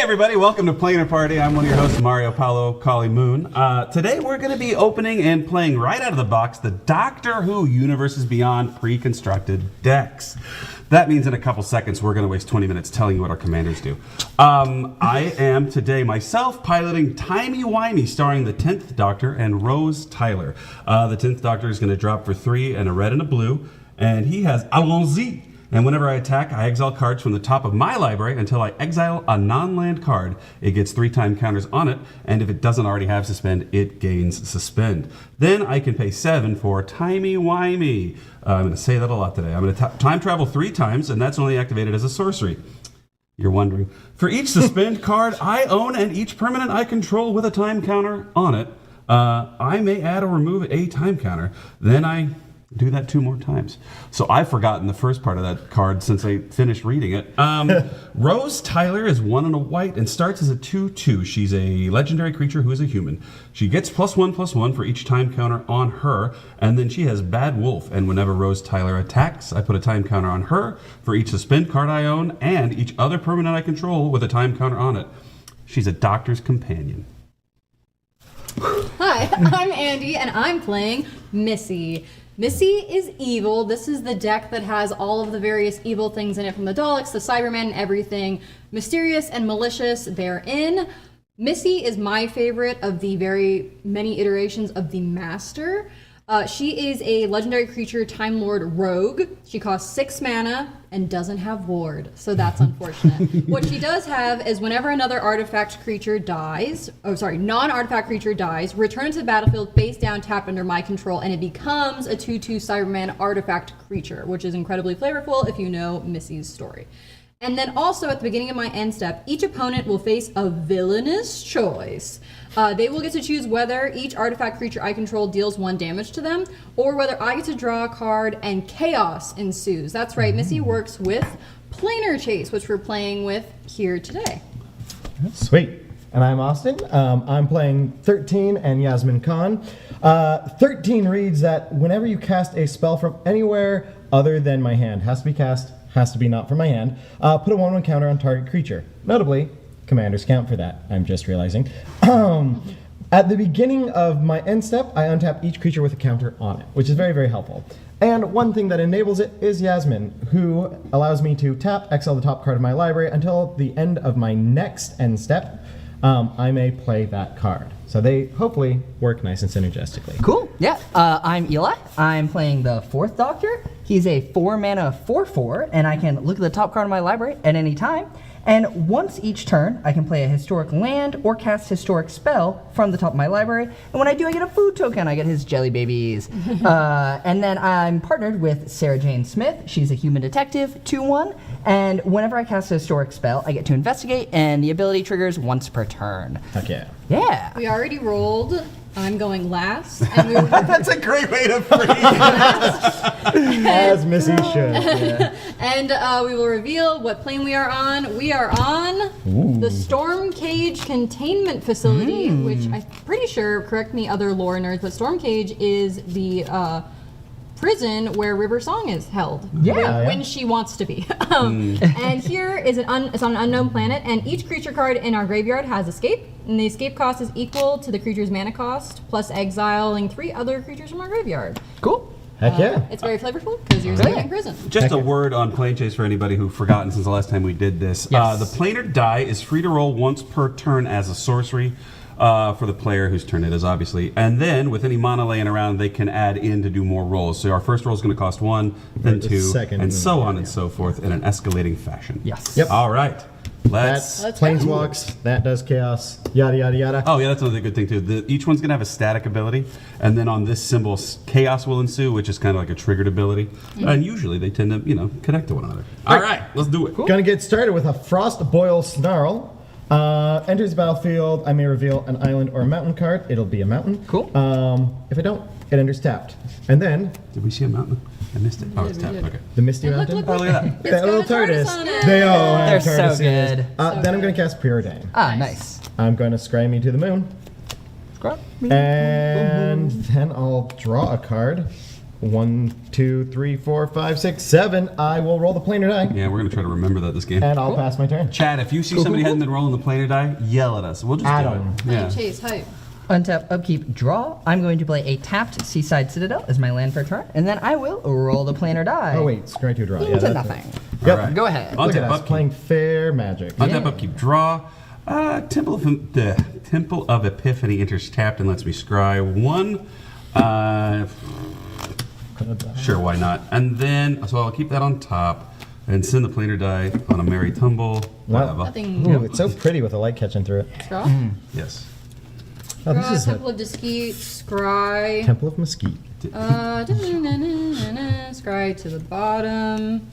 everybody, welcome to Planar Party. I'm one of your hosts, Mario Paolo Colli-Moon. Today we're going to be opening and playing right out of the box the Doctor Who Universes Beyond pre-constructed decks. That means in a couple seconds we're going to waste 20 minutes telling you what our commanders do. I am today myself piloting Timey-Wimey, starring the 10th Doctor and Rose Tyler. The 10th Doctor is going to drop for 3 and a red and a blue, and he has Allons-y. And whenever I attack, I exile cards from the top of my library until I exile a non-land card. It gets 3 time counters on it, and if it doesn't already have suspend, it gains suspend. Then I can pay 7 for Timey-Wimey. I'm going to say that a lot today. I'm going to time travel 3 times, and that's only activated as a sorcery. You're wondering. For each suspend card I own and each permanent I control with a time counter on it, I may add or remove a time counter. Then I do that 2 more times. So I've forgotten the first part of that card since I finished reading it. Rose Tyler is 1 and a white and starts as a 2/2. She's a legendary creature who is a human. She gets +1/+1 for each time counter on her, and then she has Bad Wolf. And whenever Rose Tyler attacks, I put a time counter on her for each suspend card I own and each other permanent I control with a time counter on it. She's a Doctor's Companion. Hi, I'm Andy, and I'm playing Missy. Missy is evil. This is the deck that has all of the various evil things in it, from the Daleks, the Cybermen, everything mysterious and malicious therein. Missy is my favorite of the very many iterations of the Master. She is a legendary creature, Time Lord Rogue. She costs 6 mana and doesn't have Ward, so that's unfortunate. What she does have is whenever another artifact creature dies, non-artifact creature dies, return it to the battlefield face down, tapped under my control, and it becomes a 2/2 Cyberman artifact creature, which is incredibly flavorful if you know Missy's story. And then also at the beginning of my end step, each opponent will face a villainous choice. They will get to choose whether each artifact creature I control deals 1 damage to them, or whether I get to draw a card and chaos ensues. That's right, Missy works with Planar Chase, which we're playing with here today. Sweet. And I'm Austin. I'm playing 13 and Yasmin Khan. 13 reads that whenever you cast a spell from anywhere other than my hand, has to be cast, has to be not from my hand, put a 1/1 counter on target creature. Notably, commanders count for that, I'm just realizing. At the beginning of my end step, I untap each creature with a counter on it, which is very, very helpful. And one thing that enables it is Yasmin, who allows me to tap, exile the top card of my library until the end of my next end step. I may play that card. So they hopefully work nice and synergistically. Cool. Yeah. I'm Eli. I'm playing the 4th Doctor. He's a 4 mana 4/4, and I can look at the top card of my library at any time. And once each turn, I can play a historic land or cast historic spell from the top of my library. And when I do, I get a food token. I get his jelly babies. And then I'm partnered with Sarah Jane Smith. She's a human detective, 2/1. And whenever I cast a historic spell, I get to investigate, and the ability triggers once per turn. Heck yeah. Yeah. We already rolled. I'm going last. And we That's a great way to phrase it. As Missy should. Yeah. And we will reveal what plane we are on. We are on the Storm Cage Containment Facility, which I'm pretty sure, correct me other lore nerds, but Storm Cage is the prison where River Song is held. Yeah. When she wants to be. And here is it's on an unknown planet, and each creature card in our graveyard has escape, and the escape cost is equal to the creature's mana cost, plus exiling 3 other creatures from our graveyard. Cool. Heck yeah. It's very flavorful because you're staying in prison. Just a word on Plane Chase for anybody who's forgotten since the last time we did this. Yes. The planar die is free to roll once per turn as a sorcery for the player whose turn it is, obviously. And then, with any mana laying around, they can add in to do more rolls. So our first roll is going to cost 1, then 2, second, and so on and so forth in an escalating fashion. Yes. Yep. All right. Let's Planeswalks, that does chaos, yada yada yada. Oh yeah, that's another good thing too. Each one's gonna have a static ability, and then on this symbol, chaos will ensue, which is kind of like a triggered ability. And usually they tend to, connect to one another. All right, let's do it. Cool. Gonna get started with a Frost Boil Snarl. Enters the battlefield, I may reveal an island or a mountain card. It'll be a mountain. Cool. If I don't, it enters tapped. And then Did we see a mountain? I missed it. Oh, it's tapped. Okay. the Misty Look, Mountain. look, Oh, look. look at that. It's That got little a TARDIS TARDIS. on it. They all They're have so TARDISes. good. Then I'm gonna cast Preordain. Nice. I'm going to scry me to the moon. Scrub. And then I'll draw a card. 1, 2, 3, 4, 5, 6, 7. I will roll the planar die, Yeah, we're gonna try to remember that this game. and I'll pass my turn. Chad, if you see somebody hasn't been rolling the planar die, yell at us. We'll just Add do 'em. it. Yeah. Chase, hype. Untap, upkeep, draw. I'm going to play a tapped Seaside Citadel as my land for a turn, and then I will roll the planar die. Oh wait, scry to draw. Yeah, Into that's nothing. Yep. All right. Go ahead. Look at Untap, us upkeep. playing fair magic. Untap, Yeah. upkeep, draw. Temple of Epiphany enters tapped and lets me scry 1. Sure, why not? And then, so I'll keep that on top and send the planar die on a merry tumble. Whatever. Nothing. Ooh, it's so pretty with the light catching through it. Draw. Yes. Oh, this Draw, is Temple a of Discute, Scry. Temple of Mesquite. Scry to the bottom.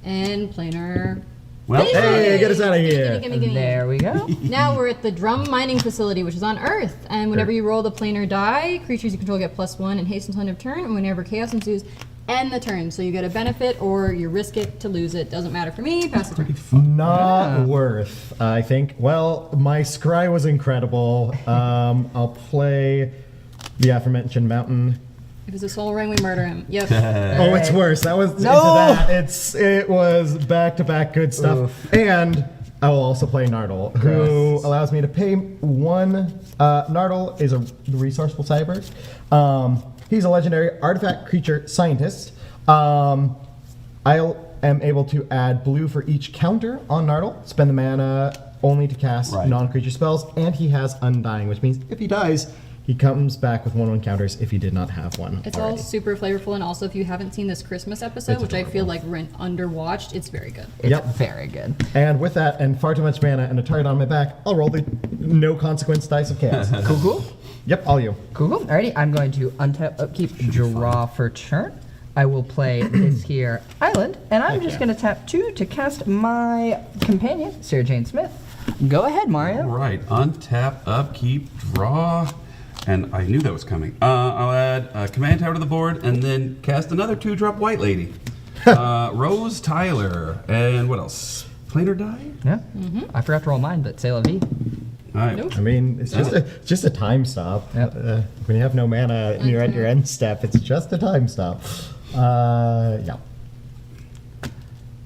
And planar. Well, Hey, get us out of here. Gimme. There we go. Now we're at the drum mining facility, which is on Earth. And whenever you roll the planar die, creatures you control get +1 and haste until end of turn. And whenever chaos ensues, end the turn. So you get a benefit or you risk it to lose it. Doesn't matter for me. Pass the turn. Not worth, I think. Well, my scry was incredible. I'll play the aforementioned mountain. If it's a soul ring, we murder him. Yep. Oh, it's worse. That was No! into that. It was back-to-back good stuff. And I will also play Nardle, who allows me to pay 1. Nardle is a resourceful cyber. He's a legendary artifact creature scientist. I am able to add blue for each counter on Nardle, spend the mana only to cast Right. non-creature spells, and he has Undying, which means if he dies, he comes back with 1/1 counters if he did not have one It's all already. super flavorful. And also, if you haven't seen this Christmas episode, It's which I feel adorable. like went underwatched, it's very good. It's Yep. very good. And with that, and far too much mana and a target on my back, I'll roll the no consequence dice of chaos. Cool. Yep, all you. Cool. Alrighty, I'm going to untap, upkeep, draw for turn. I will play this here island, and I'm just going to tap 2 to cast my companion, Sarah Jane Smith. Go ahead, all Mario. right. Untap, upkeep, draw. And I knew that was coming. I'll add a command tower to the board and then cast another 2-drop white lady. Rose Tyler. And what else? Planar die? Yeah. I forgot to roll mine, but c'est la vie. All right. Nope. I mean, it's just a time stop. Yep. When you have no mana and you're at your end step, it's just a time stop. Yeah.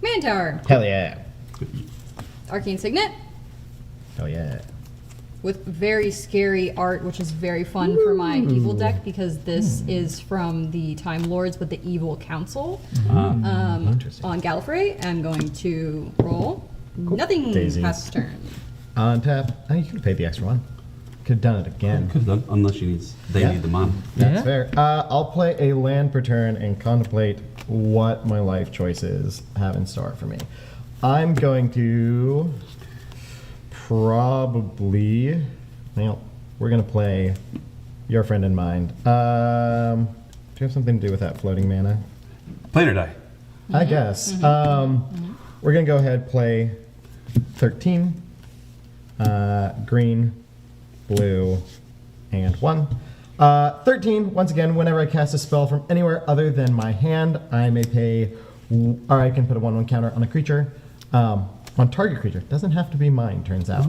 Man Tower. Hell yeah. Arcane Signet. Hell yeah. With very scary art, which is very fun for my evil deck because this is from the Time Lords with the Evil Council Interesting. on Gallifrey. I'm going to roll. Nothing Daisy. past turn. On tap. Oh, you could have paid the extra 1. Could have done it again. Could have done, unless they Yeah. need the mana. That's Yeah. fair. I'll play a land per turn and contemplate what my life choices have in store for me. I'm going to probably. Well, we're gonna play Your Friend in Mind. Do you have something to do with that floating mana? Planar die. I guess. We're gonna go ahead play 13, green, blue, and 1. 13, once again, whenever I cast a spell from anywhere other than my hand, I may pay, or I can put a 1/1 counter on a creature. On target creature. Doesn't have to be mine, turns out.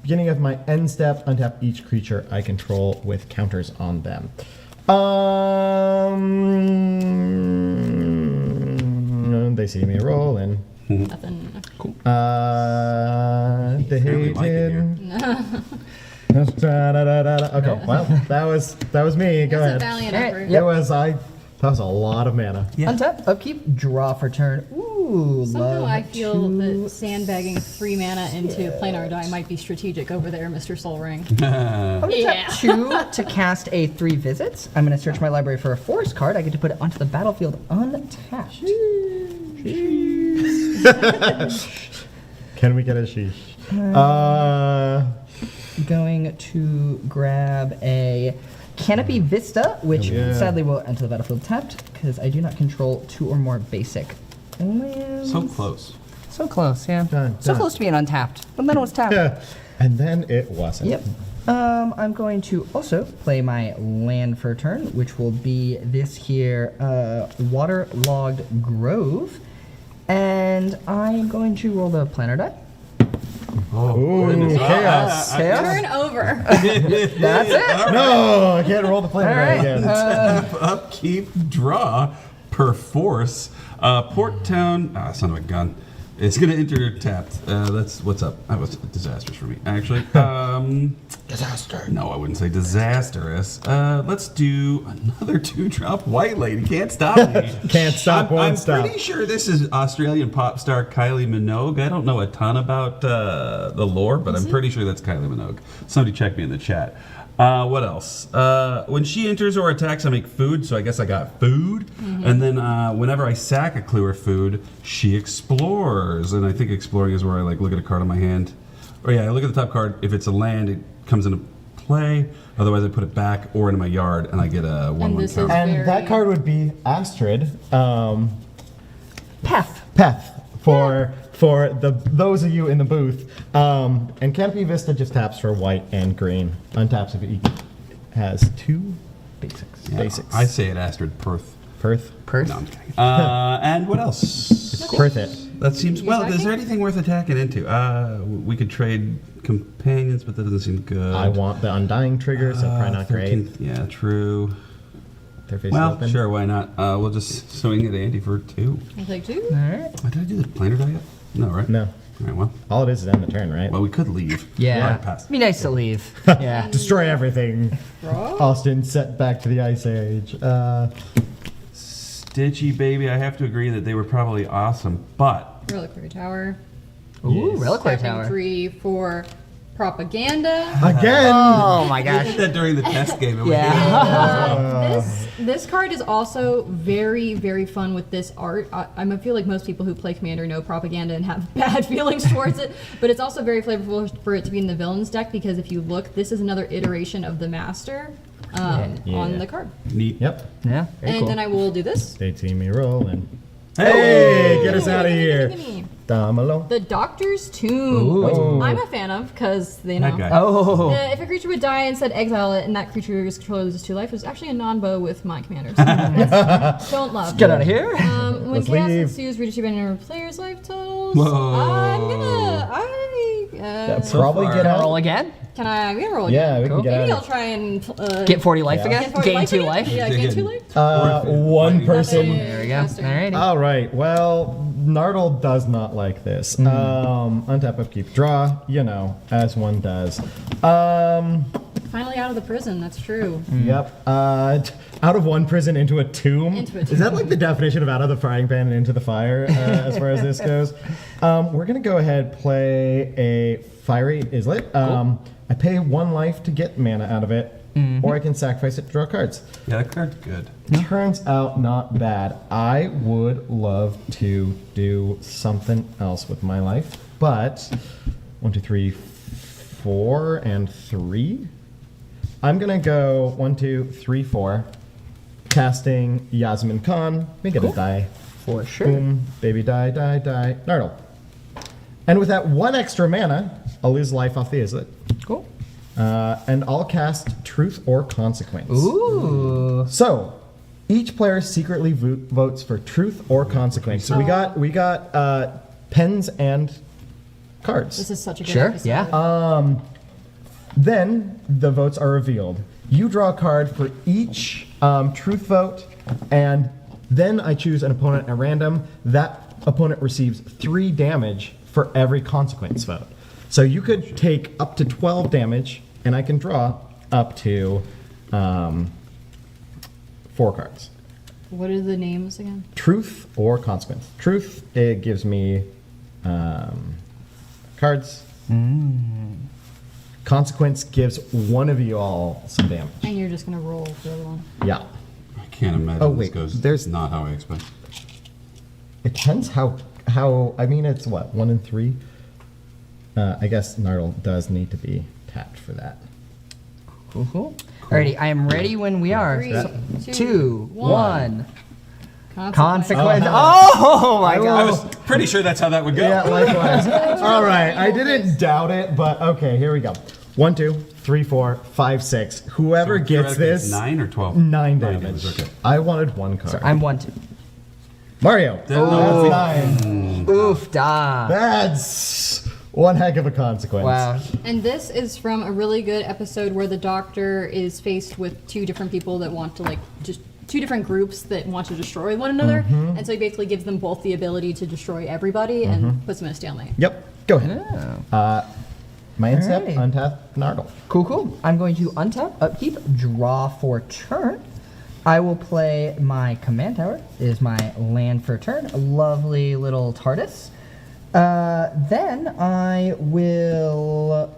Beginning of my end step, untap each creature I control with counters on them. They see me rolling. Nothing. They really like it here. Okay, well, that was me. Go It's a ahead. valiant Alright, effort. yep. That was a lot of mana. Yeah. Untap, upkeep, draw for turn. Ooh, Somehow love I feel to- that sandbagging 3 mana into planar die might be strategic over there, Mr. Soul Ring. I'm gonna Yeah. tap 2 to cast a 3 visits. I'm gonna search my library for a forest card. I get to put it onto the battlefield untapped. Can we get a sheesh? Going to grab a Canopy Vista, which Yeah. sadly will enter the battlefield tapped because I do not control 2 or more basic lands. So close. So close, yeah. Done, So done. close to being untapped, but then it was tapped. Yeah. And then it wasn't. Yep. I'm going to also play my land for a turn, which will be this here Waterlogged Grove. And I'm going to roll the planar die. Ooh, goodness. chaos. Chaos? Turn over. That's it. No, I can't roll the planar All right. again. upkeep, draw per force. Port Town, son of a gun. It's going to enter tapped. That's what's up. That was disastrous for me, actually. Disaster. No, I wouldn't say disastrous. Let's do another 2-drop White Lady. Can't stop me. Can't stop, won't stop. I'm pretty sure this is Australian pop star Kylie Minogue. I don't know a ton about the lore, but I'm pretty sure that's Kylie Minogue. Somebody check me in the chat. What else? When she enters or attacks, I make food, so I guess I got food. And then whenever I sack a clue or food, she explores. And I think exploring is where I like look at a card on my hand. Or yeah, I look at the top card. If it's a land, it comes into play. Otherwise, I put it back or into my yard, and I get a 1/1 counter. And that card would be Astrid. Peth. For those of you in the booth. And Canopy Vista just taps for white and green. Untaps if it has 2 basics. Yeah, Basics. I say it Astrid Perth. Perth. No, I'm kidding. And what else? Perth it. That seems well. Is there anything worth attacking into? We could trade companions, but that doesn't seem good. I want the Undying trigger, so probably not great. 13th, yeah, true. Their face Well, open. sure, why not? We'll just swing at Andy for 2. I'll take 2. All right. Did I do the planar die yet? No, right? No. All right, well, All it is end the turn, right? we could leave. Yeah. Right, pass. Be nice to leave. Yeah. Destroy everything. Draw. Austin set back to the Ice Age. Stitchy baby, I have to agree that they were probably awesome, but Reliquary Tower. Ooh, Yes. Reliquary Tapping Tower. 3 for propaganda. Again! Oh my I gosh. did that during the test game. It was Yeah. This card is also very, very fun with this art. I feel like most people who play Commander know propaganda and have bad feelings towards it, but it's also very flavorful for it to be in the villains deck because if you look, this is another iteration of the Master on the card. neat. Yep. Yeah. Very And cool. then I will do this. They team me rolling. Hey! Hey, get us out of here. Gimme. Damalo. The Doctor's Tomb, Ooh. which I'm a fan of because they know. That guy. Oh. If a creature would die and said exile it, and that creature's controller loses 2 life, it was actually a non-bow with my commander. So that's- don't love. Get out of here. When Let's chaos leave. ensues, redistribute a player's life totals. Whoa. Probably far. get out. Roll again. Can I? I'm gonna roll Yeah, again. we Cool. can get Maybe out. I'll try and Get 40 life Yeah. again. get 40 Gain 2 again? life. Yeah, gain 2 life. One person. There we go. Alrighty. All right. Well, Nardle does not like this. Untap, upkeep, draw. You know, as one does. Finally out of the prison. That's true. Yep. Out of one prison into a tomb. Into a Is that like the definition of out of the frying pan and into the fire, as far as this goes? We're gonna go ahead play a fiery islet. I pay 1 life to get mana out of it, or I can sacrifice it to draw cards. Yeah, that card's good. Turns out not bad. I would love to do something else with my life, but 1, 2, 3, 4, and 3. I'm gonna go 1, 2, 3, 4. Casting Yasmin Khan. Make it a die. For sure. Boom, baby, die, die, die. Nardle. And with that 1 extra mana, I'll lose life off the islet. Cool. And I'll cast Truth or Consequence. Ooh. So, each player secretly votes for Truth or Consequence. So we got pens and cards. This is such a good Sure. episode. Yeah. Then the votes are revealed. You draw a card for each truth vote, and then I choose an opponent at random. That opponent receives 3 damage for every consequence vote. So you could take up to 12 damage, and I can draw up to 4 cards. What are the names again? Truth or consequence. Truth, it gives me cards. Consequence gives one of you all some damage. And you're just gonna roll for the other one. Yeah. I can't imagine Oh, this wait, goes. there's- not how I expect. It depends how I mean, it's what, 1 and 3? I guess Nardle does need to be tapped for that. Cool, cool. Alrighty, I am ready when we are. 3, So, 2, 2, 1. Consequence. Consequence. Oh my I god. was pretty sure that's how that would go. Yeah, likewise. All right, I didn't doubt it, but okay, here we go. 1, 2, 3, 4, 5, 6. Whoever So gets theoretically, it's this, 9 or 12? 9 damage. Okay. I wanted 1 card. I'm 1, 2. Mario. Oh. That's 9. Oof, da. That's one heck of a consequence. Wow. And this is from a really good episode where the Doctor is faced with 2 different people that want to like just 2 two different groups that want to destroy one another, and so he basically gives them both the ability to destroy everybody and puts them in a stalemate. Yep. Go ahead. My instep, Alright. untap, Nargle. Cool. I'm going to untap, upkeep, draw for turn. I will play my command tower. It is my land for turn. A lovely little TARDIS. Then I will.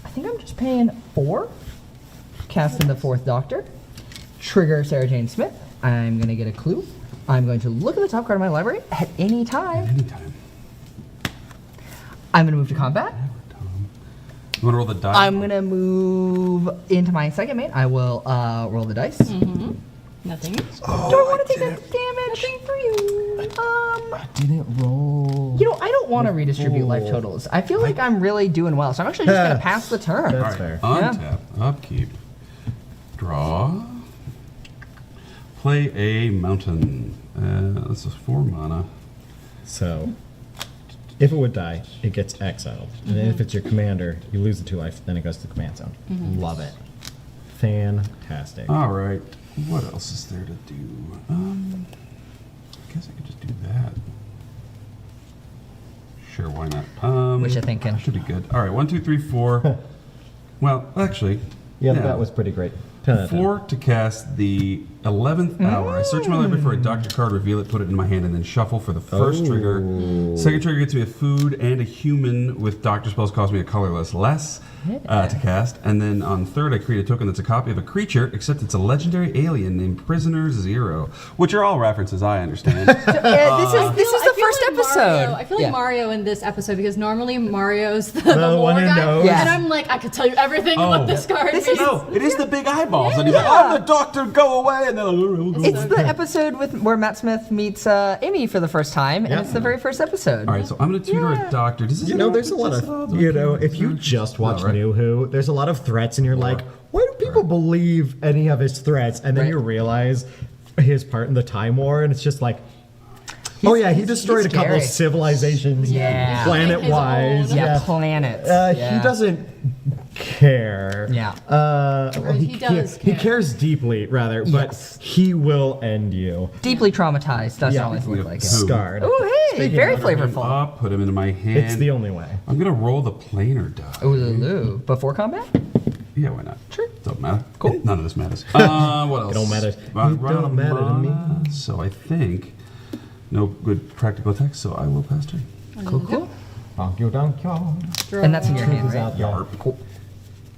I think I'm just paying 4. Cast in the 4th Doctor. Trigger Sarah Jane Smith. I'm going to get a clue. I'm going to look at the top card of my library at any time. Anytime. I'm going to move to combat. You want to roll the die? I'm going to move into my second main. I will roll the dice. Nothing. Do I want to take that damage? Nothing for you. I didn't roll. You know, I don't want to redistribute life totals. I feel like I'm really doing well, so I'm actually just going to pass the turn. That's fair. Untap, upkeep, draw, play a mountain. This is 4 mana. So, if it would die, it gets exiled. And then if it's your commander, you lose the 2 life, then it goes to the command zone. Love it. Fantastic. All right. What else is there to do? I guess I could just do that. Sure, why not? What you thinking? Should be good. All right, 1, 2, 3, 4. Well, actually, Yeah, that was pretty great. 10 out of 10. 4 to cast the 11th hour. I search my library for a doctor card, reveal it, put it in my hand, and then shuffle for the first trigger. Second trigger gets me a food and a human with doctor spells, cost me a colorless less to cast. And then on third, I create a token that's a copy of a creature, except it's a legendary alien named Prisoner Zero, which are all references I understand. This is the first episode. I feel like Mario in this episode because normally Mario's the one lore who guy, knows. Yeah. and I'm like, I could tell you everything about this card. No, it is the big eyeballs. And he's like, I'm the doctor, go away. And then It's the episode where Matt Smith meets Amy for the first time, and it's the very first episode. All right, so I'm going to tutor a doctor. Does this You know, there's a lot of, you know, if you just watch New Who, there's a lot of threats and you're like, why do people believe any of his threats? And then you realize his part in the Time War, and it's just like, oh yeah, he destroyed a couple of scary. civilizations, Yeah. planet-wise. His own. Yeah, planets. He doesn't care. Yeah. Well, He does He care. cares deeply, rather, but Yes. he will end you. Deeply traumatized. Doesn't Yeah. always look like it. Scarred. Oh, hey, Speaking very of- flavorful. Up, put him into my hand. It's the only way. I'm going to roll the planar die. Ooh, before combat? Yeah, why not? Sure. Doesn't matter. Cool. None of this matters. What else? It don't matter. Run It out don't of matter to me. mana, So I think no good practical attacks, so I will pass turn. Cool. Donkey, donkey. And that's in your hand, Who's right? out there? Yarp. Cool.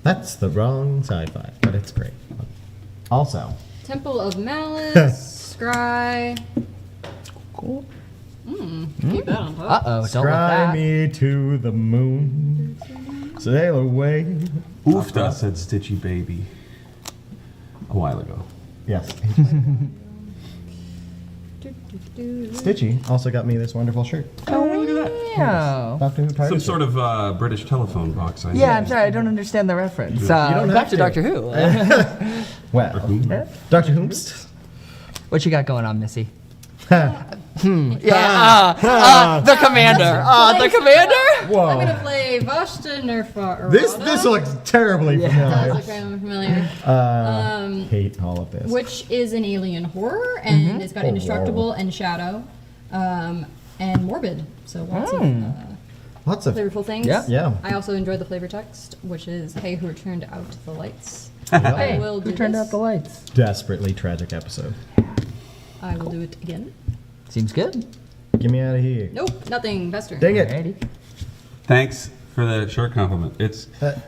That's the wrong sci-fi, but it's great. Also, Temple of Malice, Scry. cool. Keep that on top. Uh-oh, don't Scry let that. me to the moon, sail away. Oofda, said Stitchy Baby a while ago. Yes. Stitchy also got me this wonderful shirt. Oh, look at that. Yeah. Doctor Who TARDIS Some shirt. sort of British telephone box. I Yeah, I'm sorry, I don't understand the reference. don't Back have to to. Doctor Who. Well, Doctor Whomst. What you got going on, Missy? Ha. The commander. The commander? Whoa. I'm gonna play Vashta Nerfa. This looks terribly Does familiar. look kind of familiar. Hate all of this. Which is an alien horror, and it's got indestructible and shadow, and morbid. So lots of Lots of flavorful things. Yeah. Yeah. I also enjoyed the flavor text, which is "Hey, who turned out the lights?" Hey, I will do who turned this. out the lights? desperately tragic episode. I will do it again. Seems good. Get me out of here. Nope, nothing. Bester. Dang it. Alrighty. Thanks for the shirt compliment. It's Very good.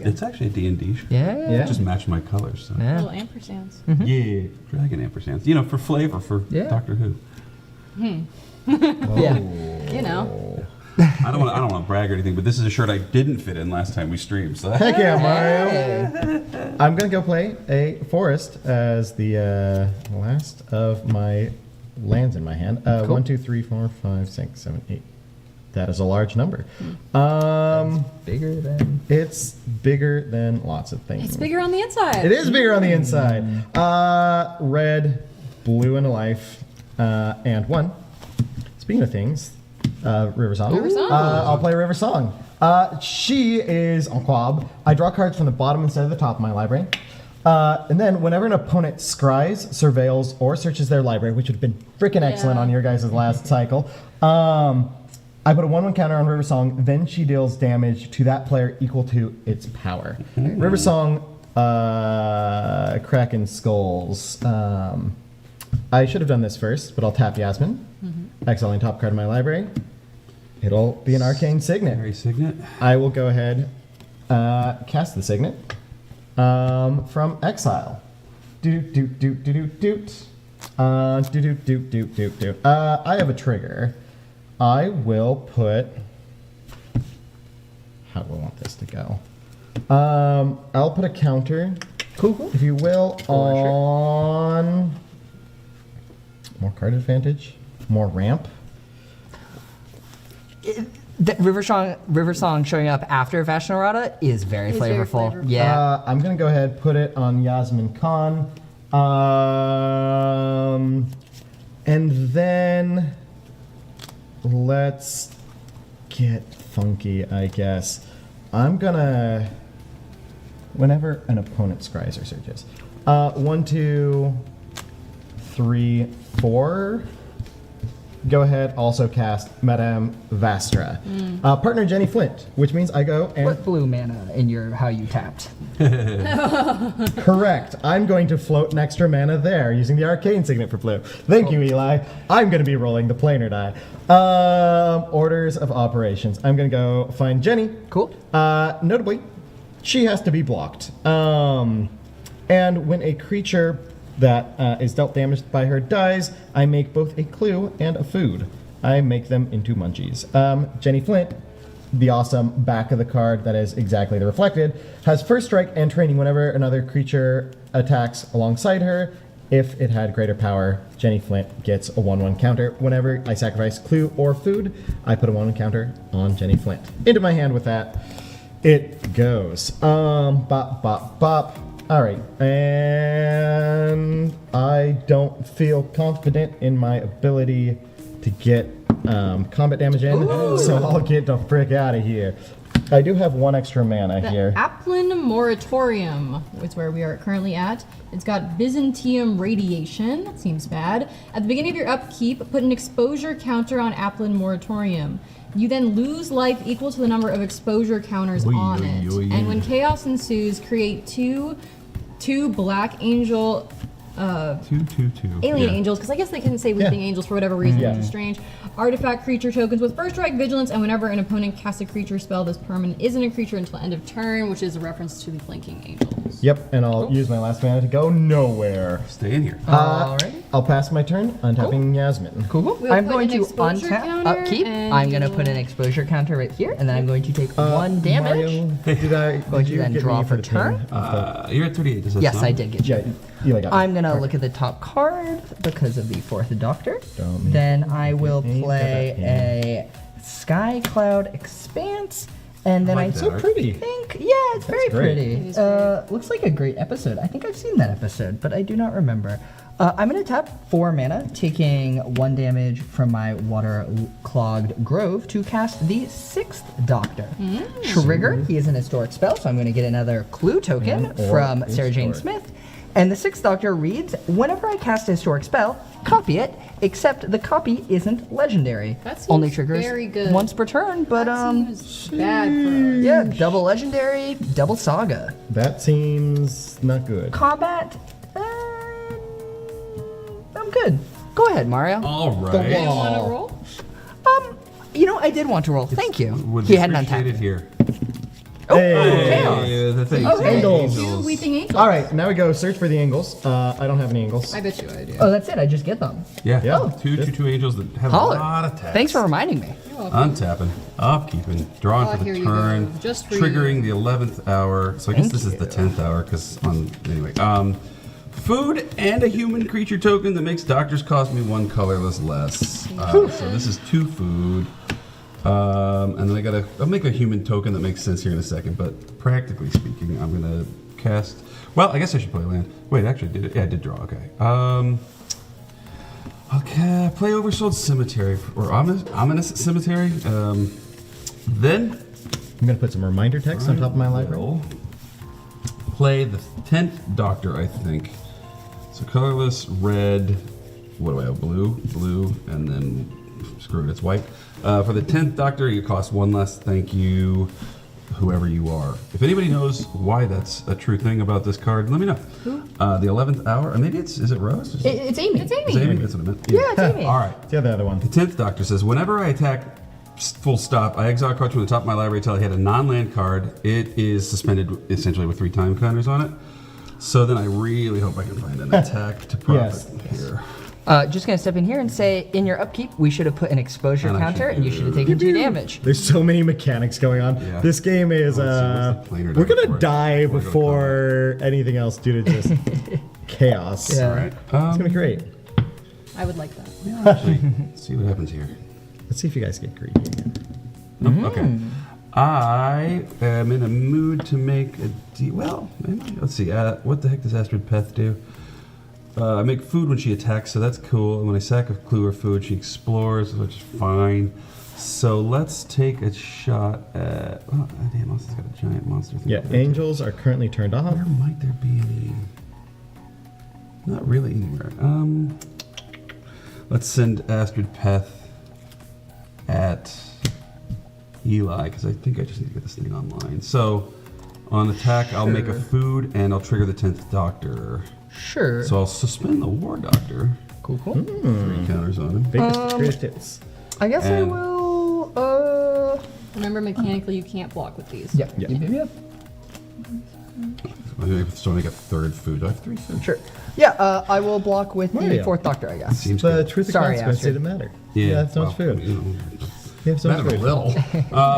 it's actually a D&D shirt. Yeah. Yeah. It just matched my colors. So. Yeah. Little ampersands. Yeah, dragon ampersands. You know, for flavor, for Yeah. Doctor Who. Yeah. You know. I don't want to brag or anything, but this is a shirt I didn't fit in last time we streamed. So Heck yeah, Mario. I'm gonna go play a forest as the last of my lands in my hand. Cool. 1, 2, 3, 4, 5, 6, 7, 8. That is a large number. Bigger than. It's bigger than lots of things. It's bigger on the inside. It is bigger on the inside. Red, blue, and a life, and 1. Speaking of things, River Song. River Song. I'll play River Song. She is en quab. I draw cards from the bottom instead of the top of my library. And then whenever an opponent scries, surveils, or searches their library, which would have been freaking excellent on your guys' last cycle, I put a 1/1 counter on River Song, then she deals damage to that player equal to its power. River Song, Kraken Skulls. I should have done this first, but I'll tap Yasmin. Exiling top card of my library. It'll be an Arcane Signet. Very Signet. I will go ahead, cast the Signet from exile. I have a trigger. I will put. How do I want this to go? I'll put a counter, if you will, on more card advantage, more ramp. The River Song showing up after Vashnarada is very It's very flavorful. flavorful. Yeah. I'm gonna go ahead put it on Yasmin Khan, and then let's get funky, I guess. I'm gonna, whenever an opponent scries or searches, 1, 2, 3, 4. Go ahead, also cast Madame Vastra. Partner Jenny Flint, which means I go and... What blue mana in your how you tapped? Correct. I'm going to float an extra mana there using the Arcane Signet for blue. Thank you, Eli. I'm going to be rolling the planar die. Orders of operations. I'm going to go find Jenny. Cool. Notably, she has to be blocked. And when a creature that is dealt damage by her dies, I make both a clue and a food. I make them into munchies. Jenny Flint, the awesome back of the card that is exactly the reflected, has first strike and training whenever another creature attacks alongside her. If it had greater power, Jenny Flint gets a 1/1 counter. Whenever I sacrifice clue or food, I put a 1/1 counter on Jenny Flint. Into my hand with that, it goes. Bop, bop, bop. All right, and I don't feel confident in my ability to get combat damage in, so I'll get the frick out of here. I do have one extra mana The here. Applin Moratorium is where we are currently at. It's got Byzantium Radiation. That seems bad. At the beginning of your upkeep, put an exposure counter on Applin Moratorium. You then lose life equal to the number of exposure counters on it. And when chaos ensues, create two black angel alien angels, because I guess they can say weeping angels for whatever reason, which is strange. Artifact creature tokens with first strike, vigilance, and whenever an opponent casts a creature spell, this permanent isn't a creature until end of turn, which is a reference to the flanking angels. Yep, and I'll use my last mana to go nowhere. Stay in here. Alrighty. I'll pass my turn, untapping Yasmin. Cool. We'll I'm put going an to exposure untap, counter upkeep. and I'm going to do- put an exposure counter right here, and then I'm going to take 1 damage. Mario, did you then get draw me for the turn? pin? You're at 38. Does that Yes, sound? I did get you. Yeah, Eli got me. I'm gonna look at the top card because of the 4th Doctor. Don't make Then I will me play get a Sky Cloud Expanse, and then I I like that So art. pretty. think, yeah, it's very great. pretty. It is great. Looks like a great episode. I think I've seen that episode, but I do not remember. I'm gonna tap 4 mana, taking 1 damage from my water-clogged grove to cast the 6th Doctor. Trigger, he is an historic spell, so I'm gonna get another clue token And or from Sarah Jane historic. Smith. And the 6th Doctor reads, whenever I cast a historic spell, copy it, except the copy isn't legendary. That seems Only triggers very good. once per turn, but That seems bad for us. yeah, double legendary, double saga. That seems not good. Combat, I'm good. Go ahead, Mario. All Do you right. want to roll? You know, I did want to roll. Thank you. Would He be hadn't appreciated untapped. here. Chaos. Yeah, the thing. Oh, angles. Two weeping angels. All right, now we go search for the angles. I don't have any angles. I bet you I do. Oh, that's it. I just get them. Yeah. Yeah. Two angels that have Holler. a lot of text. Thanks for reminding me. Untapping, upkeeping, drawing for here the you go. turn, Just for triggering the 11th hour. So I guess Thank this is the 10th hour because anyway. Food and a human creature token that makes doctors cost me 1 colorless less. So this is 2 food. And then I'll make a human token that makes sense here in a second, but practically speaking, I'm gonna cast, well, I guess I should play land. Wait, actually, I did draw, okay. Okay, play Oversold Cemetery, or Ominous Cemetery. Then I'm gonna put some reminder text on top of my library. will play the 10th Doctor, I think. So colorless, red, what do I have, blue, and then, screw it, it's white. For the 10th Doctor, you cost 1 less, thank you, whoever you are. If anybody knows why that's a true thing about this card, let me know. Who? The 11th Hour, or maybe is it Rose? It's Amy. It's Amy. It's Amy, that's what I meant. Yeah, it's Amy. All right. Yeah, the other one. The 10th Doctor says, whenever I attack full stop, I exile a card from the top of my library until I hit a non-land card. It is suspended essentially with 3 time counters on it. So then I really hope I can find an attack to profit here. Just gonna step in here and say, in your upkeep, we should have put an exposure And I counter, should and you should have taken 2 damage. There's so many mechanics going on. Yeah. This game is, Let's see, what's the planar we're die gonna for it? die Before we go to before anything else due to just chaos. Yeah. All right. It's gonna be great. I would like that. Yeah, actually, let's see what happens here. Let's see if you guys get greedy again. Oh, okay. I am in a mood to make a deal. Well, maybe. Let's see. What the heck does Astrid Peth do? I make food when she attacks, so that's cool. And when I sack a clue or food, she explores, which is fine. So let's take a shot at. Oh, damn, Austin's got a giant monster thing. Yeah, angels are currently turned off. Where might there be any? Not really anywhere. Let's send Astrid Peth at Eli, because I think I just need to get this thing online. So, on attack, I'll make a food, and I'll trigger the 10th Doctor. Sure. So I'll suspend the War Doctor. Cool. 3 counters on him. Greatest hits. I guess I And- will. Remember, mechanically, you can't block with these. Yep. Yeah. Yep. So I make a 3rd food. Do I have 3 food? Sure. Yeah. I will block with the Mario. 4th Doctor, I guess. Seems The good. truth of Sorry, consequence Astrid. didn't matter. Yeah, You have so much well, food. you know, You have so much matter a food. little.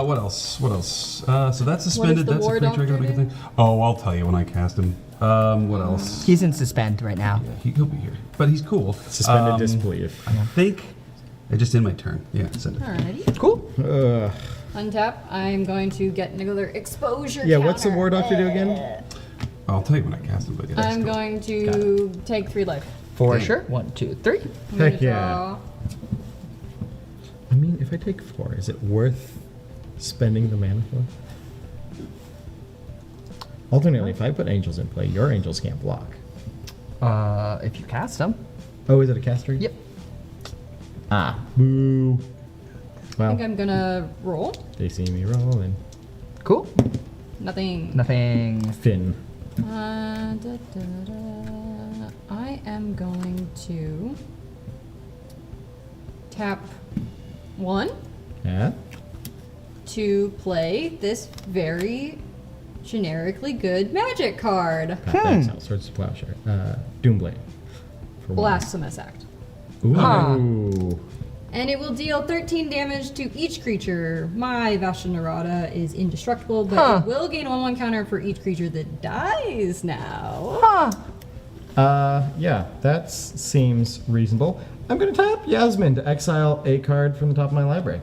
What else? What else? So that's suspended. the That's a War creature I gotta make a Doctor thing. Oh, I'll tell you when I cast him. What else? He's in suspend right now. Yeah, he'll be here. But he's cool. Suspended disbelief. I think I just in my turn. Yeah, send it. Alrighty. Cool. Ugh. Untap. I'm going to get another exposure. Yeah, what's the counter. War Doctor do again? I'll tell you when I cast him. But yeah, I'm going to take 3 life. For Damn. sure. 1, 2, 3. I'm gonna Heck yeah. draw. I mean, if I take 4, is it worth spending the mana for? Alternately, if I put angels in play, your angels can't block. If you cast them. Oh, is it a caster? Yep. Ah, boo. I Well, think I'm gonna roll. they see me rolling. Cool. Nothing. Nothing. Finn. I am going to tap 1 Yeah. to play this very generically good magic card. Exile, Swords of Plowshare. Doomblade. For 1. Blasphemous Act. Ooh. Huh. And it will deal 13 damage to each creature. My Vashanarada is indestructible, but Huh. it will gain 1/1 counter for each creature that dies now. Huh. Yeah, that seems reasonable. I'm gonna tap Yasmin to exile a card from the top of my library.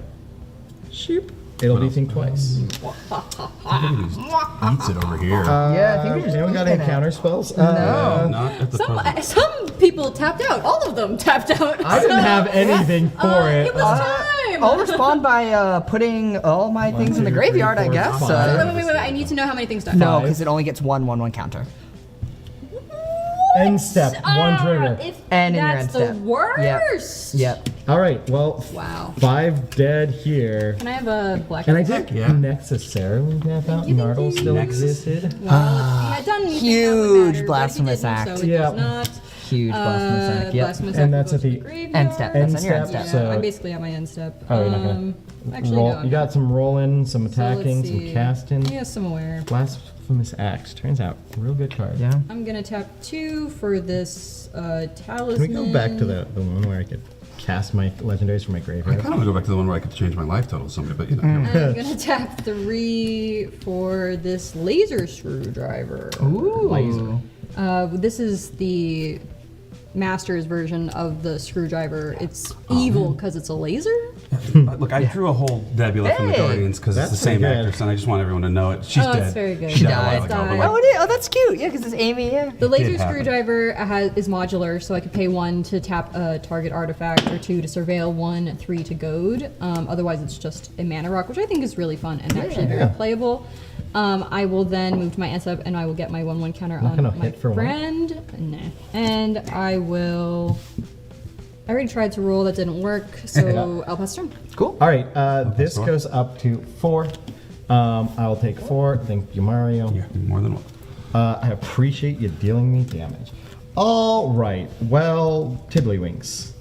Sheep. It'll be think twice. Somebody just eats it over here. Yeah, I think we're just anyone got eating any it. counter spells? No. Not at the puzzle. Some people tapped out. All of them tapped out. I didn't have anything for it. It was time. I'll respond by putting all my things in the 2, 3, graveyard, I 4, guess. 5. Wait. I need to know how many things died. No, 5. because it only gets 1/1/1 counter. End step, 1 trigger. If And in your that's end the step. worst. Yep. All right, well, Wow. 5 dead here. Can I have a black? And I Heck didn't yeah. necessarily tap out. you, thank Nardle you. still Nexus. existed. Well, if he had done anything, that would Huge matter, but blasphemous he didn't, act. So it Yeah. does not. Huge blasphemous act. Yep. Blasphemous And act that's goes at to the graveyard. End step. That's End on your end step, step. so- I'm basically at my end step. Oh, you're not gonna Actually, roll. no. You got some rolling, some So let's attacking, some see. casting. Yes, I'm aware. Blasphemous Axe. Turns out, real good card. Yeah. I'm gonna tap 2 for this talisman. Can we go back to the one where I could cast my legendaries from my I graveyard? kind of want to go back to the one where I could change my life total someday, but you know. I'm gonna tap 3 for this laser screwdriver. Ooh. Laser. This is the master's version of the screwdriver. It's evil because it's a laser. Look, I drew a whole Nebula from the Hey! Guardians because it's That's the same pretty good. actress, and I just want everyone to know it. She's Oh, dead. it's very good. She She died a while died. ago, but, Died. like, Oh, that's cute. Yeah, because it's Amy. Yeah. The laser did happen. screwdriver is modular, so I could pay 1 to tap a target artifact, or 2 to surveil, 1, 3 to goad. Otherwise, it's just a mana rock, which I think is really fun and actually very playable. I will then move to my end up, and I will get my 1/1 counter Not on gonna my hit for one. friend. Nah. And I will. I already tried to roll, that didn't work, so I'll pass turn. Cool. All right, this four. goes up to 4. I'll take 4. Thank you, Mario. Yeah, more than one. I appreciate you dealing me damage. All right, well, tiddlywinks.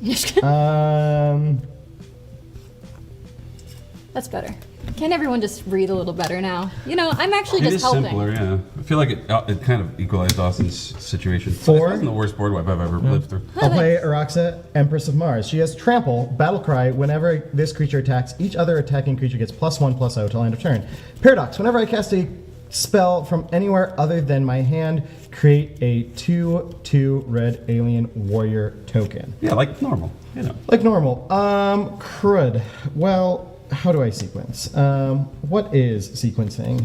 That's better. Can everyone just breathe a little better now? You know, I'm actually It just is helping. simpler, yeah. I feel like it kind of equalized Austin's situation. 4. It wasn't the worst board wipe I've ever lived through. I'll play Araxa, Empress of Mars. She has Trample, Battle Cry. Whenever this creature attacks, each other attacking creature gets +1/+0 till end of turn. Paradox, whenever I cast a spell from anywhere other than my hand, create a 2/2 red alien warrior token. Yeah, like normal, you know. Like normal. Crud. Well, how do I sequence? What is sequencing?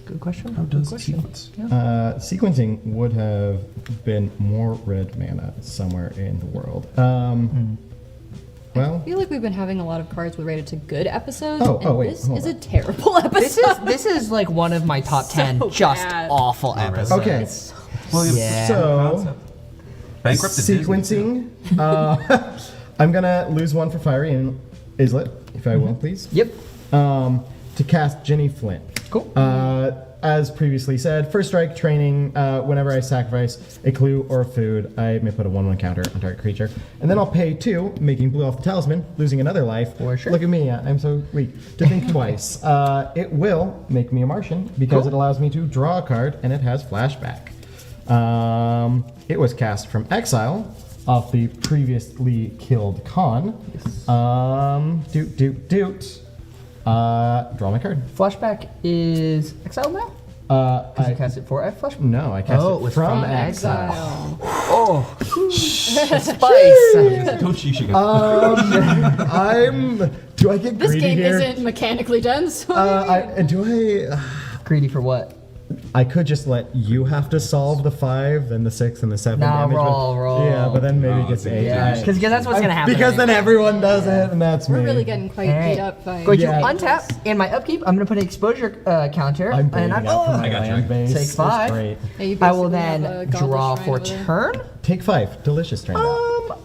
Good question. How does it sequence? Sequencing would have been more red mana somewhere in the world. Well, I feel like we've been having a lot of cards related to good episodes. Oh, and wait, this hold is on. a terrible episode. This is like one of my top 10 just bad. awful episodes. okay. Well, Yeah. So, bankrupted Disney, too. sequencing. I'm gonna lose 1 for Fiery and Islet, if I will, please. Yep. To cast Jenny Flint. Cool. As previously said, first strike training, whenever I sacrifice a clue or food, I may put a 1/1 counter on target creature. And then I'll pay 2, making blue off the talisman, losing another life. For sure. Look at me, I'm so weak. To think twice. It will make me a Martian because it allows me to draw a card and it has flashback. It was cast from exile off the previously killed Khan. Draw my card. Flashback is exiled now? Because you cast it for a flashback. No, I cast Oh, it with from from exile. Oh, spice. Don't you should go. Do I get This greedy game here? isn't mechanically done, so Greedy for what? I could just let you have to solve the 5, then the 6, and the 7 Nah, damage. roll. Yeah, but then maybe No, it gets it's 8. Yeah, because that's what's gonna happen. Because then everyone does it, and that's we're me. really getting quite Alright. beat up by. Going to Yeah. untap in my upkeep. I'm gonna put an exposure counter, I'm and baiting I'm out from my I got you. land base. Take It's 5. great. Yeah, you I will basically have a then goblet draw shrine for over there. turn. Take 5. Delicious turn out.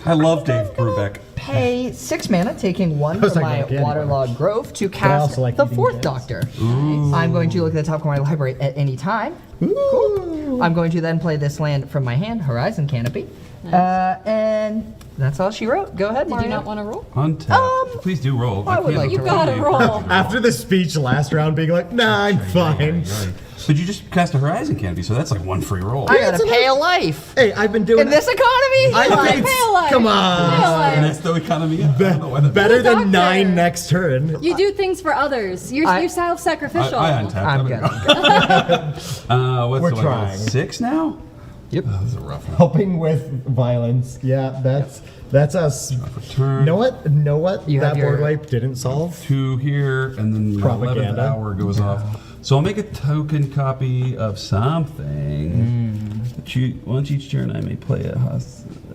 I love Dave Brubeck. Pay 6 mana, taking 1 was from talking my about candy waterlogged grove to I cast also like the eating 4th kids. Doctor. I'm going to look at the top corner of my library at any time. Ooh. I'm going to then play this land from my hand, Horizon Canopy. And that's all she wrote. Go ahead, Did Mario. you not want to roll? Untap. Please do roll. I would can't like You to approve gotta you. roll. After the speech last round being like, nah, I'm fine. Right. But you just cast a Horizon Canopy, so that's like 1 free roll. I gotta pay a life. Hey, I've been doing In this economy? I life. Come on. And that's the economy. I don't know why that- Better Doctor. than 9 next turn. You do things for others. You're I- self-sacrificial. I untapped. I'm There we good. go. What's We're the one? trying. 6 now? Yep. Oh, this is a rough one. Helping with violence. Yeah, that's us. Turn. Know what? You have That your- board wipe didn't solve. 2 here, and then the 11th Propaganda. hour goes off. So I'll make a token copy of something. Once each turn, I may play a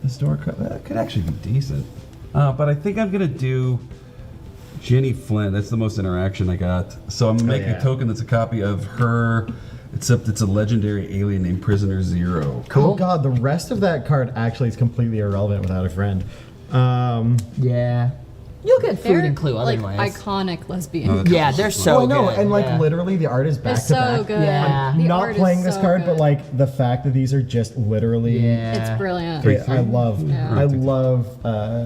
historic. That could actually be decent. But I think I'm gonna do Jenny Flint. That's the most interaction I got. So I'm making yeah. a token that's a copy of her. Except it's a legendary alien named Prisoner Zero. Oh god, the rest of that card actually is completely irrelevant without a friend. Yeah. You'll get food They're and clue like otherwise. iconic lesbian. No, that's Yeah, also they're fun. so oh no, good. and like yeah. literally the art is back It's to so back. good. Yeah. The Not art is playing this so card, but good. like the fact that these are just literally. Yeah. It's brilliant. I love, Yeah. I love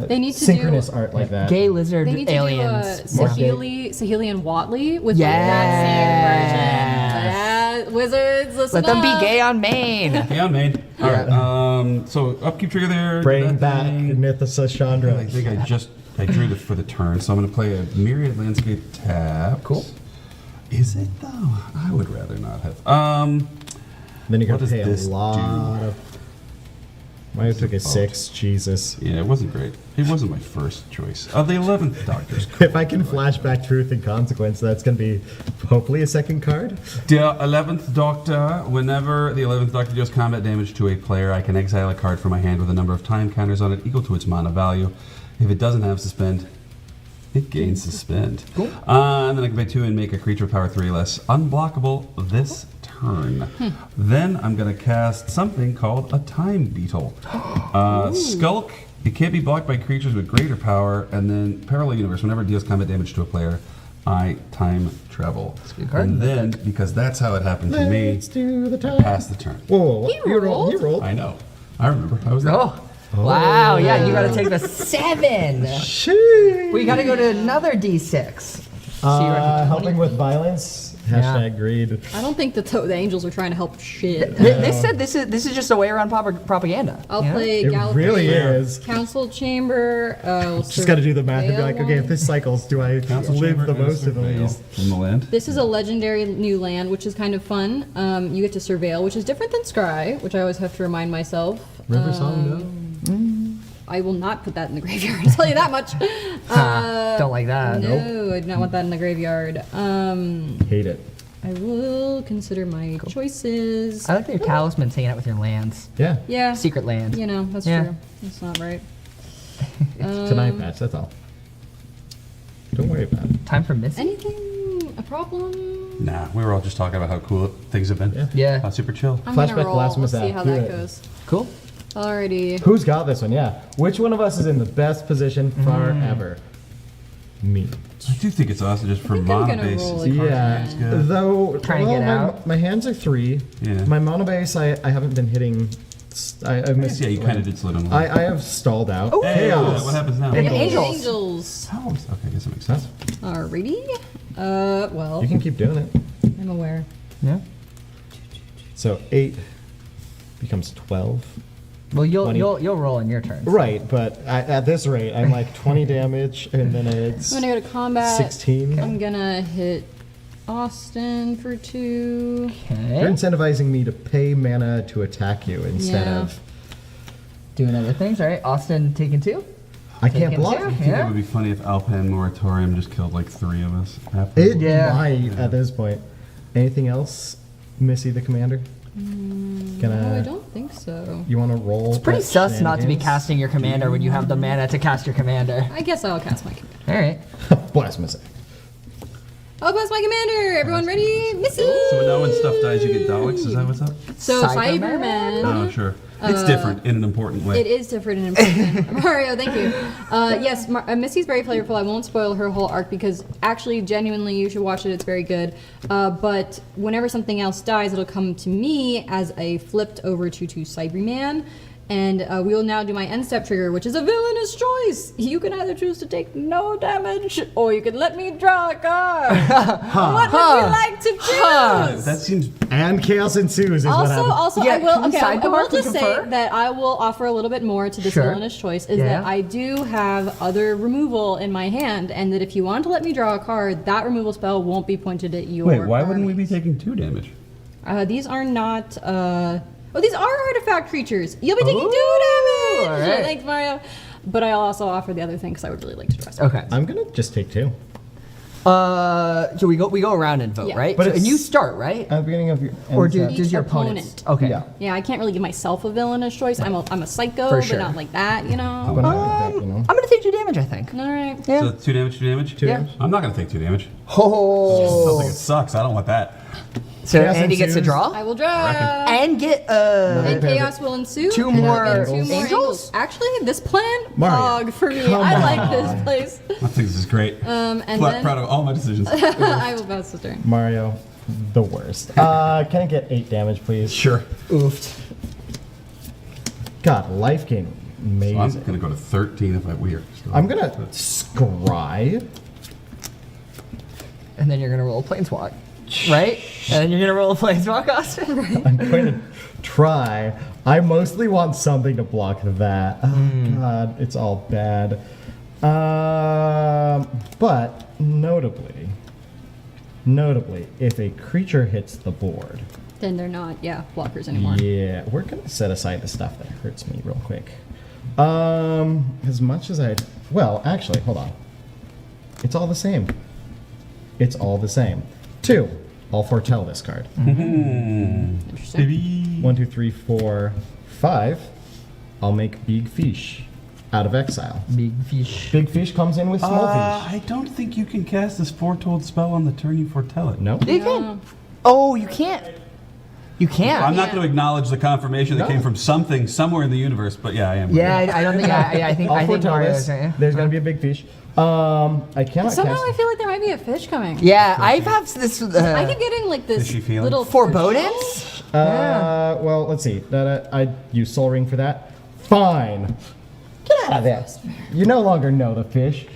They need to synchronous do- art like that. Gay lizard They need to aliens. do a Yeah. Saheli and Watley with like Yes. that same version. Yeah, wizards, listen Let them be up. gay on Maine. Yeah, I'm made. All right. So upkeep trigger there. Bring that back thing. Nithisa Chandra. I think I drew for the turn, so I'm going to play a Myriad Landscape tap. Cool. Is it though? I would rather not have. Then you're What gonna does pay this a lot do? of. Mario took a 6. Jesus. Yeah, it wasn't great. It wasn't my first choice. The 11th Doctor's If I can flashback Truth and Consequence, that's going to be hopefully a second card. The 11th Doctor, whenever the 11th Doctor deals combat damage to a player, I can exile a card from my hand with a number of time counters on it equal to its mana value. If it doesn't have suspend, it gains suspend. Cool. And then I can pay 2 and make a creature power 3 less unblockable this turn. Then I'm going to cast something called a Time Beetle. Skulk. It can't be blocked by creatures with greater power, and then Parallel Universe, whenever it deals combat damage to a player, I time travel. That's a good card. And then, because that's how it happened to me, Let's do the I time. pass the turn. Whoa, He you rolled? You rolled. I know. I remember. I was there. Oh. Wow, yeah, you gotta take the 7. Sheesh. We gotta go to another D6. So you're at Helping with violence. Hashtag greed. I don't think the angels are trying to help shit. They said this is just a way around propaganda. I'll you know? play It Gallifrey. really is. Council Chamber. Just got to do the math and be like, okay, if Surveil this cycles, do I Council live Chamber the and most of Surveil these? from the land. This is a legendary new land, which is kind of fun. You get to surveil, which is different than scry, which I always have to remind myself. River Song, I will not put that in the graveyard. I'll tell you that much. Don't like that. No, I do not want that in the graveyard. Hate it. I will consider my choices. I like that your talisman's hanging out with your lands. Yeah. Yeah, Secret land. you know, that's Yeah. true. That's not right. It's an eye patch, that's all. Don't worry about it. Time for Missy. Anything a problem? Nah, we were all just talking about how cool things have been. Yeah. Yeah. Super chill. I'm Flashback gonna roll. Blasphemous Let's see Act. how Do that it. goes. Cool. Alrighty. Who's got this one? Yeah. Which one of us is in the best position forever? Me. I do think it's awesome just for think I'm mana gonna basis. roll The card Yeah. is good. Though, Trying to well, get out. my hands are 3. Yeah. My mono base, I haven't been hitting. I've missed. Yeah, you kind of did slow down a little. I have stalled out. Ooh. Hey, Chaos. what happens now? Big Angels. Angels. Oh, okay, I guess that makes sense. Alrighty. Well, You can keep doing it. I'm aware. Yeah. So 8 becomes 12. Well, you'll 20. you'll roll in your turn. Right, but at this rate, I'm like 20 damage, and then it's I'm gonna go to combat. 16. I'm gonna hit Austin for 2. You're Okay. incentivizing me to pay mana to attack you instead Yeah. of. Doing other things. All right. Austin taking 2. I can't Taking block. 2. I think it Yeah. would be funny if Alpine Moratorium just killed like 3 of us. It Yeah. might at this point. Anything else, Missy the Commander? No, I don't think so. You want to roll? It's pretty sus not to be shenanigans? casting your commander when you have the mana to cast your commander. I guess I'll cast my commander. All right. Blasphemous. I'll cast my commander. Everyone ready? Missy. So now when stuff dies, you get Daleks. Is that what's up? So Cyberman? Cyberman. Oh, sure. It's different in an important way. It is different and important. Mario, thank you. Yes, Missy's very flavorful. I won't spoil her whole arc because actually, genuinely, you should watch it. It's very good. But whenever something else dies, it'll come to me as a flipped over 2/2 Cyberman. And we will now do my end step trigger, which is a villainous choice. You can either choose to take no damage, or you can let me draw a card. What would you like to choose? That seems. And chaos ensues is what happens. Also, Yeah, I will. can we Okay, I sidebar will to just say confer? that I will offer a little bit more to this Sure. villainous choice. Is Yeah. that I do have other removal in my hand, and that if you want to let me draw a card, that removal spell won't be pointed at your. Wait, why wouldn't we be armies. taking 2 damage? These are not. Oh, these are artifact creatures. You'll be taking 2 Ooh, damage. all right. Thanks, Mario. But I'll also offer the other thing because I would really like to draw. some. Okay. I'm gonna just take 2. So we go around and vote, Yeah. right? But So, it's- and you start, right? At the beginning of your. Or end step. does your Each opponent? Okay. Yeah. Yeah, I can't really give myself a villainous choice. I'm a psycho, For but sure. not like that, you know. But not like that, you know. I'm gonna take 2 damage, I think. All right. Yeah. So 2 damage, 2 damage? 2 Yeah. damage? I'm not going to take 2 damage. Oh. Sounds like it sucks. I don't want that. So Chaos Andy gets to ensues. draw I will draw. and get And chaos will ensue. 2 and I'll more get 2 more angels? angels. Actually, this plan, Mario, pog for me. come I like on. this place. I think this is great. And then Proud of all my decisions. I will pass the turn. Mario, the worst. Can I get 8 damage, please? Sure. oofed. God, life gain. I'm Amazing. going to go to 13 if I'm weird. I'm gonna scry. And then you're gonna roll a planeswalk, right? And then you're gonna roll a planeswalk, Austin. I'm going to try. I mostly want something to block that. Oh God, it's all bad. But notably, if a creature hits the board, Then they're not, blockers anymore. Yeah, we're gonna set aside the stuff that hurts me real quick. As much as well, actually, hold on. It's all the same. It's all the same. 2. I'll foretell this card. Interesting. Baby. 1, 2, 3, 4, 5. I'll make Big Fish out of exile. Big fish. Big Fish comes in with Small Fish. I don't think you can cast this foretold spell on the turn you foretell it. No. You can. Oh, you can't. You can't. I'm not going to acknowledge the confirmation that came from something somewhere in the universe, but yeah, I am. Yeah, I don't think. I think. I'll I think foretell Mario this. is right. There's gonna be a Big Fish. I cannot Somehow cast. I feel like there might be a fish coming. Yeah, I've had this. I keep getting like this Fishy feeling? little Forebodings. Well, let's see. I use Soul Ring for that. Fine. Get out of there. You no longer know the fish.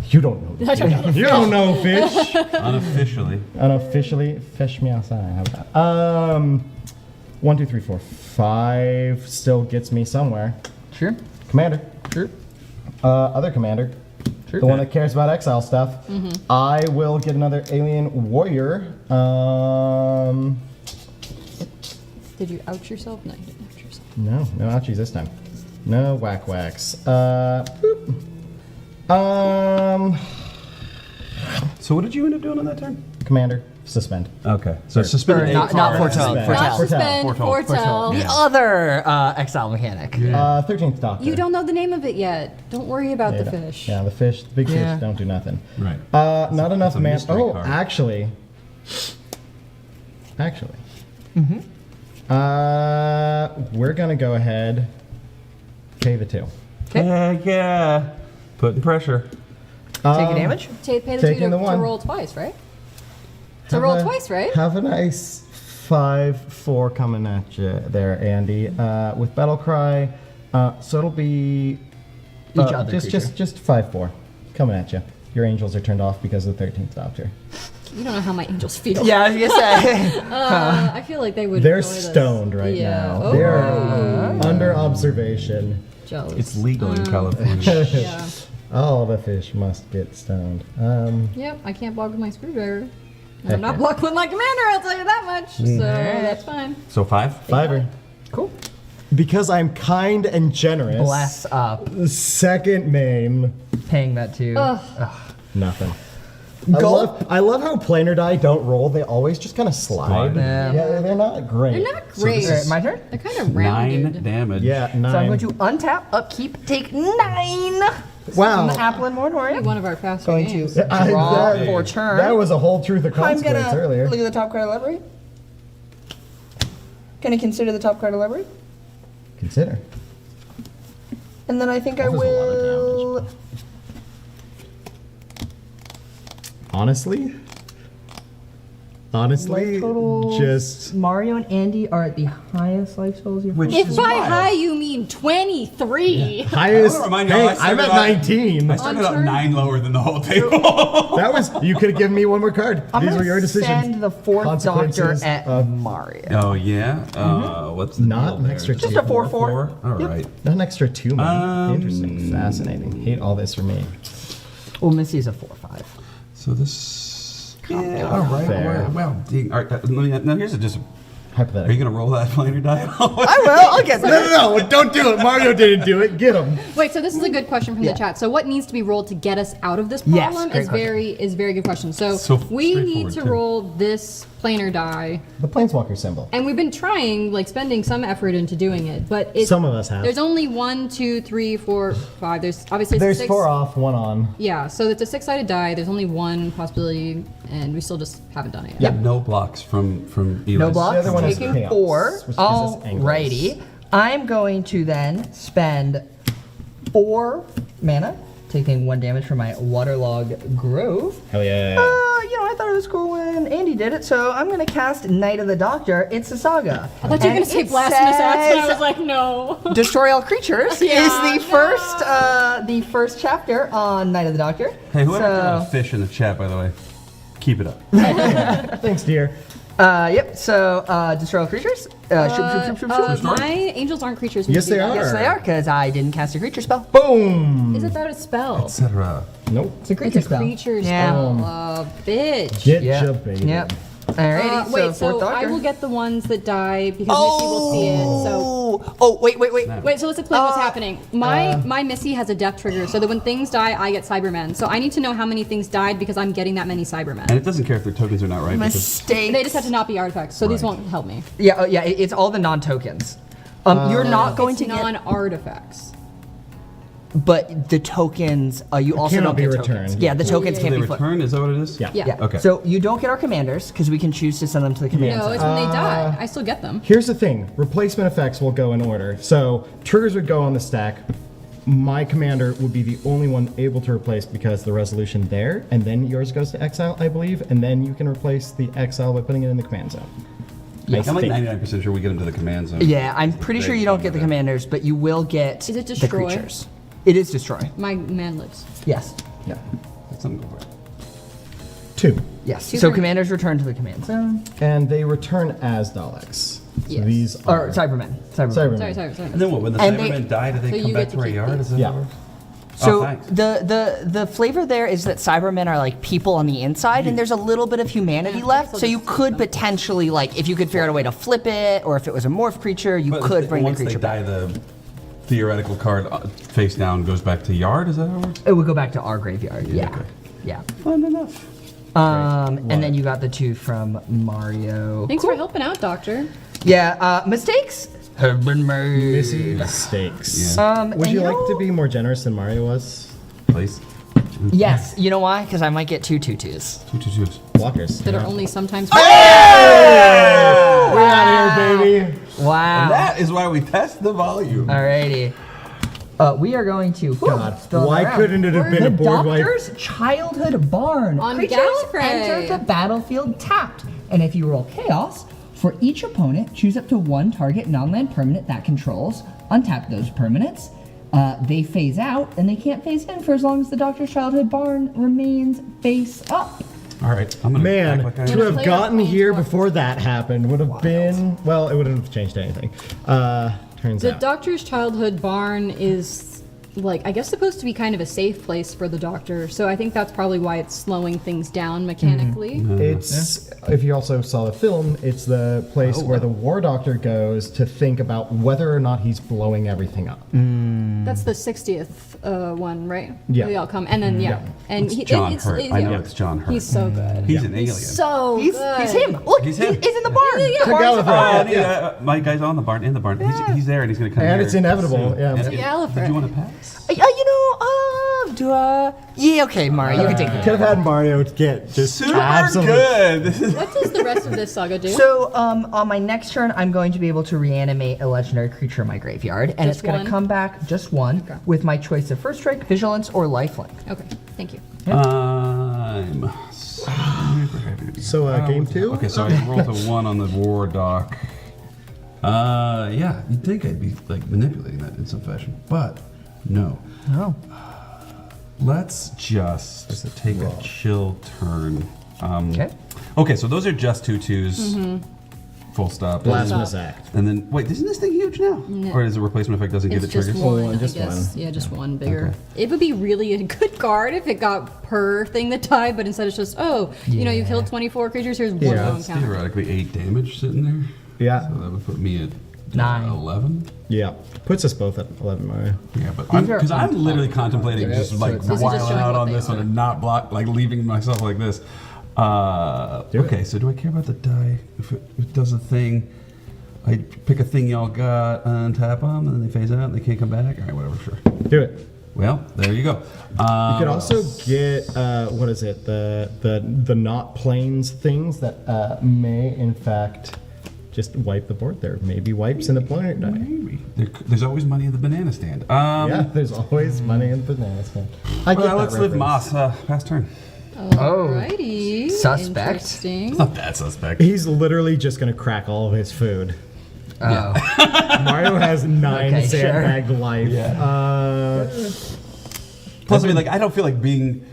You don't know. The fish. You don't know fish. Unofficially. Unofficially, fish me outside. How about that? 1, 2, 3, 4, 5 still gets me somewhere. Sure. Commander. Sure. Other commander. Sure. The one that cares about exile stuff. I will get another alien warrior. Did you ouch yourself? No, you didn't ouch yourself. No ouchies this time. No whack whacks. Boop. So what did you end up doing on that turn? Commander, suspend. Okay. So suspended Or not card. foretell. Suspend. Not suspend, Foretell. foretell. The other exile mechanic. 13th Doctor. You don't know the name of it yet. Don't worry about the fish. Yeah, the fish, the big Yeah. fish don't do nothing. Right. Not enough a man. mystery Oh, card. actually. We're gonna go ahead. Pay the 2. Yeah. Putting pressure. Taking damage. Pay the 2 Taking the to 1. roll twice, right? To roll twice, right? Have a nice 5-4 coming at you there, Andy. With Battle Cry, so it'll be Each other creature. just 5-4 coming at you. Your angels are turned off because of the 13th Doctor. You don't know how my angels feel. Yeah, I was gonna say. I feel like they would. They're enjoy this. stoned right Yeah. now. Oh. They're under observation. Jealous. It's legal in California. Yeah. All the fish must get stoned. Yep, I can't block with my screwdriver. And Heck I'm not yeah. blocking with my commander, I'll tell you that much. So that's fine. So 5? Fiver. Cool. Because I'm kind and generous. Bless up. Second main. Paying that too. Nothing. Go. I love how planar die don't roll. They always just kind of slide. Slide. Yeah, they're not great. They're not great. Alright, my turn. They're kind of rounded. 9 damage. Yeah, 9. So I'm going to untap, upkeep, take 9 Wow. from the Applin Moratorium. One of our faster Going games. to draw for turn. That was a whole truth of I'm consequence gonna earlier. look at the top card of the library. Gonna consider the top card of the library. Consider. And then I think I That was a lot of will. damage. Honestly, Life totals. just Mario and Andy are at the highest life totals you've Which If is by wild. high you mean 23, highest. I wanna remind you, Hey, I I'm started at out- 19. I started On out turn- 9 lower than the whole table. That was. You could have given me one more card. I'm These gonna were your decisions. send the fourth doctor Consequences at of- Mario. Oh yeah. What's the Not deal an there? extra Just two. a 4/4. All right. Not an extra 2 money. Interesting. Fascinating. Hate all this for me. Well, Missy is a 4/5. So this. Yeah. All right. Fair. Well, dang. All right. Let me. Now here's a just. Are you Hypothetical. gonna roll that planar die? I will. I'll get there. No, don't do it. Mario didn't do it. Get him. Wait, so this is a good question from Yeah. the chat. So what needs to be rolled to get us out of this Yes, problem great is question. very good question. So, So we need straightforward, to too. roll this planar die, The Planeswalker symbol. and we've been trying, like spending some effort into doing it, but it's, Some of us have. There's only 1, 2, 3, 4, 5. There's obviously There's 6. 4 off, 1 on. Yeah, so it's a 6-sided die. There's only one possibility, and we still just haven't done it yet. Yeah. No blocks from Eli. No blocks. The other one is Taking chaos, 4. which gives us angles. Alrighty. I'm going to then spend 4 mana, taking 1 damage from my Waterlog Grove. Hell yeah. I thought it was cool when Andy did it, so I'm gonna cast Knight of the Doctor. It's a saga. I thought you were And gonna say it blasphemous acts, and I says was like, no. Destroy all creatures Yeah, is the first chapter on Knight of the Doctor. Hey, whoever threw out a So, fish in the chat, by the way, keep it up. Thanks, dear. yep. So destroy all creatures. Shoot. My angels aren't creatures. when Yes, you do they that. are. Yes, they are, because I didn't cast a creature spell. Boom. Is it that a spell? Etc. Nope. It's a creature It's a spell. creature Yeah. spell. Bitch. Get Yep. your baby. Yep. Alrighty, Wait, so so fourth I doctor. will get the ones that die because Missy will see it. So Oh, wait. wait, so let's explain what's happening. My Missy has a death trigger, so that when things die, I get Cybermen. So I need to know how many things died because I'm getting that many Cybermen. And it doesn't care if their tokens are not right. Because Mistake. They just have to not be artifacts, so these Right. won't help me. Yeah, it's all the non-tokens. You're not going to get, non-artifacts. but the tokens, you also cannot don't be get returned. tokens. Yeah, the tokens so can't they be flipped. return. Is that what it is? Yeah. Yeah. Okay. So you don't get our commanders because we can choose to send them to the command No, center. it's when they die. I still get them. Here's the thing, replacement effects will go in order. So triggers would go on the stack. My commander would be the only one able to replace because the resolution there, and then yours goes to exile, I believe, and then you can replace the exile by putting it in the command zone. I I'm like think. 99% sure we get them to the command zone. Yeah, I'm pretty They sure you don't go get the there. commanders, but you will get Is it the destroy? creatures. It is destroy. My man lives. Yes. Yeah. Let's let them go for it. 2. Yes. Two So for- commanders return to the command zone. And they return as Daleks. So Yes. these Or are Cybermen. Cybermen. Sorry. And then what? When the And they- Cybermen die, do they So come you back get to to our keep yard? these. Is that Yeah. how it works? So thanks. the flavor there is that Cybermen are like people on the inside, and there's a little bit of humanity Yeah, left. so So you just could keep them. potentially, like, if you could figure out a way to flip it, or if it was a morph creature, you But could bring the once creature they die, back. the theoretical card face down goes back to yard. Is that how it works? It would go back to our graveyard. Yeah. okay. Yeah. Fun enough. And then you got the 2 from Mario. Thanks for helping out, Doctor. Yeah. Mistakes have been made. Missy mistakes. Yeah. Would and you like know- to be more generous than Mario was? Please. Yes. You know why? Because I might get 2 2/2s. 2 2 2s. Blockers. That are only sometimes. We're out of here, baby. Wow. That is why we test the volume. Alrighty. We are going to. God, spell why that out. couldn't it have been The a board wipe? Doctor's Childhood Barn. On Creatures Gallifrey. enter the battlefield tapped, and if you roll Chaos, for each opponent, choose up to 1 target non-land permanent that controls. Untap those permanents. They phase out, and they can't phase in for as long as the Doctor's Childhood Barn remains face up. All right. I'm gonna Man, act like I to Gonna have play gotten our here planeswalker. before that happened would have been, well, it wouldn't have changed anything. Turns The out. Doctor's childhood barn is, like, I guess supposed to be kind of a safe place for the Doctor. So I think that's probably why it's slowing things down mechanically. It's, if you also saw the film, it's the place where the War Doctor goes to think about whether or not he's blowing everything up. That's the 60th one, right? Yeah. They all come. And then, yeah. And It's John Hurt. I know yeah. it's John Hurt. He's so good. He's an alien. So He's good. him. Look, He's he's him. in the barn. Yeah, yeah. The barn's the barn. My guy's on the barn. In the barn. He's there, and he's gonna come. And here it's inevitable, soon. yeah. And- It's Gallifrey. Did you want to pass? Yeah, okay, Mario, you can take it. Could have had Mario get just Super absolute. good. This is What does the rest of this saga do? So, on my next turn, I'm going to be able to reanimate a legendary creature in my graveyard, and Just it's going one? to come back just one Okay. with my choice of First Strike, Vigilance, or Lifelink. Okay, thank you. I'm super happy to be So, here. game 2? Okay, so I rolled a 1 on the war dock. Yeah, you'd think I'd be like manipulating that in some fashion, but no. Oh. Let's just take a chill turn. Okay. Okay, so those are just 2 2s. Full stop. Blasphemous Act. And then, wait, isn't this thing huge now? No. Or is the replacement effect doesn't give It's it just triggers? one, one, just I guess. one. Yeah, just one bigger. Okay. It would be really a good card if it got per thing that died, but instead it's just, oh, you know, you killed 24 creatures, here's one Yeah, lone That's counter. theoretically 8 damage sitting there. Yeah, So that would put me at 9. 11. yeah. Puts us both at 11, Mario. Yeah, but These are because I'm on literally top. contemplating Yeah, just so like it's- This is just wiling showing out what on they this one are. and not block, like leaving myself like this. Do it. Okay, so do I care about the die? If it does a thing, I pick a thing y'all got, untap them, and then they phase out and they can't come back. All right, whatever, sure. Do it. Well, there you go. You could also get what is it? The not planes things that may in fact just wipe the board there. Maybe wipes in the planet die. Maybe. There's always money in the banana stand. Yeah, there's always money in the banana stand. I get Well, that let's live reference. Moss. Pass turn. Alrighty. Suspect. Interesting. Not that suspect. He's literally just gonna crack all of his food. Oh. Mario has 9 Okay, sure. sandbagged life. Plus, I mean, like, I don't feel like being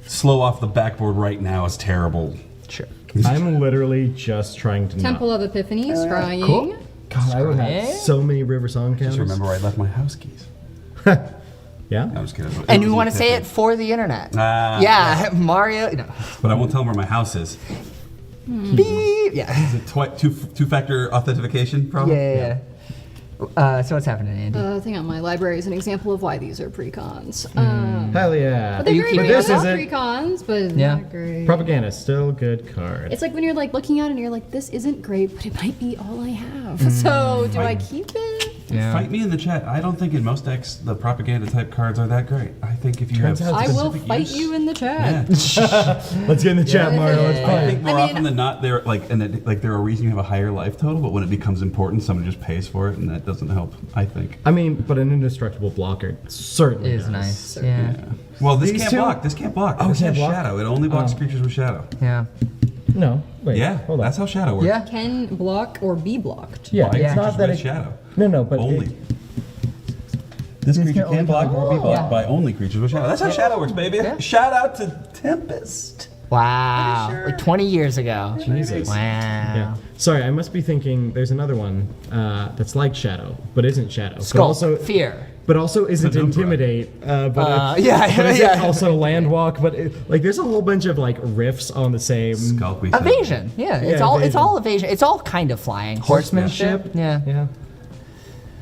slow off the backboard right now is terrible. Sure. I'm literally just trying to Temple of Epiphany, scrying. cool. God, I would have Scrying. so many River Song counters. Just remember where I left my house keys. Yeah. No, I'm just kidding. And you want to say it for the internet. Ah, yeah, Mario. No. But I won't tell them where my house is. Beep. Yeah. Is it two-factor authentication problem? Yeah. So what's happening, Andy? The thing on my library is an example of why these are precons. Hell yeah. But they're very, very this well isn't precons, but it's Yeah. not great. propaganda. Still good card. It's like when you're like looking at it and you're like, this isn't great, but it might be all I have. So do I keep it? Yeah. Fight me in the chat. I don't think in most decks the propaganda type cards are that great. I think if you Turns have out I will specific fight use- you in the chat. Yeah. Let's get in the chat, Mario. Let's I play. think more I mean- often than not, they're like, there are reasons you have a higher life total, but when it becomes important, someone just pays for it, and that doesn't help. I think. I mean, but an indestructible blocker certainly Is does. nice. Yeah. Well, this These can't two- block. This can't block. Oh, This it can't has block? shadow. It only blocks creatures with shadow. Yeah. No, wait. Yeah, hold on. that's how shadow works. Yeah. Can block or be blocked. Yeah, By it's creatures not that with it. shadow. No, but Only. it- This These creature can only can block block or be or- blocked Yeah. by only creatures with shadow. That's how shadow works, baby. Yeah. Shout out to Tempest. Wow. Pretty sure. Like 20 years ago. Jesus. Wow. Yeah. Sorry, I must be thinking. There's another one that's like Shadow, but isn't Shadow. Skull. But also, Fear. but also isn't Penumbra. Intimidate. But Yeah, but is yeah. it also Landwalk? But like, there's a whole bunch of like riffs on the same Skulk we said. Evasion. Yeah. It's Yeah, all. It's evasion. all evasion. It's all kind of flying. horsemanship. Yeah. Yeah.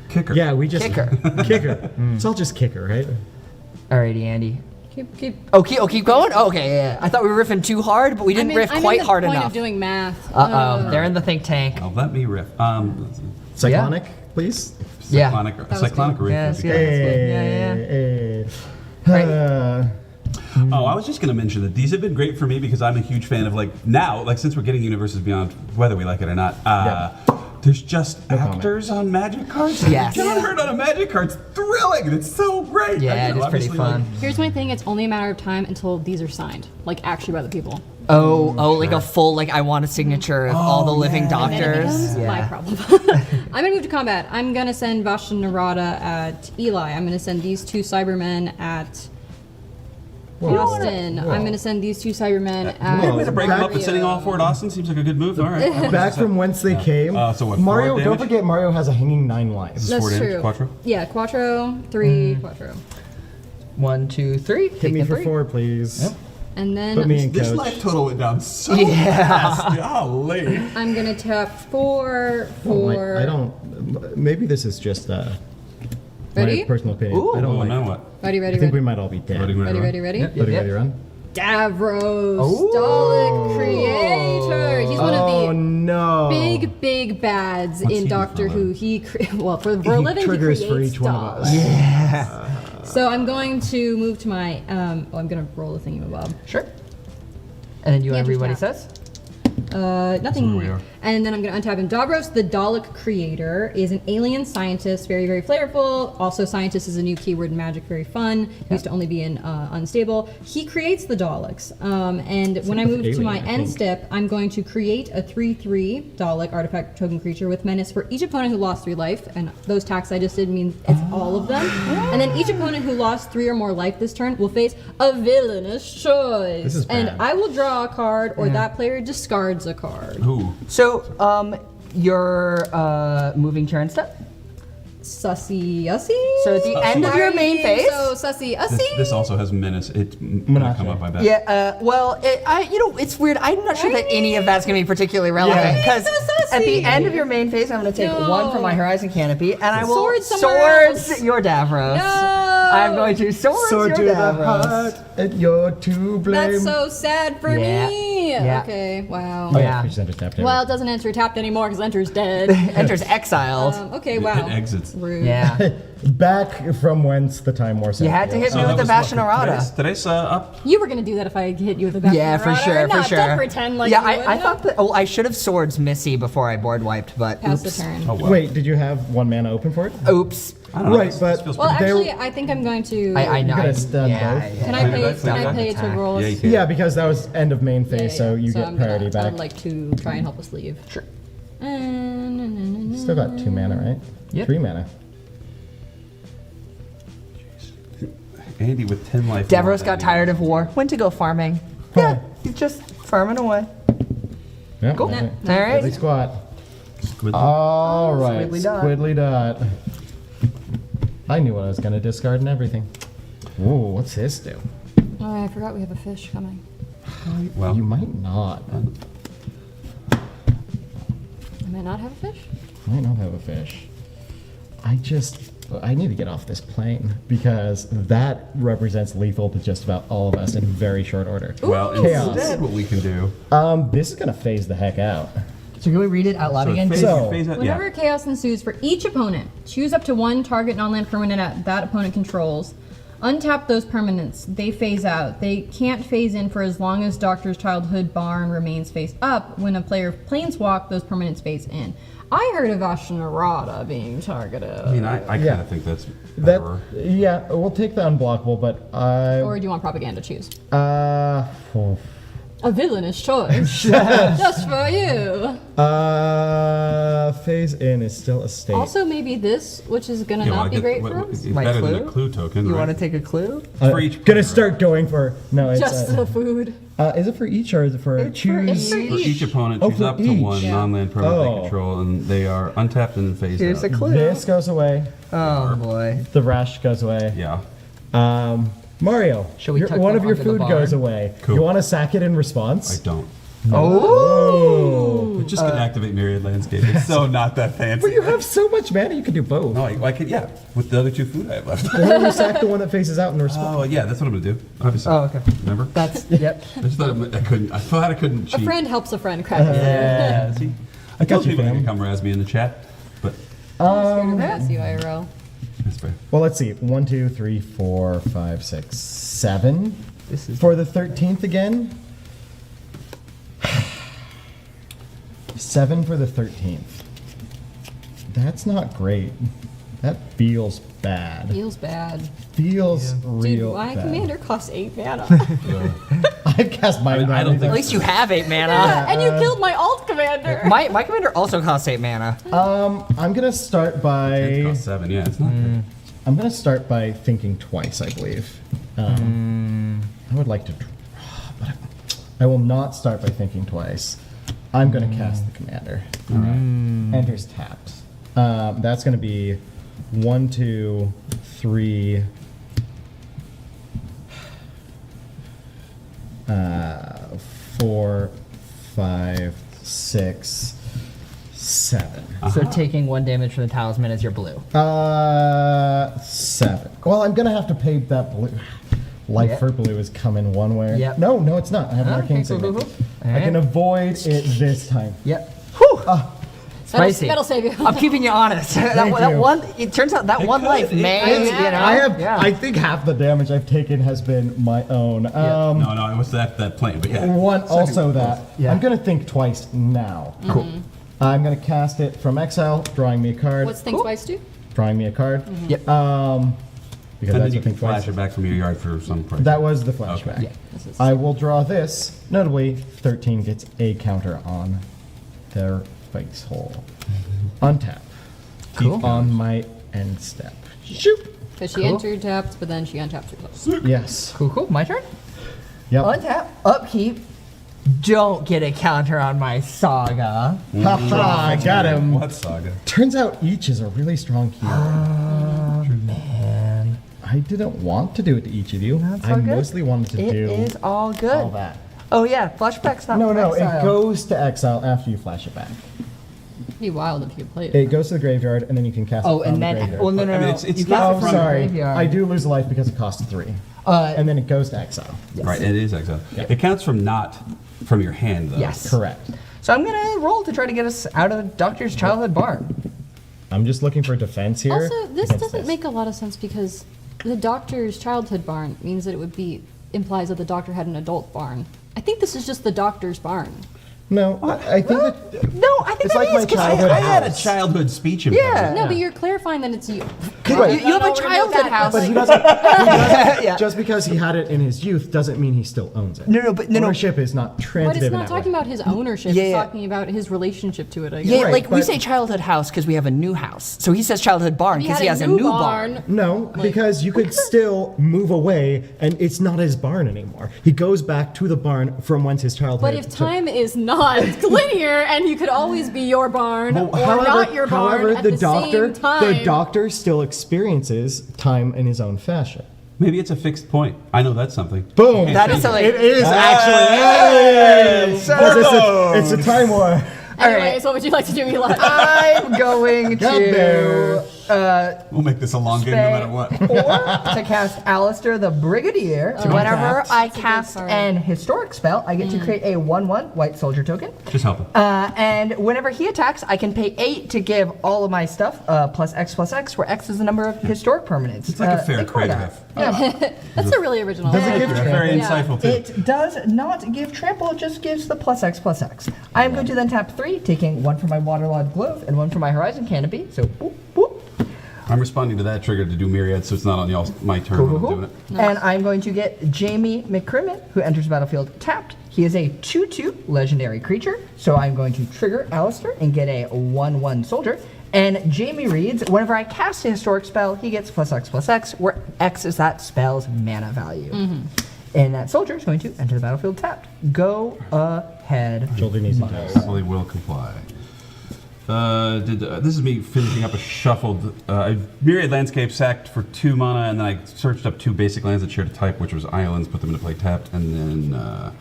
Kicker. Yeah, we just Kicker. kicker. It's all just kicker, right? Alrighty, Andy. Keep. Oh, keep going. Oh, okay, yeah. I thought we were riffing too hard, but we didn't riff I'm quite in the hard point enough. of doing math. They're in the think tank. Oh, let me riff. Cyclonic, please. Yeah. Cyclonic, was cyclonic good. riff. Yeah, would be yeah. good. Yeah, Hey. Oh, I was just going to mention that these have been great for me because I'm a huge fan of since we're getting Universes Beyond, whether we like it or not, there's just actors on Magic cards. Yes. John Hurt on a Magic card's thrilling. It's so great. Yeah, I it know, is pretty obviously, fun. Here's my thing. It's only a matter of time until these are signed, like actually by the people. Oh, like a full, I want a signature of all the living And then it doctors. becomes my Yeah. problem. I'm gonna move to combat. I'm gonna send Bastion Narada at Eli. I'm gonna send these two Cybermen at Austin. I'm gonna send these two Cybermen at. Whoa. Way to break them up and Mario. sitting all four at Austin seems like a good move. All right. Back from whence they came. So what, Mario, 4 don't damage? forget Mario has a hanging 9 lives. That's Four damage, true. Quattro? Yeah, Quattro, 3, Quattro. 1, 2, 3. Hit me for 4, please. Yep. And then Put me in This coach. life total went down so Yeah. fast. Golly. I'm gonna tap 4 I for. don't. Maybe this is just Ready? my personal opinion. Ooh. I don't Oh, like. now what? Ready, I ready, think we ready. might all be dead. Ready, Ready, ready, ready. Yep. Ready, ready, run. Davros, Oh. Dalek Creator. He's one of Oh the no! big bads What's in he Doctor follow? Who. Well, for a living, triggers he for creates each one of Daleks. us. Yeah. So I'm going to move to my. I'm gonna roll the thingamabob. Sure. And then you, Yeah, just everybody tap. says? Nothing. we are. And then I'm going to untap him. Davros, the Dalek creator, is an alien scientist, very, very flavorful. Also, scientist is a new keyword in Magic, very fun. Used to only be in Unstable. He creates the Daleks. And when I with move to alien, my I end think. step, I'm going to create a 3/3 Dalek artifact token creature with menace for each opponent who lost 3 life. And those tax I just did means it's all of them. And then each opponent who lost 3 or more life this turn will face a villainous choice. This is and bad. I will draw a card, or that player discards a card. Who? So, you're moving turn step. Sussy ussy. So at the end of your main phase. So sussy ussy. This also has menace. It's gonna Menace. come up, I bet. Yeah, it's weird. I'm not sure that any of that's going to be particularly relevant Yeah. because So at the sassy. end of your main phase, I'm going to take No. 1 from my Horizon Canopy and I will Sword somewhere else. your Davros. No. I'm going to swords Sword your to the Davros. heart, and you're to blame. That's so sad for Yeah. me. Yeah. Okay. Wow. Oh Yeah. yeah, creature center tapped. Well, it doesn't enter tapped anymore because enter's dead. Enters exiled. Okay. It Wow. exits. Rude. Yeah. Back from whence the time war. You had to hit me with the Bastion Errata. Today's up. You were gonna do that if I hit you with a Bastion Yeah, for Errata. sure, No, for sure. Don't pretend like yeah, you I wouldn't thought have. that. Oh, I should have swords Missy before I board wiped, but Pass the oops. turn. Oh, wow. Wait, did you have 1 mana open for it? Oops. I don't know. Right, This but- feels Well, pretty- actually, I think I'm going to. I know. gotta stun both. Can I pay? Play Can I back pay to attack. roll? Yeah, you can. Yeah, because that was end of main phase, Yeah, so yeah. you So get I'm priority I back. would like to try and help us leave. Sure. Still got 2 mana, right? Yep. 3 mana. Andy with 10 life. Davros got tired of war. Went to go farming. Yeah, he's just farming away. Yeah. Cool. All All right. Squiddly squat. Squid. All right. Squiddly dot. Squiddly dot. I knew what I was gonna discard and everything. Ooh, what's this do? Oh, I forgot we have a fish coming. Well, You might not. might not have a fish. Might not have a fish. I need to get off this plane because that represents lethal to just about all of us in very short order. Well, Chaos. instead, what we can do. This is gonna phase the heck out. So can we read it out loud again? phase- So- phase out- Whenever chaos ensues for each opponent, choose up to one target non-land permanent that opponent controls. Untap those permanents. They phase out. They can't phase in for as long as Doctor's Childhood Barn remains face up. When a player planeswalk, those permanents phase in. I heard of Ashnarada being targeted. I mean, I kind Yeah. of think that's That better. yeah, we'll take the unblockable, but Or do you want propaganda? Choose. oh. A villainous choice. Just for you. Phase in is still a state. Also, maybe this, which is gonna Yeah, not well, be great for it's us. My better than a clue? clue token, You right? want to take a clue? For each gonna player, start going for no. It's Just the food. is it for each or is it for It's for choose? For each opponent, Oh, choose for up to each. one Yeah. non-land permanent they Oh. control, and they are untapped and phased Here's a out. clue. This goes away. Oh boy. The rash goes away. Yeah. Mario, Shall we tuck one them of your under the food goes barn? away. Cool. You want to sack it in I response? don't. Oh. We're just gonna activate Myriad Landscape. It's so not that fancy. But you have so much mana, you could do both. No, I could, yeah, with the other two food I have left. And then you sack the one that faces out in response. Oh, yeah, that's what I'm gonna do. Obviously. Oh, okay. Remember? That's yep. I just thought I couldn't. I thought I couldn't A cheat. friend helps a friend. Crack. Yeah. See, I told you, people they fam. could come razz me in the chat, but That's you, IRL. that's fair. Well, let's see. 1, 2, 3, 4, 5, 6, 7. This is For the 13th again. 7 for the 13th. That's not great. That feels bad. Feels bad. Feels real Dude, my bad. commander costs 8 mana. I've cast my. I don't think- At least you have 8 mana. And you killed my alt commander. My commander also costs 8 mana. I'm gonna start It by. costs 7. Yeah, it's not. Good. I'm gonna start by thinking twice. I believe. I would like to, but I will not start by thinking twice. I'm gonna cast the commander. All right. Enters tapped. That's gonna be 1, 2, 3. 4, 5, 6, 7. So taking 1 damage from the talisman as your blue. 7. Well, I'm gonna have to pay that blue. Life Yep. for blue is coming one way. Yep. No, it's not. I have an Okay, arcane cool, signet. cool, cool. I can Alright. avoid it this time. Yep. Whew. Spicy. That'll save you. I'm keeping you honest. that you. one. It turns out that one life, man. You know. I think half the damage I've taken has been my own. No, it was that plane, but yeah. One also that. Yeah. I'm gonna think twice now. Cool. I'm gonna cast it from exile, drawing me a card. What's Think Twice do? Drawing me a card. Yep. Because And then that's you what can think twice. flash it back from your yard for some price. That was the flashback. Okay. Yeah. I will draw this. Notably, 13 gets a counter on their face hole. Untap. Cool. On my end step. Shoop. Because she Cool. entered tapped, but then she untapped herself. Yes. Cool. My turn. Yep. Untap. Upkeep. Don't get a counter on my saga. Haha, I got him. What saga? Turns out each is a really strong hero. Man. I didn't want to do it to each of you. That's I all good. mostly wanted to It do is all good. all that. Oh yeah, flashback's not. No, from it exile. goes to exile after you flash it back. It'd be wild if you played It goes to the graveyard, and then you can cast Oh, it from and the then graveyard. well, no. I mean, it's You not cast it Oh, from sorry. the graveyard. I do lose a life because it costs 3. And then it goes to exile. Right, it is exile. It counts from not from your hand, though. Yes. Correct. So I'm gonna roll to try to get us out of the Doctor's Childhood Barn. I'm just looking for defense here. Also, this against doesn't make a lot of sense because the Doctor's childhood barn means that it would be implies that the Doctor had an adult barn. I think this is just the Doctor's barn. No, I think that No, I think It's that like is, my 'cause childhood I had a house. childhood speech Yeah. impediment. No, but you're clarifying that it's you. You have a childhood house. But he doesn't. Yeah. Just because he had it in his youth doesn't mean he still owns it. No, but no. Ownership is not But transitive it's in not that talking way. about his ownership. Yeah, It's yeah. talking about his relationship to it, I guess. Yeah, Right, like we but- say childhood house because we have a new house. So he says childhood barn He because had he has a new barn. No, because you could still move away, and it's not his barn anymore. He goes back to the barn from whence his childhood. But if time is not linear and you could always be your barn or not your barn however, at the the doctor, same time. the doctor still experiences time in his own fashion. Maybe it's a fixed point. I know that's something. Boom! That is something. It is actually. Hey! 'Cause it's a time war. And Anyways, what would you like to do, Eli? I'm going Got there. to We'll make this a long game no matter what. 4 to cast Alistair the Brigadier. Whenever Untapped. I That's a good cast card. an historic spell, I get to create a 1/1 white soldier token. Just help him. And whenever he attacks, I can pay 8 to give all of my stuff plus X, where X is the number of historic permanents. It's like a fair they call that. trade-off. That's a really original. Does it give Yeah, very Yeah. insightful too. It does not give trample, it just gives the plus X. I am going to then tap 3, taking 1 from my Waterlogged Glove and 1 from my Horizon Canopy. So, boop, boop. I'm responding to that trigger to do Myriad, so it's not on my turn Cool, when cool, I'm cool. doing it. And I'm going to get Jamie McCrimmon, who enters the battlefield tapped. He is a 2/2 legendary creature, so I'm going to trigger Alistair and get a 1/1 soldier. And Jamie reads, whenever I cast a historic spell, he gets plus X, where X is that spell's mana value. And that soldier is going to enter the battlefield tapped. Go ahead. Children needs to I probably will comply. This is me finishing up a shuffled Myriad Landscape, sacked for 2 mana, and then I searched up 2 basic lands that shared a type, which was islands, put them into play tapped, and then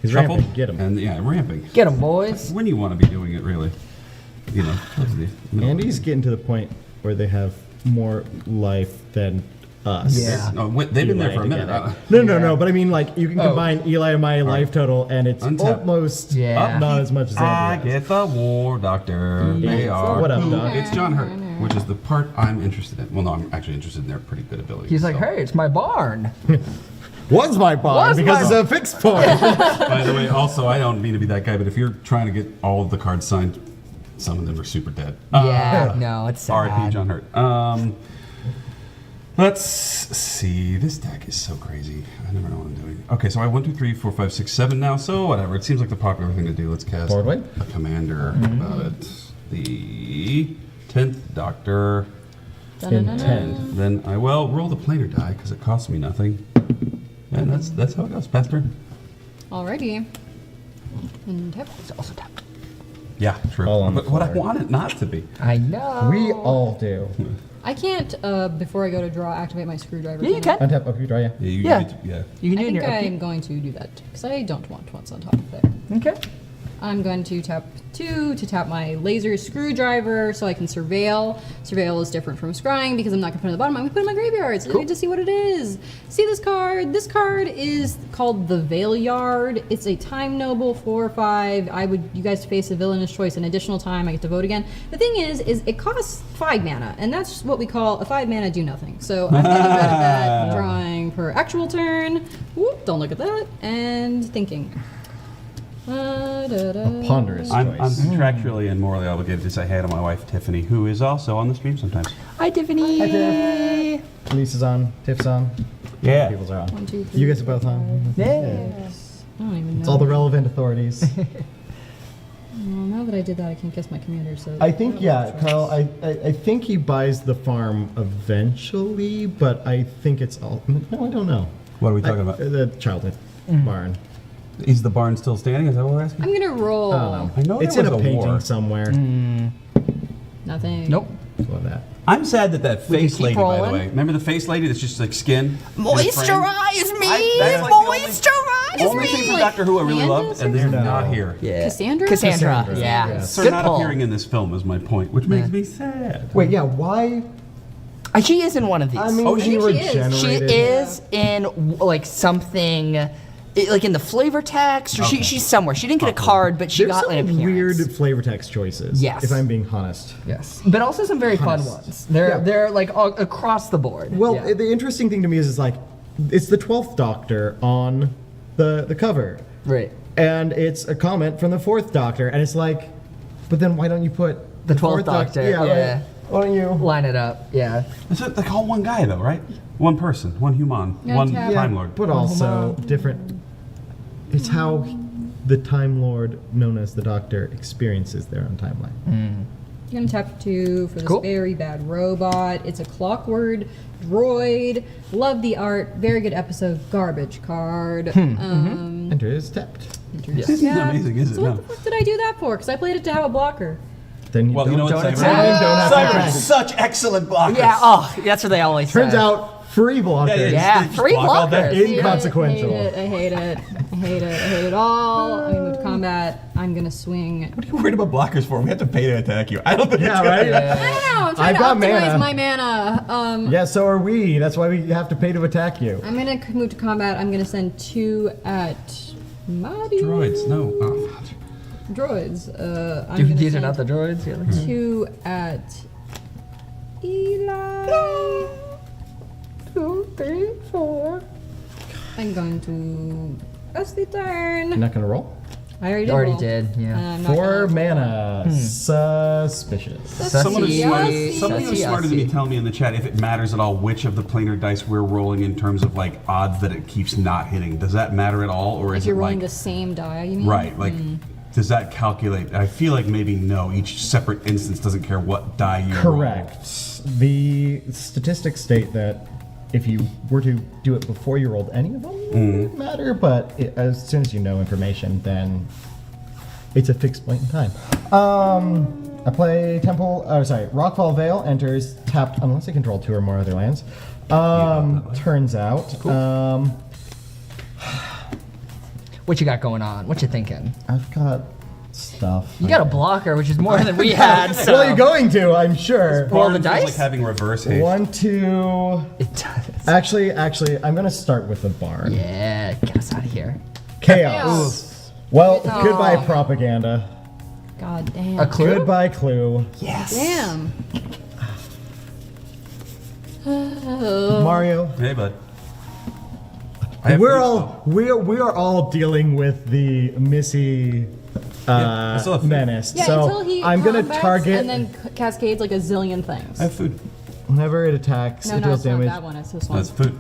He's shuffled. ramping. Get him. And yeah, ramping. Get him, boys. When you want to be doing it, really. You know, towards the middle. Andy's getting to the point where they have more life than us. Yeah. No, they've been there Eli for a minute. together. No, but I mean, like, you can combine Eli and my life total, and it's Untap. almost Yeah. not as much as I Andy has. get the War Doctor. They are. What up, who? Doc? It's John Hurt, which is the part I'm interested in. Well, no, I'm actually interested in their pretty good abilities. He's like, so. hey, it's my barn. Was my barn Was because my it's a fixed point. By the way, also, I don't mean to be that guy, but if you're trying to get all of the cards signed, some of them are super dead. Yeah, no, it's sad. R.I.P. John Hurt. Let's see. This deck is so crazy. I never know what I'm doing. Okay, so I have 1, 2, 3, 4, 5, 6, 7 now. So whatever. It seems like the popular thing to do. Let's cast Forward way? a commander about it. The 10th Doctor. Intent. And then I will roll the planar die because it costs me nothing. And that's how it goes. Pass turn. Alrighty. And tap. It's also tapped. Yeah, true. All on the But what I floor. want it not to be. I know. We all do. I can't, before I go to draw, activate my screwdriver. Yeah, you can. Untap up, you draw, yeah. Yeah. You Yeah. get to- yeah. You can I do it in think your I'm going to do that because I don't want what's on top of there. Okay. I'm going to tap 2 to tap my laser screwdriver so I can surveil. Surveil is different from scrying because I'm not going to put it on the bottom. I'm going to put it in my graveyard so I get to see what it is. See this card? This card is called the Veil Yard. It's a time noble 4/5. You guys face a villainous choice. An additional time, I get to vote again. The thing is it costs 5 mana, and that's what we call a 5 mana do nothing. So I'm getting rid of that, drawing per actual turn. Whoop, don't look at that. And thinking. A ponderous I'm choice. contractually and morally obligated to say hey to my wife Tiffany, who is also on the stream sometimes. Hi, Tiffany. Hi, Tiff. Elise is on, Tiff's on. Yeah. People's are on. 1, 2, 3. You guys are both on. Yeah. I don't even know. It's all the relevant authorities. Well, now that I did that, I can't guess my commander. So I think, don't yeah, know. Carl, I think he buys the farm eventually, but I think it's all. No, I don't know. What are we talking about? The childhood barn. Is the barn still standing? Is that what we're asking? I'm gonna roll. I don't know. I know It's there in was a a painting war. somewhere. Nothing. Nope. Love that. I'm sad that We can face keep lady, by the rolling. way. Remember the face lady that's just like skin? in a frame? Moisturize me! That's like the only- Moisturize Only thing from like Doctor Who I really loved, Candace and or they're something? not No. here. Yeah. Cassandra? Cassandra. Cassandra. Yeah. Yes. They're Good not pull. appearing in this film, is my point, which makes me sad. Wait, yeah, why? She is in one of these. I mean, Oh, he she is. regenerated. she is in like something, like in the flavor text, or Okay. she's somewhere. She didn't get a card, but she There's got some an appearance. weird flavor text choices. Yes. If I'm being honest. Yes, but also some very fun Honest. ones. Yeah. They're like all across the board. Well, Yeah. the interesting thing to me is like, it's the 12th Doctor on the cover. right. And it's a comment from the 4th Doctor, and it's like, but then why don't you put The 12th 4th Doctor, Yeah. yeah. Like, why don't you? Line it up. Yeah. It's like all one guy, though, right? One person, one human, Yeah, one tap. Time Lord. But also different. It's how the Time Lord, known as the Doctor, experiences their own timeline. I'm gonna tap 2 for this Cool. very bad robot. It's a clockwork droid. Love the art. Very good episode. Garbage card. Enter is tapped. This isn't amazing, is it? So what No. the fuck did I do that for? Because I played it to have a blocker. Then you Well, don't, you know what, don't Cyber? attack. don't have to attack. Such excellent blockers. Yeah. Oh, that's what they always say. Turns out, free blockers. Yeah, Yeah, Just 3 block all day. blockers. Inconsequential. I hate it. I hate it. I hate it. I hate it all. I moved combat. combat, I'm gonna swing. What are you worried about blockers for? We have to pay to attack you. I don't think Yeah, it's right? gonna- I don't know. I'm trying I've to got optimize mana. my mana. Yeah, so are we. That's why we have to pay to attack you. I'm gonna move to combat. I'm gonna send 2 at Maddie. Droids, no. Oh. Droids. I'm gonna These are send not the droids. Yeah. 2 at Eli. 2, 3, 4. I'm going to. That's the turn. You're not gonna roll? I already did. Already roll. did, yeah. I'm not 4 gonna roll. mana. Suspicious. Someone who's Sussy. smarter, somebody who's Sussy, smarter than me, sussy. tell me in the chat if it matters at all which of the planar dice we're rolling in terms of like odds that it keeps not hitting. Does that matter at all, or If is you're it rolling like the same die, you mean? right? Like, does that calculate? I feel like maybe no. Each separate instance doesn't care what die you roll. Correct. The statistics state that if you were to do it before you rolled any of them, it wouldn't matter, but as soon as you know information, then it's a fixed point in time. I play Rockfall Vale enters tapped unless I control 2 or more other lands. Turns out, What you got going on? What you thinking? I've got stuff. You got a blocker, which is more than we had. So. Well, you're going to, I'm sure. Roll the Barn feels dice? like having reverse haste. 1, 2. It does. Actually, I'm gonna start with the barn. Yeah, get us out of here. Chaos. Well, Aw. goodbye propaganda. God damn. A clue? Goodbye clue. Yes. Damn. Mario. Hey, bud. I have We're food all we are all dealing with the MISSY Yeah, I still have food. menace. Yeah, so until he I'm gonna combats target and then cascades like a zillion things. I have food. whenever it attacks, No, it no, deals it's not damage. that one. It's this one. That's food.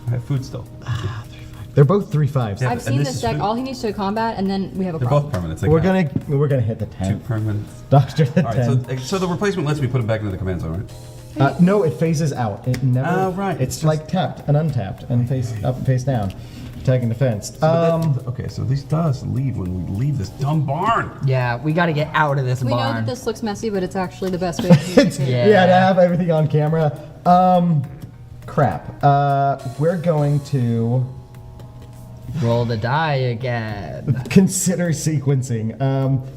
I have food still. They're both 3/5s. Yeah. I've and seen this this is deck. food. All he needs to combat, and then we have a They're problem. both permanents. They We're count. gonna hit the 2 10. permanents. Doctor the All 10. right, so the replacement lets me put him back into the command zone, right? No, it phases out. It never. Oh, right. It's like tapped and untapped and face up and face down, attack and defense. Okay, so this does leave when we leave this dumb barn. Yeah, we got to get out of this We know barn. that this looks messy, but it's actually the best way to It's, communicate. yeah, to have everything on camera. Crap. We're going to Roll the die again. consider sequencing.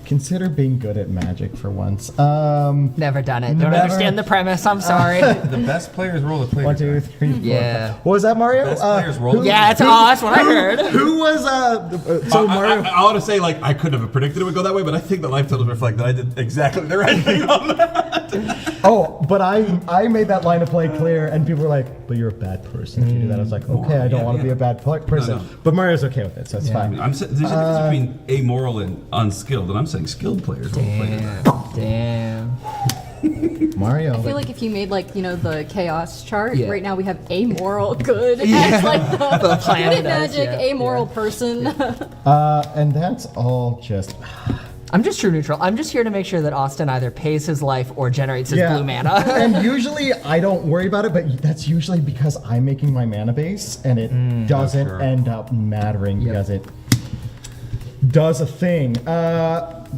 Consider being good at magic for once. Never done it. Don't Never. understand the premise. I'm sorry. The best players roll the planar 1, 2, die. 3, 4. Yeah. What was that, Mario? Best players roll the Yeah, it's that's what I heard. Who was so Mario? I want to say like I couldn't have predicted it would go that way, but I think the life totals reflect that I did exactly the right thing on that. Oh, but I made that line of play clear, and people were like, "But you're a bad person if you do that." I was like, "Okay, I don't want to be a bad person." No. But Mario's okay with it, so it's fine. There's a difference between amoral and unskilled, and I'm saying skilled players roll planar. Damn. Mario. I feel like if you made like the chaos chart, Yeah. right now we have amoral good as like the plan good at does, magic yeah. amoral person. And that's all just. I'm just true neutral. I'm just here to make sure that Austin either pays his life or generates his blue mana. And usually I don't worry about it, but that's usually because I'm making my mana base, and it doesn't sure. end up mattering because it does a thing.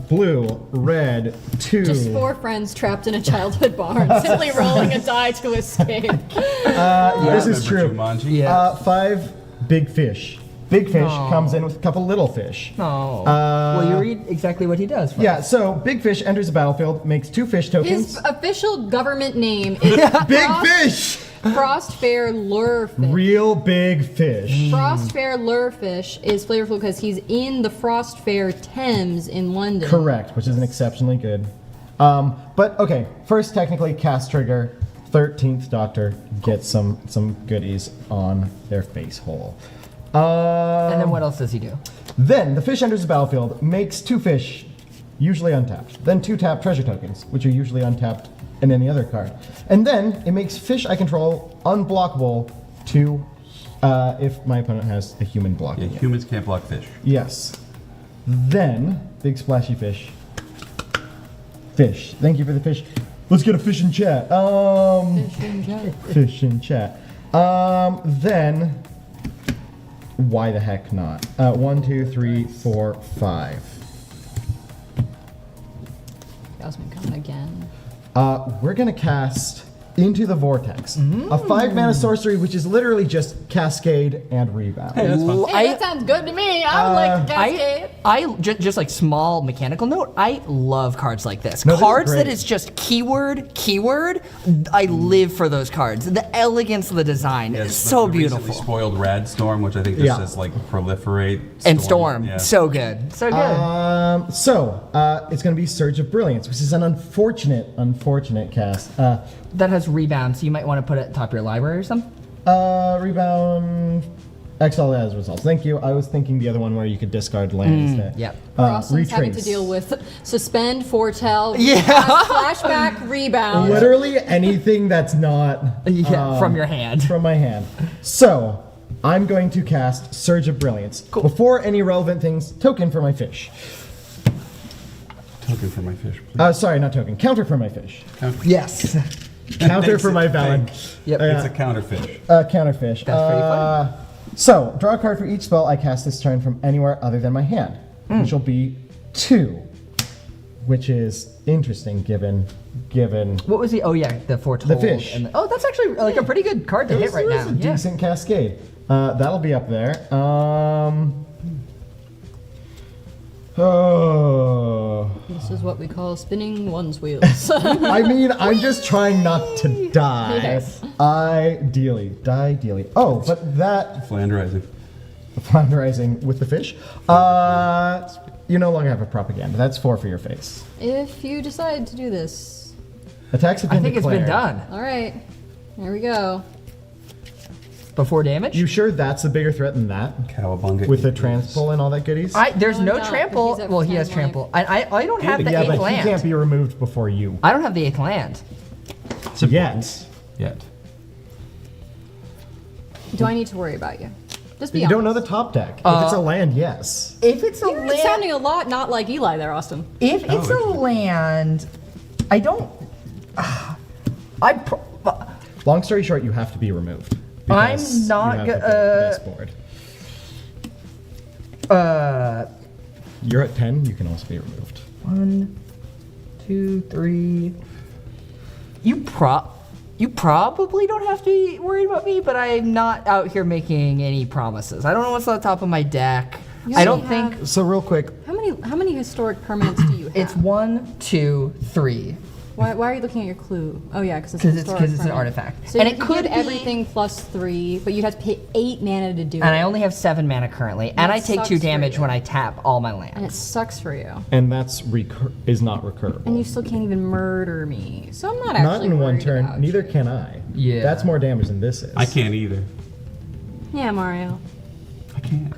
Blue, red, 2. Just 4 friends trapped in a childhood barn, simply rolling a die to escape. This is Remember true. Jumanji? Yeah. 5 big fish. Big fish No. comes in with a couple little fish. Oh. Well, you read exactly what he does. For Yeah, us. so big fish enters the battlefield, makes 2 fish tokens. His official government name is Big fish! Frostfair Lurefish. Real big fish. Frostfair Lurefish is flavorful because he's in the Frostfair Thames in London. Correct, which is an exceptionally good. But okay, first technically cast trigger. 13th Doctor gets some goodies on their face hole. And then what else does he do? Then the fish enters the battlefield, makes 2 fish, usually untapped. Then 2 tap treasure tokens, which are usually untapped in any other card. And then it makes fish I control unblockable to if my opponent has a human Yeah, blocking it. humans can't block fish. Yes. Then big splashy fish. Fish. Thank you for the fish. Let's get a fish in chat. Fish in chat. Then why the heck not? 1, 2, 3, 4, 5. Yasmin coming again. We're gonna cast into the vortex. A 5-mana sorcery, which is literally just cascade and rebound. Hey, that sounds good to me. I would like to cascade. Just like small mechanical note, I love cards like this. No, this is Cards that great. is just keyword. I live for those cards. The elegance of the design is so the beautiful. recently spoiled Rad Storm, which I think just Yeah. says like proliferate. And Storm, Yeah. so good, so good. It's going to be Surge of Brilliance, which is an unfortunate cast. That has rebound, so you might want to put it at the top of your library or something. Rebound. Exile as results. Thank you. I was thinking the other one where you could discard land instead. Yep. Austin's having to Retrace. deal with suspend, foretell, Yeah. flashback, rebound. Literally anything that's not From your hand. from my hand. So I'm going to cast Surge of Brilliance. Cool. Before any relevant things, token for my fish. Token for my fish, please. Sorry, not token. Counter for my fish. Yes. Counter for my Thanks. Valen. Yep. It's a counterfish. Counterfish. That's pretty fun. So, draw a card for each spell I cast this turn from anywhere other than my hand, which will be 2, which is interesting given. What was the? Oh yeah, the foretold. The fish. And that's actually like a pretty good card to hit right It now. was a Yeah. decent cascade. That'll be up there. Oh. This is what we call spinning one's wheels. I mean, I'm just trying not to die. Yes. Ideally. Oh, but that Flanderizing. floundering with the fish. You no longer have a propaganda. That's 4 for your face. If you decide to do this. Attacks have I been think it's been declared. done. All right. There we go. Before damage. You sure that's a bigger threat than that? Cowabunga. With the Eagles. transpole and all that goodies? There's No, no not, trample. but he's at Well, he 10 has life. trample. I don't have the yeah, 8th but land. he can't be removed before you. I don't have the 8th land. Yet. Yet. Do I need to worry about you? Just be You don't know honest. the top deck. If it's a land, yes. If it's a You're land, sounding a lot not like Eli there, Austin. if it's a interesting. land, I don't. Long story short, you have to be removed. I'm because not you have go- the best board. You're at 10, you can also be removed. 1, 2, 3. You probably don't have to be worried about me, but I'm not out here making any promises. I don't know what's on the top of my deck. You I don't only think have- So real quick, How many historic permanents do you have? it's 1, 2, 3. Why are you looking at your clue? Oh yeah, because it's Because historic it's an permanent. artifact. So And you it could could give be- everything +3, but you'd have to pay 8 mana to do And it. I only have 7 mana currently, and That I take 2 sucks for damage you. when I tap all my And lands. it sucks for you. and that's is not recurable. And you still can't even murder me. So I'm not Not actually in one worried turn. about Neither you. can I. Yeah. That's more damage than this is. I can't either. Yeah, Mario. I can't.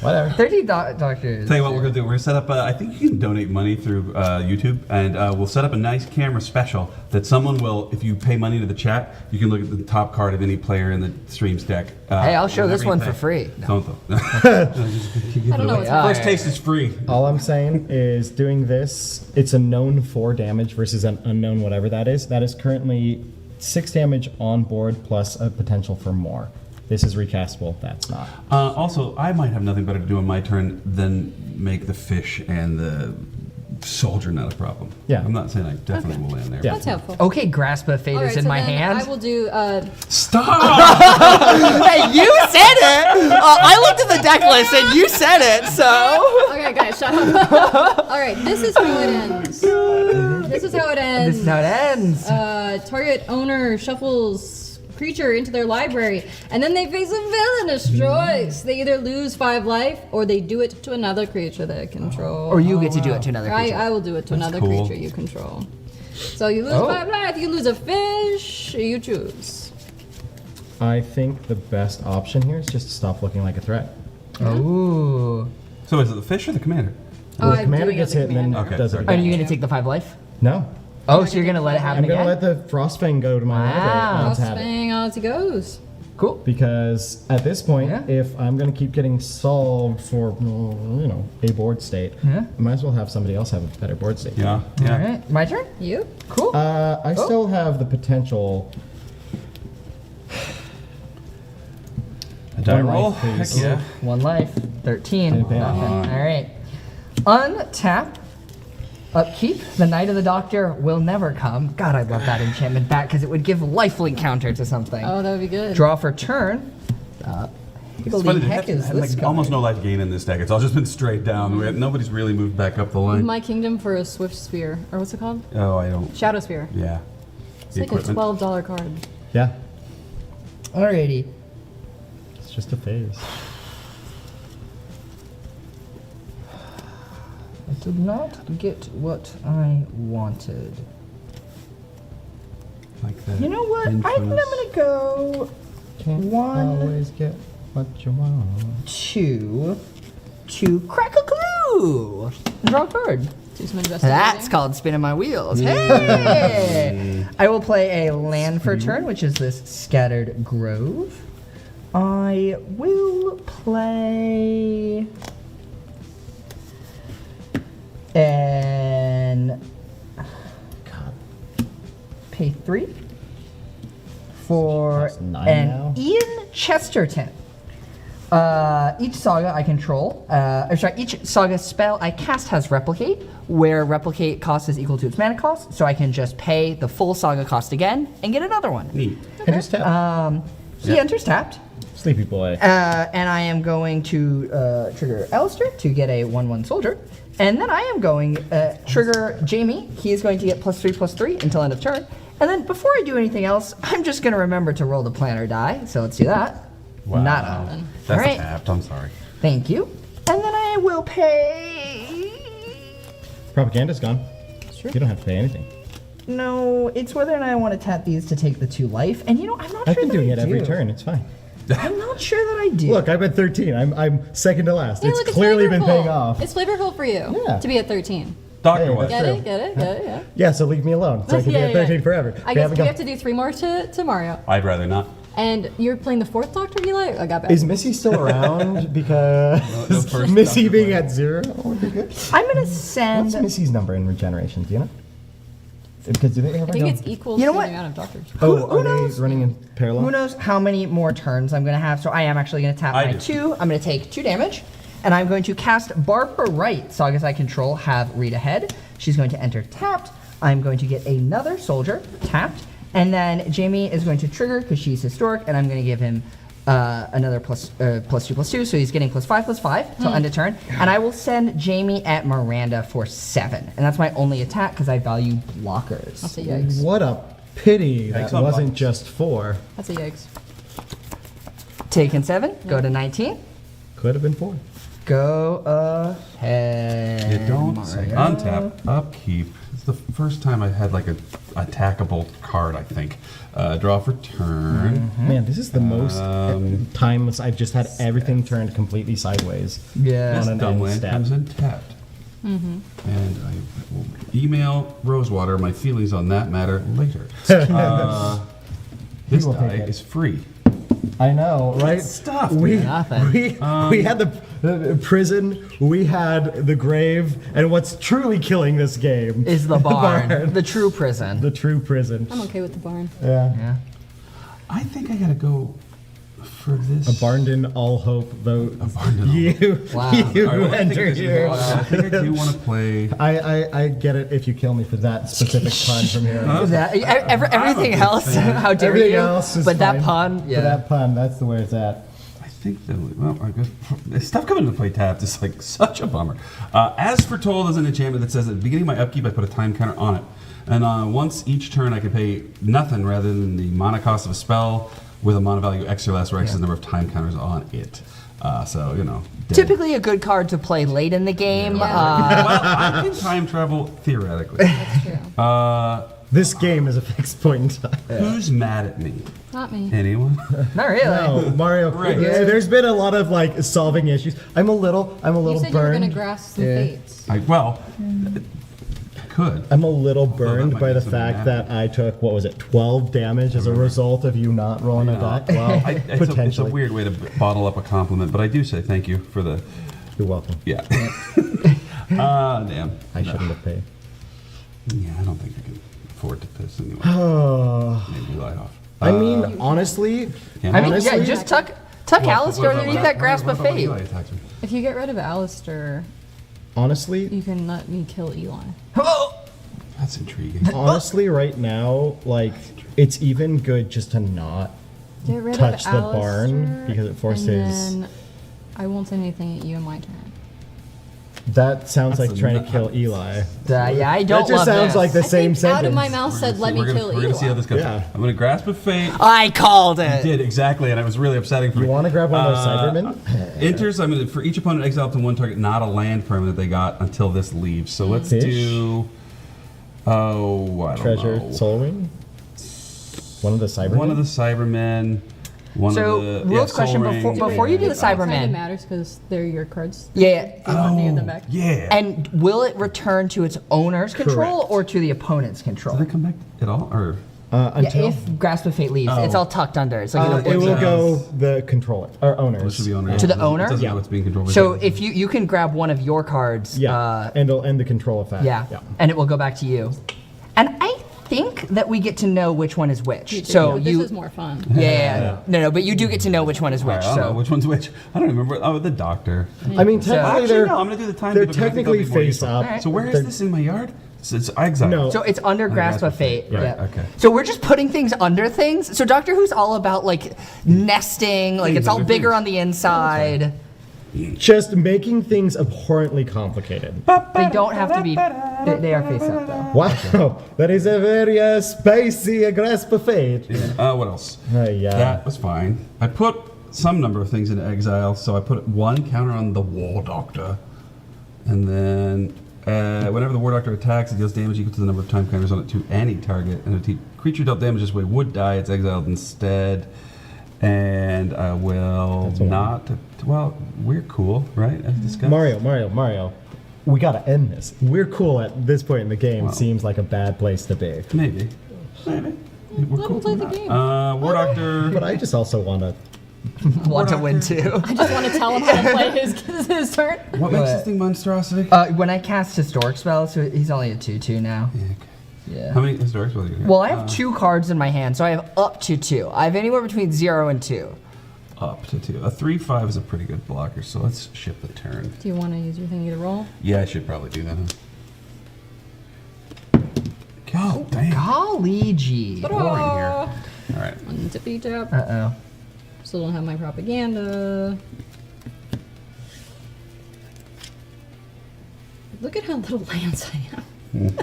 Whatever. 13 doctors. Tell you what we're gonna do. We're gonna set up. I think you can donate money through YouTube, and we'll set up a nice camera special that someone will, if you pay money to the chat, you can look at the top card of any player in the stream's deck. Hey, I'll show whenever this you one pay. for free. Don't. I don't know what's Yeah. First taste is free. All I'm saying is doing this, it's a known 4 damage versus an unknown whatever that is. That is currently 6 damage on board plus a potential for more. This is recastable, that's not. Also, I might have nothing better to do on my turn than make the fish and the soldier not a problem. Yeah. I'm not saying I definitely will land there. Yeah. That's helpful. Okay, Grasp of Fate All is right, in so my then hand. I will do. Stop! Hey, you said it! I looked at the deck list and you said it, so. Okay, guys, shut up. All right, this is how it ends. This is how it ends. This is how it ends. Target owner shuffles creature into their library, and then they face a villainous choice. They either lose 5 life, or they do it to another creature they control. Or you get to do it to another creature. I will do it to That's another cool. creature you control. So you lose Oh. 5 life, you lose a fish, you choose. I think the best option here is just to stop looking like a threat. Ooh. So is it the fish or the commander? Well, the I'm commander doing it gets as a hit and then commander. Okay, does it sorry. Are again. you gonna take the 5 life? No. Oh, so you're gonna let it happen I'm going to again? let the Frostfang go to my library. Let's have it. Frostfang, on it goes. Cool. Because at this point, Yeah. if I'm going to keep getting solved for, a board state, Yeah. I might as well have somebody else have a better board state. Yeah. Yeah. All right, my turn. You? Cool. I still have the potential. A die One life, roll. please. Heck yeah. 1 life. 13. Didn't pay off. Nothing. All right. Untap. Upkeep, the Night of the Doctor will never come. God, I love that enchantment back because it would give lifelink counter to something. Oh, that would be good. Draw for turn. It's funny, like almost no life gain in this deck. It's all just been straight down. Nobody's really moved back up the line. My Kingdom for a Swift Sphere. Or what's it called? Oh, I don't. Shadow Sphere. Yeah. It's like a $12 card. Yeah, Alrighty. it's just a phase. I did not get what I wanted. Like that. You know what? I think I'm gonna go Can't One. always get what you want. to crack a clue. Draw a card. Do some investigating. That's called spinning my wheels. Hey! I will play a land for turn, which is this Scattered Grove. I will play and God. pay 3 for Costs 9 an now. Ian Chesterton. Each saga I control, each saga spell I cast has Replicate, where Replicate cost is equal to its mana cost, so I can just pay the full saga cost again and get another one. Neat. And just tap. He enters tapped, Sleepy boy. and I am going to trigger Alistair to get a 1/1 soldier, and then I am going trigger Jamie. He is going to get +3/+3 until end of turn, and then before I do anything else, I'm just going to remember to roll the planner die. So let's do that. Wow. Nada. That's All right. tapped. I'm sorry. Thank you. And then I will pay. Propaganda's gone. Sure. You don't have to pay anything. No, it's whether or not I want to tap these to take the 2 life. And you know, I'm not I've sure been that doing I it every do. turn. It's fine. I'm not sure that I do. Look, I'm at 13. I'm second to last. Hey, It's look, clearly been flavorful. paying off. It's flavorful for you Yeah. to be at 13. Doctor Hey, was. Get True. it? Get it? Get it? Yeah. Yeah, so leave me alone. So I can Yeah, be at 13 forever. I We guess haven't we come- have to do 3 more to Mario. I'd rather not. And you're playing the 4th Doctor, Eli? I got back. Is Missy still around? Because No first Missy Dr. being Boy. at 0 would be good. I'm going to send. What's Missy's number in regeneration? Do you know? Because do they ever I think go? it's equal You know to what? the amount of Doctors. Oh, Who are knows? they running in parallel? Who knows how many more turns I'm going to have? So I am actually going to tap I my do. 2. I'm going to take 2 damage. And I'm going to cast Barbara Wright. Sagas I control have read ahead. She's going to enter tapped. I'm going to get another soldier tapped. And then Jamie is going to trigger because she's historic. And I'm going to give him another +2/+2. So he's getting +5/+5 till end of turn. And I will send Jamie at Miranda for 7. And that's my only attack because I value blockers. That's a yikes. What a pity that Yikes on wasn't buttons. just 4. That's a yikes. Taken 7. Go to 19. Could have been 4. Go ahead. You don't say untap, upkeep. It's the first time I've had like a attackable card, I think. Draw for turn. Man, this is the most times I've just had everything turned completely sideways. Yeah. This on an dumb end land step. comes in tapped. And I will email Rosewater my feelings on that matter later. This will die take it. is free. I know, right? Stuff. We Nothing. we had the prison, we had the grave, and what's truly killing this game Is the barn. The true prison. the true prison. I'm okay with the barn. Yeah. Yeah. I think I gotta go for this. A Barnden all hope vote. A Barnden all You, Wow. you All right, well, I think enter this is- here. I think I do want to play. I get it if you kill me for that specific pun from here. Everything else, how dare Everything you? else is but that fine. pun, For yeah. that pun, that's the where it's at. I think that, well, I guess stuff coming into play tapped is like such a bummer. As Foretold is an enchantment that says at the beginning of my upkeep, I put a time counter on it. And once each turn, I can pay nothing rather than the mana cost of a spell with a mana value X or less, where X is the number of time counters on it. So, you know. dead. Typically a good card to play late in the game. Yeah. Well, I can time travel theoretically. That's true. This game is a fixed point in time. Who's mad at me? Not me. Anyone? Not really. No, Mario. Right. Yeah, there's been a lot of like solving issues. I'm a little You said you were burned. going to grasp some Yeah. fates. Well, I could. I'm a little that burned might by be the something fact happened. that I took, what was it, 12 damage as a result of you not rolling a die? Well, It's a potentially. weird way to bottle up a compliment, but I do say thank you for the, You're welcome. yeah. Damn. I shouldn't have paid. Yeah, I don't think I can afford to piss anyway. Oh, Maybe lie off. I mean, honestly, Can't I mean, honestly, yeah, just tuck Alistair underneath that grasp of fate. If you get rid of Alistair, Honestly, You can let me kill Eli. That's intriguing. honestly, right now, like, it's even good just to not Get rid touch of the Alistair, barn because it forces. And then I won't say anything at you in my turn. That sounds That's like trying to a- kill Eli. Yeah, I don't That just love sounds this. like the I same think sentence. out of my mouth said, "Let me kill We're gonna see how Eli." this goes. Yeah. I'm gonna grasp a fate. I called it. Did exactly, and it was really upsetting for me. You want to grab one of those Cybermen? Enters. I'm gonna for each opponent exile up to one target, not a land permanent they got until this leaves. So let's Fish? do. Oh, I don't Treasure know. Soul Ring? One of the Cybermen? One of the Cybermen. One So, of the Will's Soul question Ring. before you do the Kind of Cybermen. matters because they're your cards. Yeah. Do you want any of them back? Yeah. And will it return to its owner's control Correct. or to the opponent's control? Did they come back at all, or Until Yeah, if Grasp of Fate leaves, it's all tucked under. It's like in a it book. will go the controller or this owners. should be owner? To the owner? It doesn't Yeah. know it's being controlled. by So them. if you can grab one of your cards, Yeah, and it'll end the control effect. yeah, and it will go back to you. And I think that we get to know which one is which. You do, So but you, this is more fun. yeah, no, but you do get to know which one is All which. right, I don't know So which one's which. I don't remember. Oh, the doctor. I mean, So- technically Actually, they're no, I'm gonna do the time. they're because I think technically that'll be more face useful. up. So where is They're- this in my yard? It's exile. No. So it's under Grasp of Fate. Right, Yeah. okay. So we're just putting things under things. So Doctor Who's all about like nesting, like Things it's all under bigger things. on the inside. Just making things abhorrently complicated. They don't have to be. They are face up though. Wow, that is a very spicy Grasp of Fate. What else? Yeah. That was fine. I put some number of things into exile, so I put one counter on the War Doctor, and then whenever the War Doctor attacks, it deals damage equal to the number of time counters on it to any target, and if a creature dealt damage this way would die. It's exiled instead, and I will That's what not. Well, we're cool, right? As discussed. Mario. We gotta end this. We're cool at this point in the game. Wow. Seems like a bad place to be. Maybe. We're Let cool. him play We're the not. game. War Doctor. But I just also want to. Want to win too. I just want to tell him how to play his turn. What makes What? this thing monstrosity? When I cast Historic Spells, so he's only a 2/2 now. Yeah, okay. Yeah. How many historic spells do you have? Well, I have 2 cards in my hand, so I have up to 2. I have anywhere between 0 and 2. Up to 2. A 3/5 is a pretty good blocker, so let's ship the turn. Do you want to use your thingy to roll? Yeah, I should probably do that. Huh? God damn. Golly gee. Boring here. All right. On tippy tap. Uh-oh. Still don't have my propaganda. Look at how little lands I have.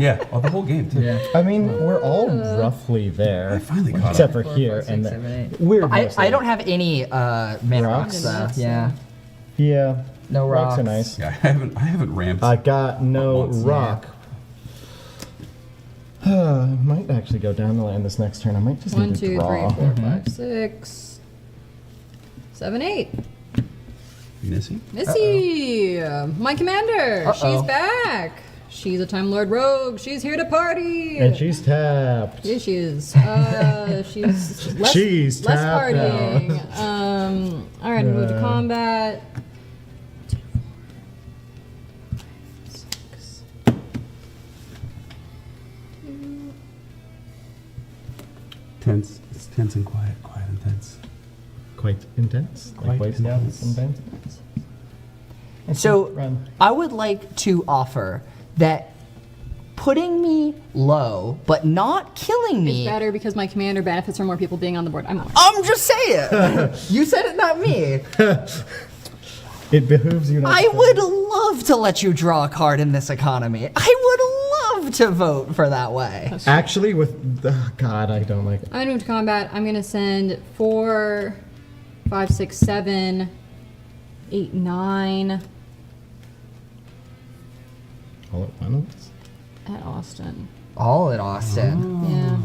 Yeah, well, the whole game too. Yeah. I mean, we're all roughly there. I finally caught Except up. for here 4, 5, and 6, there. 7, 8. We're I don't have any mana rocks. Rocks? Yeah. Yeah. No Rocks are rocks. nice. Yeah, I haven't ramped. I got no Once, rock. I might actually go down the land this next turn. I might just 1, need to 2, 3, draw. 4, 5, 6, 7, 8. Missy? Missy, my commander. Uh-oh. She's back. She's a Time Lord rogue. She's here to party. And she's tapped. Yeah, she is. She's less, She's less tapped partying. All right, move to combat. 2, 4, 6. 2. Tense. It's tense and quiet. Quiet and tense. Quite intense. Quite intense. intense. So Run. I would like to offer that putting me low, but not killing me. It's better because my commander benefits from more people being on the board. I'm out. I'm just saying. You said it, not me. It behooves you not I to- would love to let you draw a card in this economy. I would love to vote for that way. Actually, with God, I don't like it. I'm gonna move to combat. I'm gonna send 4, 5, 6, 7, 8, 9 All at once. at Austin. All at Austin. Yeah.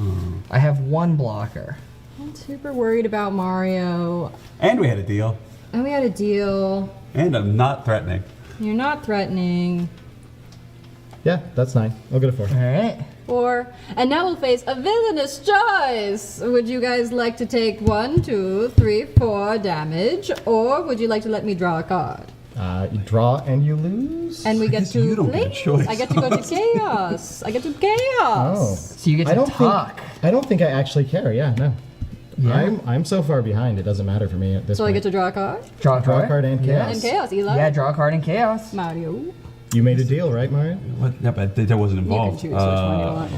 I have 1 blocker. I'm not super worried about Mario. And we had a deal. And we had a deal. And I'm not threatening. You're not threatening. Yeah, that's 9. I'll get a 4. All right. 4. And now we'll face a villainous choice. Would you guys like to take 1, 2, 3, 4 damage? Or would you like to let me draw a card? You draw and you lose. And we get guess to you don't get a play. choice. I get to go to chaos. I get to Oh. chaos. So you get I to don't talk. think. I don't think I actually care. Yeah, no. Yeah. I'm so far behind. It doesn't matter for me at this So I point. get to draw a card? Draw a Draw a card. card and Yeah. chaos. And chaos, Eli. Yeah, draw a card in chaos. Mario. You made a deal, right, Mario? What? Yeah, but that wasn't You can involved. choose which one you want.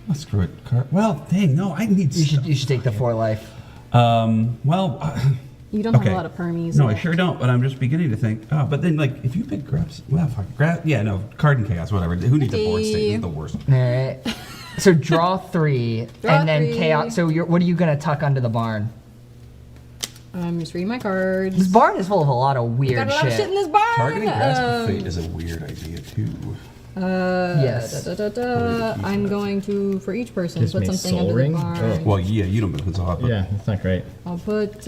Well, screw it. Well, dang, no, I need. You should take the 4 life. You don't have Okay. a lot of permies. No, I left. sure don't. But I'm just beginning to think. Oh, but then like if you pick grabs, well, fuck, yeah, no, card and chaos, whatever. Who needs a board state? This is the worst. All right. So draw 3, Draw and then 3. chaos. So what are you gonna tuck under the barn? I'm just reading my cards. This barn is full of a lot of weird Got a lot of shit in this barn. Targeting grasp of fate is a weird idea too. Yes. I'm going to, for each person, Gives put me something soul under ring? the barn. Oh. Well, yeah, you don't know what's off. Yeah, that's not great. I'll put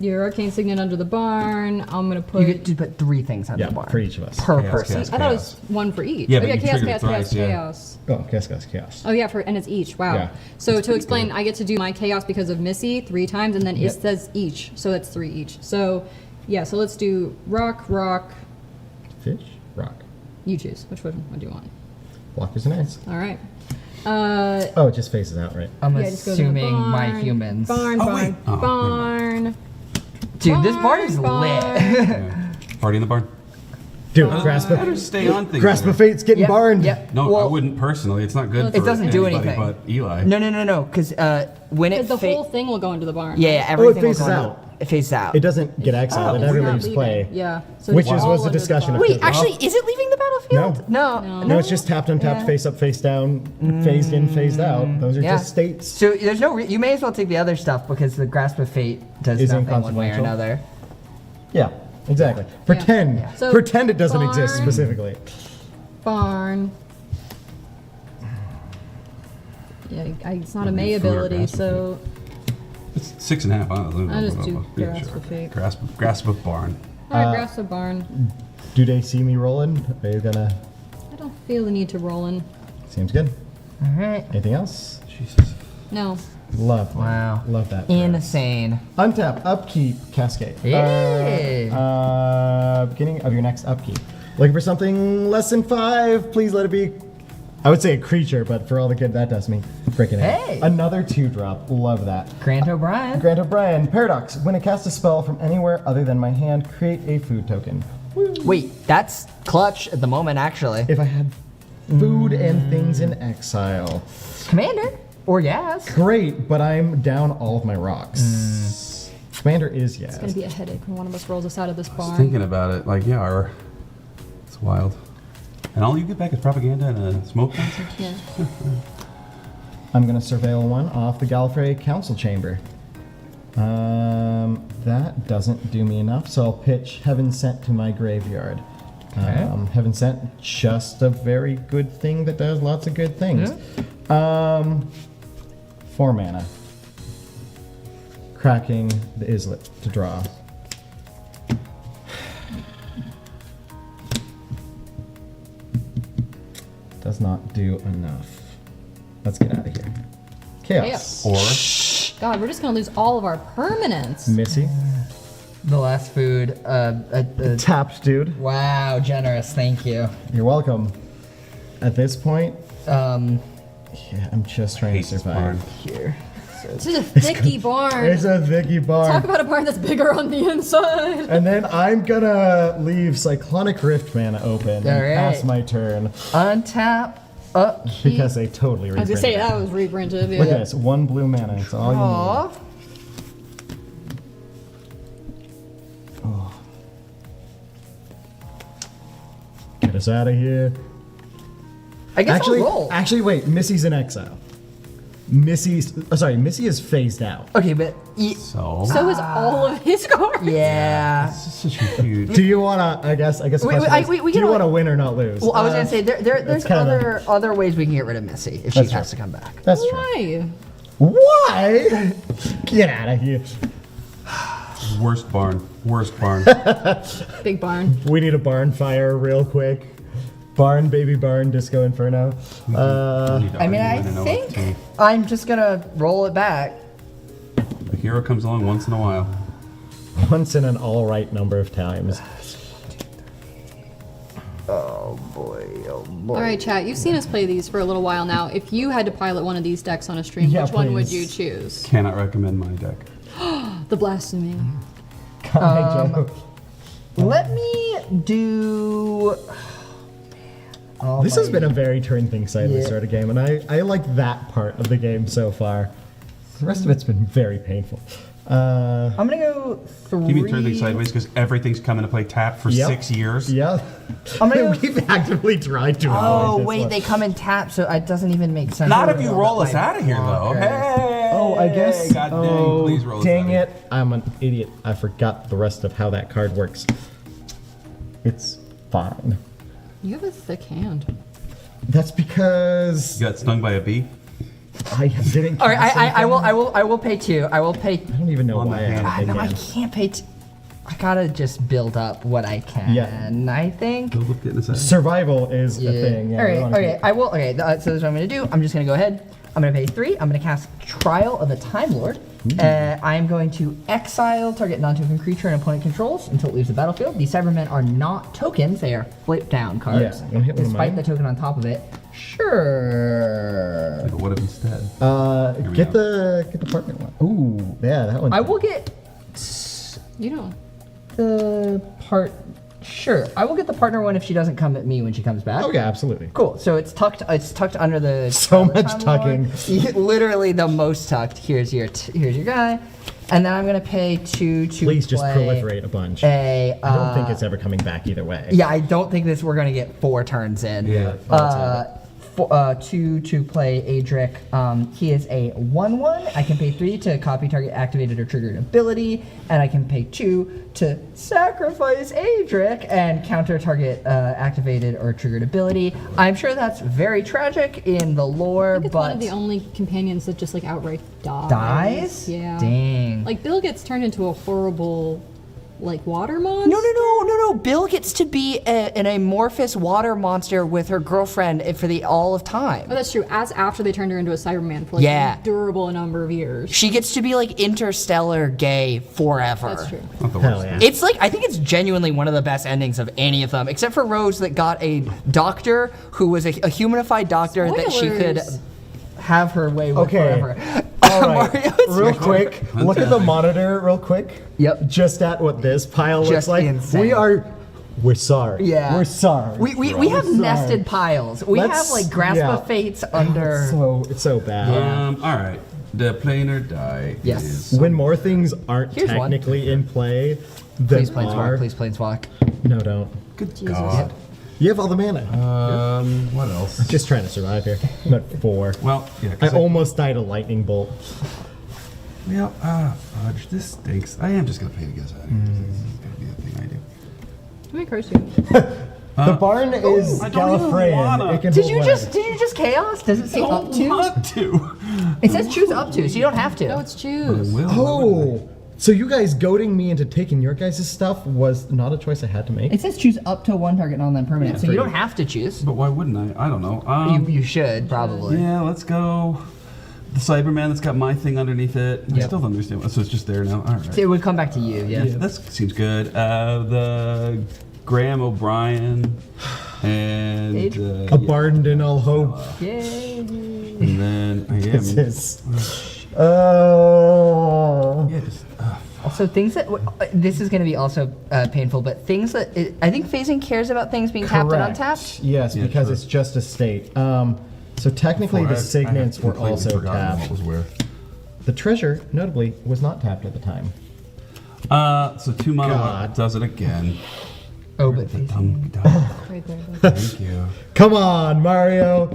your arcane signet under the barn. I'm gonna put. You get to put 3 things under Yeah, the barn. for each of us. Per Chaos, person. chaos. I thought it was one for each. Yeah, Oh, but you chaos, triggered it chaos, thrice, chaos, yeah. chaos. Oh, chaos. Oh yeah, and it's each. Wow. Yeah. So That's to pretty explain, good. I get to do my chaos because of Missy 3 times, and then Yep. it says each, so that's 3 each. So yeah, so let's do rock. Fish? Rock. You choose. Which one? What do you want? Blockers and ice. All right. Oh, it just faces out, right? I'm Yeah, just goes in the assuming my barn, humans. Barn, Oh, barn, wait. Oh, never barn. Dude, this barn is barn. lit. Yeah. Party in the barn. Dude, grasp Better of stay on things. grasp there. of fate's getting Yep, barned. yep. No, I Well, wouldn't personally. It's not good. It for doesn't do anybody anything. But Eli. No, because when it Because the whole thing will go into the barn. yeah, everything will faces go into- out. It faces out. It doesn't get exiled. Oh, it never We're not leaves leaving. play. Yeah. So Which it's was all the under discussion of barn. Wait, actually, is it leaving the battlefield? No. No, it's just tapped, untapped, Yeah. face up, face down, phased in, phased out. Those are Yeah. just states. So there's no. You may as well take the other stuff because the grasp of fate does Is nothing one way or inconsequential. another. Yeah, exactly. Pretend. Yeah. So, Pretend it doesn't exist barn. specifically. Barn. Yeah, it's not a Maybe May food or ability, grasp of so It's 6.5. I I just do grasp of fate. Grasp of barn. alright, grasp the barn. Do they see me rolling? Are you gonna? I don't feel the need to roll in. Seems good. All right. Anything else? Jesus. No. Love. Wow. Love that. Insane. Untap, upkeep, cascade. Yay. Beginning of your next upkeep. Looking for something less than 5. Please let it be. I would say a creature, but for all the good that does me, freaking Hey. Another 2-drop. Love that. Grant O'Brien. Grant O'Brien, Paradox. When I cast a spell from anywhere other than my hand, create a food token. Wait, that's clutch at the moment, actually. If I had food and things in exile. Commander or Yaz. Great, but I'm down all of my rocks. Commander is It's gonna be a headache when one of us rolls us out of this I was barn. thinking about it. Like, yeah, it's wild. And all you get back is propaganda and a smoke concert? Yeah. I'm gonna surveil one off the Gallifrey Council Chamber. That doesn't do me enough, so I'll pitch Heaven Sent to my graveyard. Heaven Sent, just a very good thing that does lots of good things. 4 mana. Cracking the islet to draw. Does not do enough. Let's get out of here. Chaos. Or God, we're just gonna lose all of our permanents. Missy. The last food. Tapped, dude. Wow, generous. Thank you. You're welcome. At this point, Um, yeah, I'm just trying hate to this survive. barn. here. This is a thicky barn. It's a Vicky barn. Talk about a barn that's bigger on the inside. And then I'm gonna leave Cyclonic Rift mana open and Alright. pass my turn Untap. Upkeep. because they totally I was reprinted gonna say it. that was reprinted. Look at Yeah. this, 1 blue mana. It's all Aw. you need. Get us out of here. I guess I'll roll. Actually, wait. Missy's in exile. Missy is phased out. Okay, but So, So is all of his cards. yeah. this is such a huge. Do you wanna? I guess. The Wait, question I- is, we do you can- want to win or not lose? Well, I was gonna say there's kinda- other ways we can get rid of Missy if she That's has true. to come back. That's true. Why? Why? Get out of here. Worst barn. Worst barn. Big barn. We need a barn fire real quick. Barn, baby barn, Disco Inferno. I mean, I think I'm just gonna roll it back. A hero comes along once in a while. Once in an all right number of times. Oh boy, oh boy. All right, chat. You've seen us play these for a little while now. If you had to pilot one of these decks on a stream, Yeah, which one would please. you choose? Cannot recommend my deck. The blasphemy. Joe. Let me do. Oh, This has my- been a very turn things sideways Yeah. sort of game, and I like that part of the game so far. The rest of it's been very painful. I'm gonna go 3. You mean turn things sideways because everything's come into play tapped for Yep. 6 years? Yeah. I'm gonna go- We've actively tried to Oh avoid this wait, one. they come in tap, so it doesn't even make sense. Not if you roll us out of here, though. blockers. Hey! Oh, I guess. God dang, oh, please roll us dang out of here. it! I'm an idiot. I forgot the rest of how that card works. It's fine. You have a thick hand. That's because You got stung by a bee? I didn't. All right, cast I anything. will pay 2. I will pay. I don't even know On why the I have hand. a No, I hand. can't pay. I gotta just build up what I can. Yeah. I think. Build up getting us out. Survival is a thing. Yeah, all we right. wanna Okay. keep- I will. Okay. So this is what I'm gonna do. I'm just gonna go ahead. I'm gonna pay 3. I'm gonna cast Trial of the Time Lord. I'm going to exile target non-token creature and opponent controls until it leaves the battlefield. These Cybermen are not tokens; they are flip down cards. Yeah, you wanna hit one of Despite mine? the token on top of it. Sure. But what if instead? we Get go. the partner one. Ooh, yeah, that one. I will get You don't. the part. Sure, I will get the partner one if she doesn't come at me when she comes back. Oh yeah, absolutely. Cool. So it's tucked. It's tucked under the. So much Time tucking. Lord. Literally the most tucked. Here's your guy, and then I'm gonna pay 2 to Please just play proliferate a bunch. A. I don't think it's ever coming back either way. Yeah, I don't think we're gonna get 4 turns in. Yeah. 2 to play Adric. He is a 1/1. I can pay 3 to copy target activated or triggered ability, and I can pay 2 to sacrifice Adric and counter target activated or triggered ability. I'm sure that's very tragic in the lore, I think it's but one of the only companions that just like outright dies. dies. Yeah. Dang. Like Bill gets turned into a horrible, like water monster. No. Bill gets to be an amorphous water monster with her girlfriend for the all of time. Oh, that's true. As after they turned her into a Cyberman for like Yeah. a durable number of years. She gets to be like interstellar gay forever. That's true. Not the Hell worst. yeah. It's like, I think it's genuinely one of the best endings of any of them, except for Rose that got a doctor who was a humanified doctor that she could Spoilers. have her way with Okay. forever. All right, Mario, it's real your quick, look at the monitor real quick. Yep. Just at what this pile looks Just like. insane. We're sorry. Yeah. We're sorry. We have Sorry. nested piles. We Let's- have like Grasp yeah. of Fates under. It's so bad. All right. The planar die Yes. is... When more things aren't Here's one. technically in play than Please planeswalk. are. Please planeswalk. No, don't. Good God. You have all the mana. What else? Just trying to survive here. I'm at 4. Well, yeah. I 'cause almost died a lightning bolt. Well, fudge, this stinks. I am just gonna pay to get us out of here. This is gonna be the thing I do. How many cards do you have? The barn is I don't even wanna. Gallifreyan. It can Did hold you whatever. just chaos? Does it say up to? want to. It says choose up to, so you don't have to. No, it's choose. Oh, so you guys goading me into taking your guys' stuff was not a choice I had to make? It says choose up to 1 target non-land permanent, so you don't have to choose. But why wouldn't I? I don't know. You should probably. Yeah, let's go. The Cyberman that's got my thing underneath it. I Yep. still don't understand. So it's just there now. All right. It would come back to you, yeah. Yeah, that seems good. The Graham O'Brien and Abandon all hope. Yay. and then This is. Oh. yeah, just Also, things that this is going to be also painful, but things that I think phasing cares about things being tapped and Correct. untapped. Yes, Yeah, because true. it's just a state. So technically, the signets were also What tapped. was where? The treasure, notably, was not tapped at the time. So 2 mana God. does it again. Oh, but phasing. Right there. Thank you. Come on, Mario.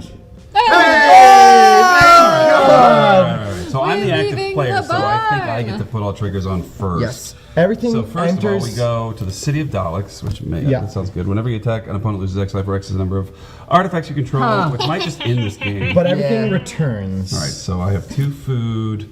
Alright, so I'm the We're active leaving player, the so I think I barn. get to put all triggers on first. Yes. Everything So first enters. of all, we go to the City of Daleks, which Yeah. that sounds good. Whenever you attack, an opponent loses X life or X is the number of artifacts you control, which might just end this game. But everything Yeah. returns. All right, so I have 2 food.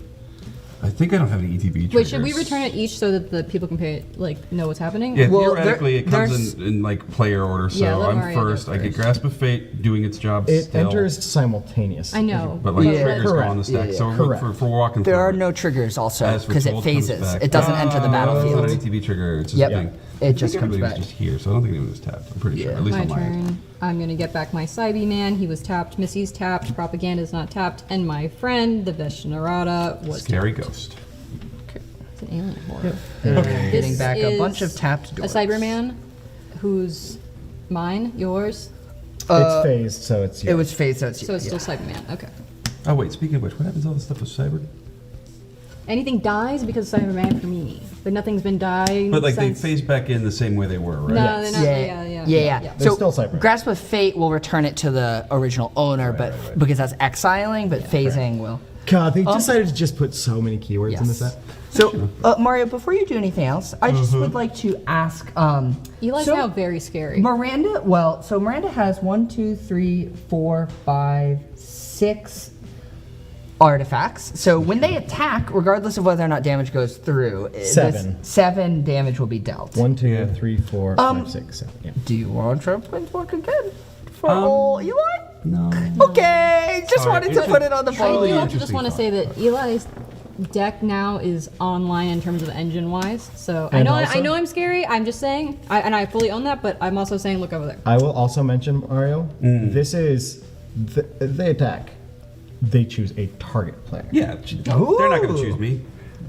I think I don't have any ETB triggers. Wait, should we return it each so that the people can pay know what's happening? Yeah, Well, theoretically, it there's- comes in like player order. So Yeah, let I'm Mario do first. it I get first. Grasp of Fate doing its job It still. enters simultaneously. I know. But like Yeah. triggers go Correct. on the stack. Yeah, so correct. for walking There through are it. no triggers also As because it Retold comes phases. back. It doesn't enter the It's not an battlefield. ATB trigger. It's just Yep. a thing. It just I think comes everybody back. was just here, so I don't think anyone was tapped. I'm pretty sure. Yeah. At least My on my end. turn. I'm gonna get back my Cyberman. He was tapped. Missy's tapped. Propaganda's not tapped. And my friend, the Veshnarada, was Scary ghost. tapped. It's an alien horror. Okay. Getting This back a bunch is of tapped A doors. Cyberman, who's mine, yours. It's phased, so it's It yours. was phased, so it's So it's still Cyberman. Okay. Oh wait, speaking of which, what happens to all this stuff with Cyber? Anything dies because of Cyberman for me, but nothing's been dying. But like they since... phase back in the same way they were, right? No, Yes. they're not. Yeah. They're So still Cybermen. Grasp of Fate will return it to the original owner, but because that's exiling, but phasing will. God, they decided to just put so many keywords in the set. So, Mario, before you do anything else, I just would like to ask. Eli's so now very scary. Miranda, so Miranda has 1, 2, 3, 4, 5, 6 artifacts. So when they attack, regardless of whether or not damage goes through, 7. 7 damage will be dealt. 1, 2, 3, 4, 5, 6, 7. Yeah. Do you want to try Planeswalk again for old Eli? No. Okay, just Sorry, wanted it's to put it on the I Really do board. also just interesting want to thought. say that Eli's deck now is online in terms of engine wise. So I And know also- I know I'm scary. I'm just saying, and I fully own that. But I'm also saying, look over there. I will also mention, Mario, this is, they attack. They choose a target player. Yeah, they're not going to choose me.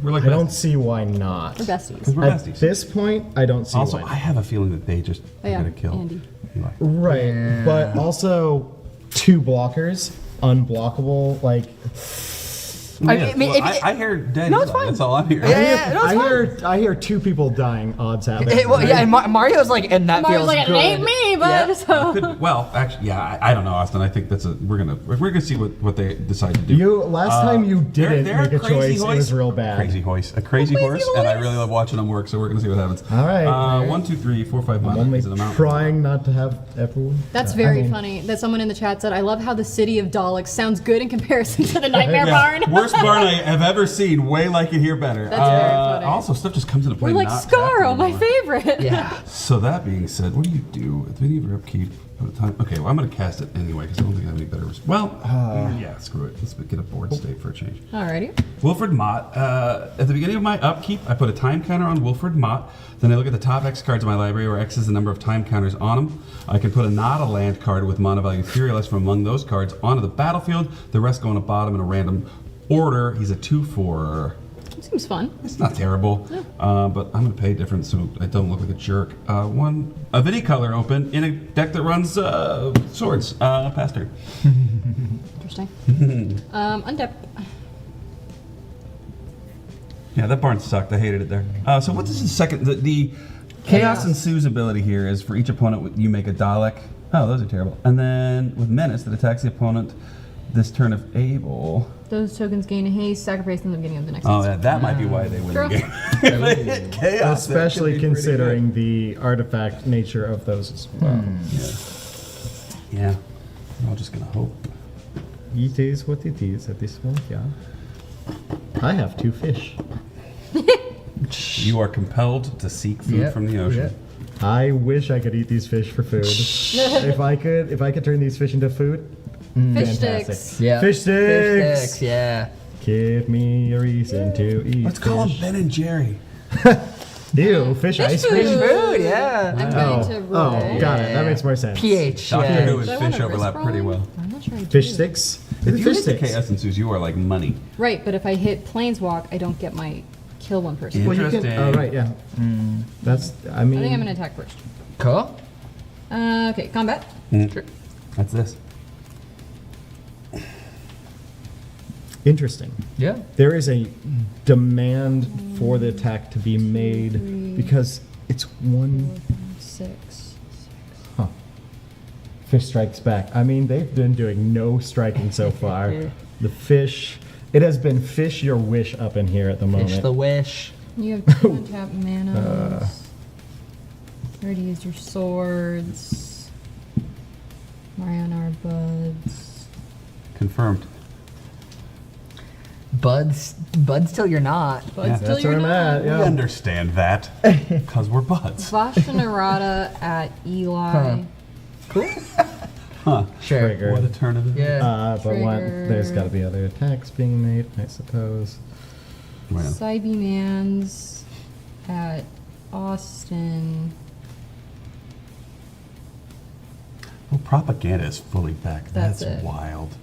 We're like I don't besties. see why not. We're besties. 'Cause we're At besties. this point, I don't see Also, why I not. have a feeling that they just Oh, are yeah, going to kill Andy. Eli. Right, but also 2 blockers, unblockable, like... I Yeah, mean, well, if- I hear dead No, it's Eli. fine. That's all I'm hearing. Yeah, no, it's fine. I hear 2 people dying, odds have it. Well, yeah, and Mario's like, and that Mario's feels like, it good. ain't me, but Yeah. so. Well, actually, yeah, I don't know, Austin. I think that's we're gonna see what they decide to do. Last time you didn't they're make a crazy choice, it horse. was real bad. Crazy horse, a crazy horse, and I really love watching them work. So we're gonna see what happens. All right. 1, 2, 3, 4, 5 I'm mana. only Is it a mountain? trying not to have everyone. That's I very mean, funny that someone in the chat said, I love how the city of Daleks sounds good in comparison to the Nightmare Yeah, Barn. worst barn I have ever seen. Way like it here better. That's very funny. Also, stuff just comes into play. We're like not tapped Scarro, my anymore. favorite. Yeah. So that being said, what do you do at the beginning of your upkeep? At a time? Okay, well I'm gonna cast it anyway because I don't think I have any better. Well, yeah, screw it. Let's get a board state for a change. Alrighty. Wilfred Mott. At the beginning of my upkeep, I put a time counter on Wilfred Mott. Then I look at the top X cards in my library, where X is the number of time counters on them. I can put a not a land card with mana value Furialist from among those cards onto the battlefield. The rest go on the bottom in a random order. He's a 2/4. Seems fun. It's not terrible, but I'm gonna pay different so I don't look like a jerk. A Vini color open in a deck that runs swords. Past turn. Interesting. Undep. Yeah, that barn sucked. I hated it there. So what is the second? The Chaos Ensues ability here is for each opponent you make a Dalek. Oh, those are terrible. And then with Menace that attacks the opponent this turn if able. Those tokens gain haste, sacrifice them at the beginning of the next Oh, phase. yeah, that might be why they win True. the game. If they hit Chaos, that could Especially be pretty considering the artifact nature of those as well. good. Yeah. I'm just gonna hope. It is what it is at this point, yeah. I have 2 fish. You are compelled to seek food from the ocean. I wish I could eat these fish for food. if I could turn these fish into food, Fish fantastic. sticks. Yeah. Fish sticks! Fish sticks, yeah. Give me a reason to eat Let's call fish. him Ben and Jerry. Ew, fish ice food. cream? Food, yeah. I'm going to roll. Oh, got it. That makes more sense. pH, Doctor yeah. Who and Do I want fish a overlap risk pretty rolling? well. I'm not sure I Fish do. sticks? If Fish you hit the sticks. Chaos Ensues, you are like money. Right, but if I hit Planeswalk, I don't get my kill one person. Yeah. Well, you Interesting. can, oh, right, yeah. That's, I mean. I think I'm going to attack first. Cool. Okay, combat. That's this. Interesting. Yeah. There is a demand for the attack to be made because it's 1 6. fish strikes back. I mean, they've been doing no striking so far. The fish, it has been fish your wish up in here at the moment. Fish the wish. You have 2 untapped mana. Already used your swords. Mariana buds. Confirmed. Buds till you're not. Buds Yeah, till That's you're where I'm not. at, We yeah. understand that because we're buds. Vashanarada at Eli. Huh. Cool. Sure. Trigger. What a turn of it. Yeah. But one, Trigger. there's got to be other attacks being made, I suppose. Well, Cybemans at Austin. oh, propaganda is fully back. That's That's it. wild.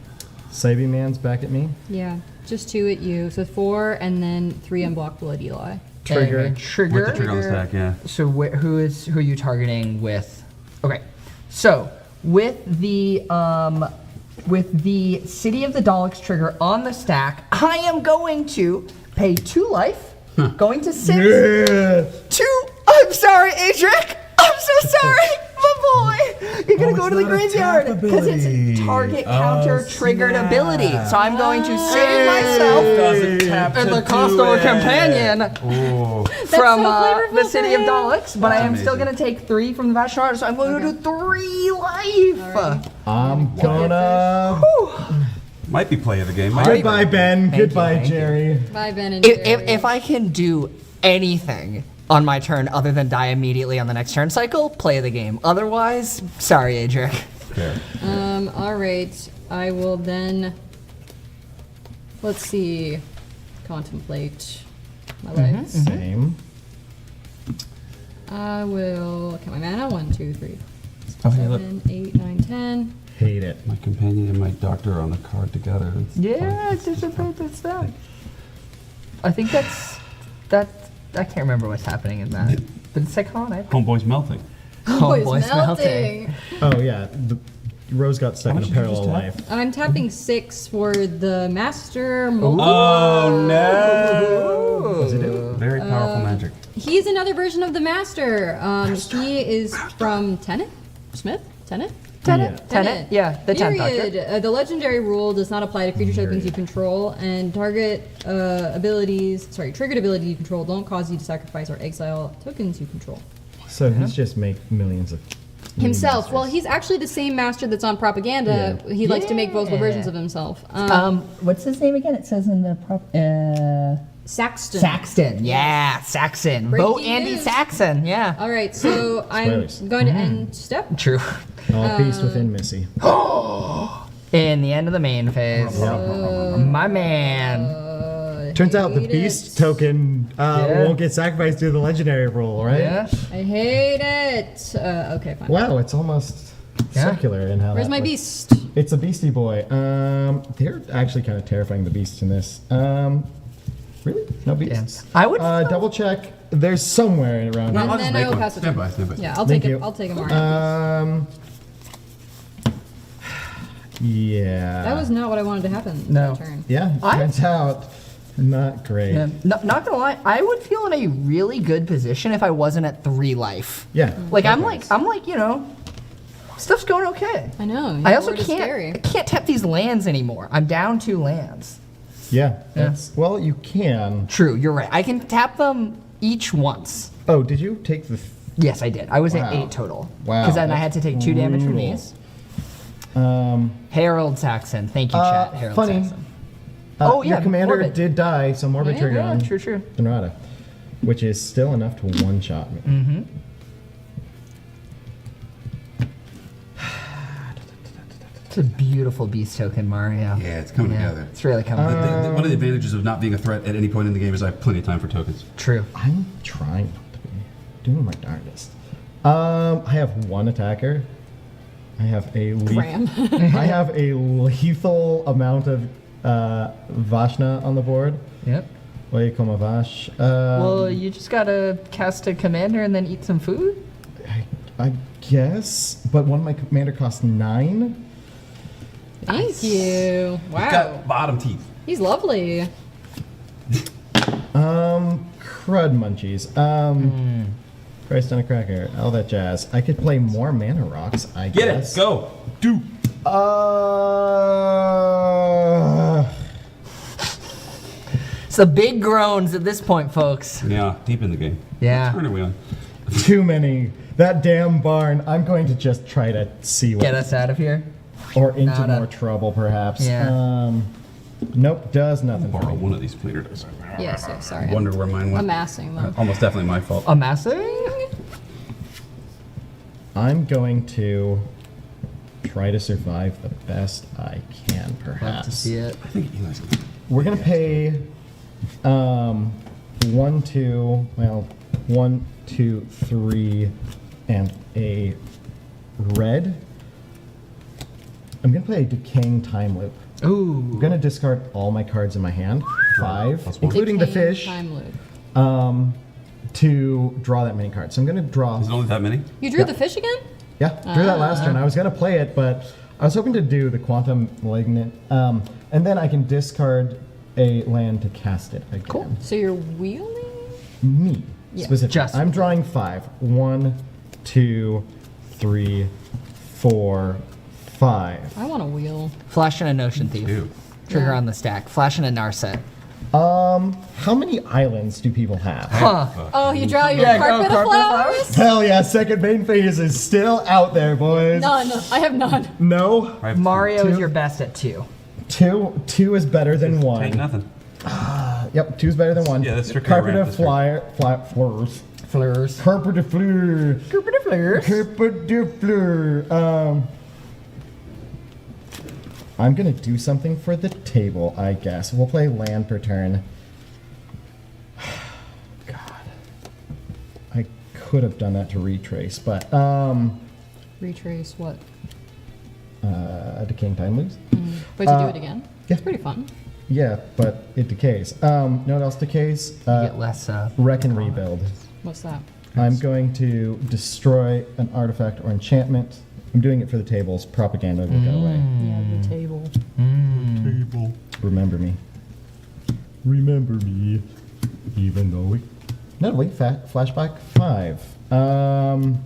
Cyberman's back at me. Yeah, just 2 at you. So 4 and then 3 unblockable at Eli. Trigger. A trigger. With the trigger on the stack, yeah. So who are you targeting with? Okay, so with the City of the Daleks trigger on the stack, I am going to pay 2 life, going to 6. Yeah. 2. I'm sorry, Adric. I'm so sorry, my boy. You're gonna go to the it's not a graveyard tap because ability. it's target Oh, counter triggered snap. ability. So I'm going to save It myself doesn't tap and to the cost do of a it. companion Ooh. from so flavorful the City for of him. Daleks, but I am still amazing. going to take 3 from the Vashnar, so I'm going to do 3 life. Alright. I'm gonna. Might be play of the game. Might Goodbye, Ben. Thank you, Goodbye, thank you. Jerry. Bye, Ben and If, Jerry. if I can do anything on my turn other than die immediately on the next turn cycle, play the game. Otherwise, sorry, Adric. Fair. All right. I will then. Let's see. Contemplate my life. Same. I will count my mana. 1, 2, 3, Oh, hey, look. 7, 8, 9, 10. Hate it. My companion and my doctor are on the card together. It's Yeah, it's that. I think that. I can't remember what's happening in that. But it's iconic. Homeboy's melting. Oh, it's boy's melting. Oh yeah, the Rose got stuck How in a much did you parallel just life. I'm tapping 6 for the master. Oh no! What's it do? Very powerful magic. He's another version of the master. He is from Tenet? Schmidt? Tenet? Tenet? Yeah, the 10th Period. Doctor. The legendary rule does not apply to creature tokens you control, and triggered abilities you control don't cause you to sacrifice or exile tokens you control. So he's just make millions of Himself. masters. Well, he's actually the same master that's on propaganda. Yeah. He likes to make multiple Yeah. versions of himself. What's his name again? It says in the Saxton. Saxton. Yeah, Saxon. Vote Breaking Andy news. Saxon. Yeah. All right, so I'm Spoilers. going to end step. True. all beast within Missy. In the end of the main phase. My man. Turns out the hate beast it. token won't get sacrificed due to the legendary rule, right? Yeah. I hate it. Okay, fine. Wow, it's almost Yeah. circular in how Where's that my looks. beast? It's a beastie boy. They're actually kind of terrifying, the beasts in this. Really? No beasts? I would. Double check. There's somewhere around No, here. I'll then just I make will one. pass it Stand on. by, stand by. Yeah, I'll Thank take you. it. I'll take a Mario. Yeah. That was not what I wanted to happen. No. That turn. Yeah, I- turns out not great. Yeah. Not gonna lie, I would feel in a really good position if I wasn't at 3 life. Yeah. Like I'm like, you know, stuff's going okay. I know. I your also board is scary. can't tap these lands anymore. I'm down 2 lands. Yeah. That's, well, you can. True, you're right. I can tap them each once. Oh, did you take the? Yes, I did. I was at Wow. 8 total. Wow, Because then I had to that's take 2 damage from brutal. these. Harold Saxon. Thank you, chat. Harold funny. Saxon. Oh, yeah, Your commander Morbid. did die, so Morbid Yeah, trigger yeah, on true. Donrada, which is still enough to one-shot me. Mm-hmm. It's a beautiful beast token, Mario. Yeah, it's coming together. It's really coming The- together. one of the advantages of not being a threat at any point in the game is I have plenty of time for tokens. True. I'm trying not to be. Doing my darndest. I have one attacker. I have a Ram. I have a lethal amount of Vashna on the board. Yep. Welcome, Vash. Well, you just gotta cast a commander and then eat some food? I guess, but one of my commander costs 9. Thank you. It's Wow. got bottom teeth. He's lovely. Crud munchies. Christ on a cracker. All that jazz. I could play more mana rocks, I Get guess. it. Go. Do. It's the big groans at this point, folks. Yeah, deep in the game. Yeah. What turn are we on? Too many. That damn barn. I'm going to just try to see what. Get us out of here. Or into Nada. more trouble, perhaps. Yeah. Nope, does nothing for Borrow me. one of these planar dice. Yes, yes, sorry. I wonder where mine went. Amassing them. Almost definitely my fault. Amassing? I'm going to try to survive the best I can, perhaps. Love to see it. I think Eli's gonna. We're gonna pay 1, 2, 3, and a red. I'm gonna play a decaying time loop. Ooh. I'm gonna discard all my cards in my hand. 5, Plus one. including the Decaying fish. Time loop. to draw that many cards. So I'm going to draw. Is it only that many? You drew the fish again? Yeah, drew that last turn. I was going to play it, but I was hoping to do the Quantum Malignant. And then I can discard a land to cast it again. Cool. So you're wheeling? Me, Yeah. specifically. Just- I'm drawing 5. 1, 2, 3, 4, 5. I want to wheel. Flash and a Notion Thief. Ew. Trigger Yeah. on the stack. Flash and a Narset. How many islands do people have? Huh. Oh, you draw your Yeah, carpet go of carpet flowers? Hell yeah, second main phase is still out there, boys. None. I have none. No? I have Mario is Two. your best at 2. 2 is better than 1. Ain't nothing. Yep, 2 is better than 1. Yeah, that's strictly Carpet a ramp of district. flowers. Fleurs. Carpet de fleur. Carpet of fleurs. Carpet de fleur. I'm gonna do something for the table, I guess. We'll play land per turn. God. I could have done that to retrace, but Retrace what? Decaying Time Loops. But to do it again? yeah. It's pretty fun. Yeah, but it decays. Know what else decays? You get less. Wreck and rebuild. What's that? I'm going to destroy an artifact or enchantment. I'm doing it for the tables. Propaganda will go away. Yeah, the table. Table. Remember me. Remember me. Even though we. No, wait, flashback 5.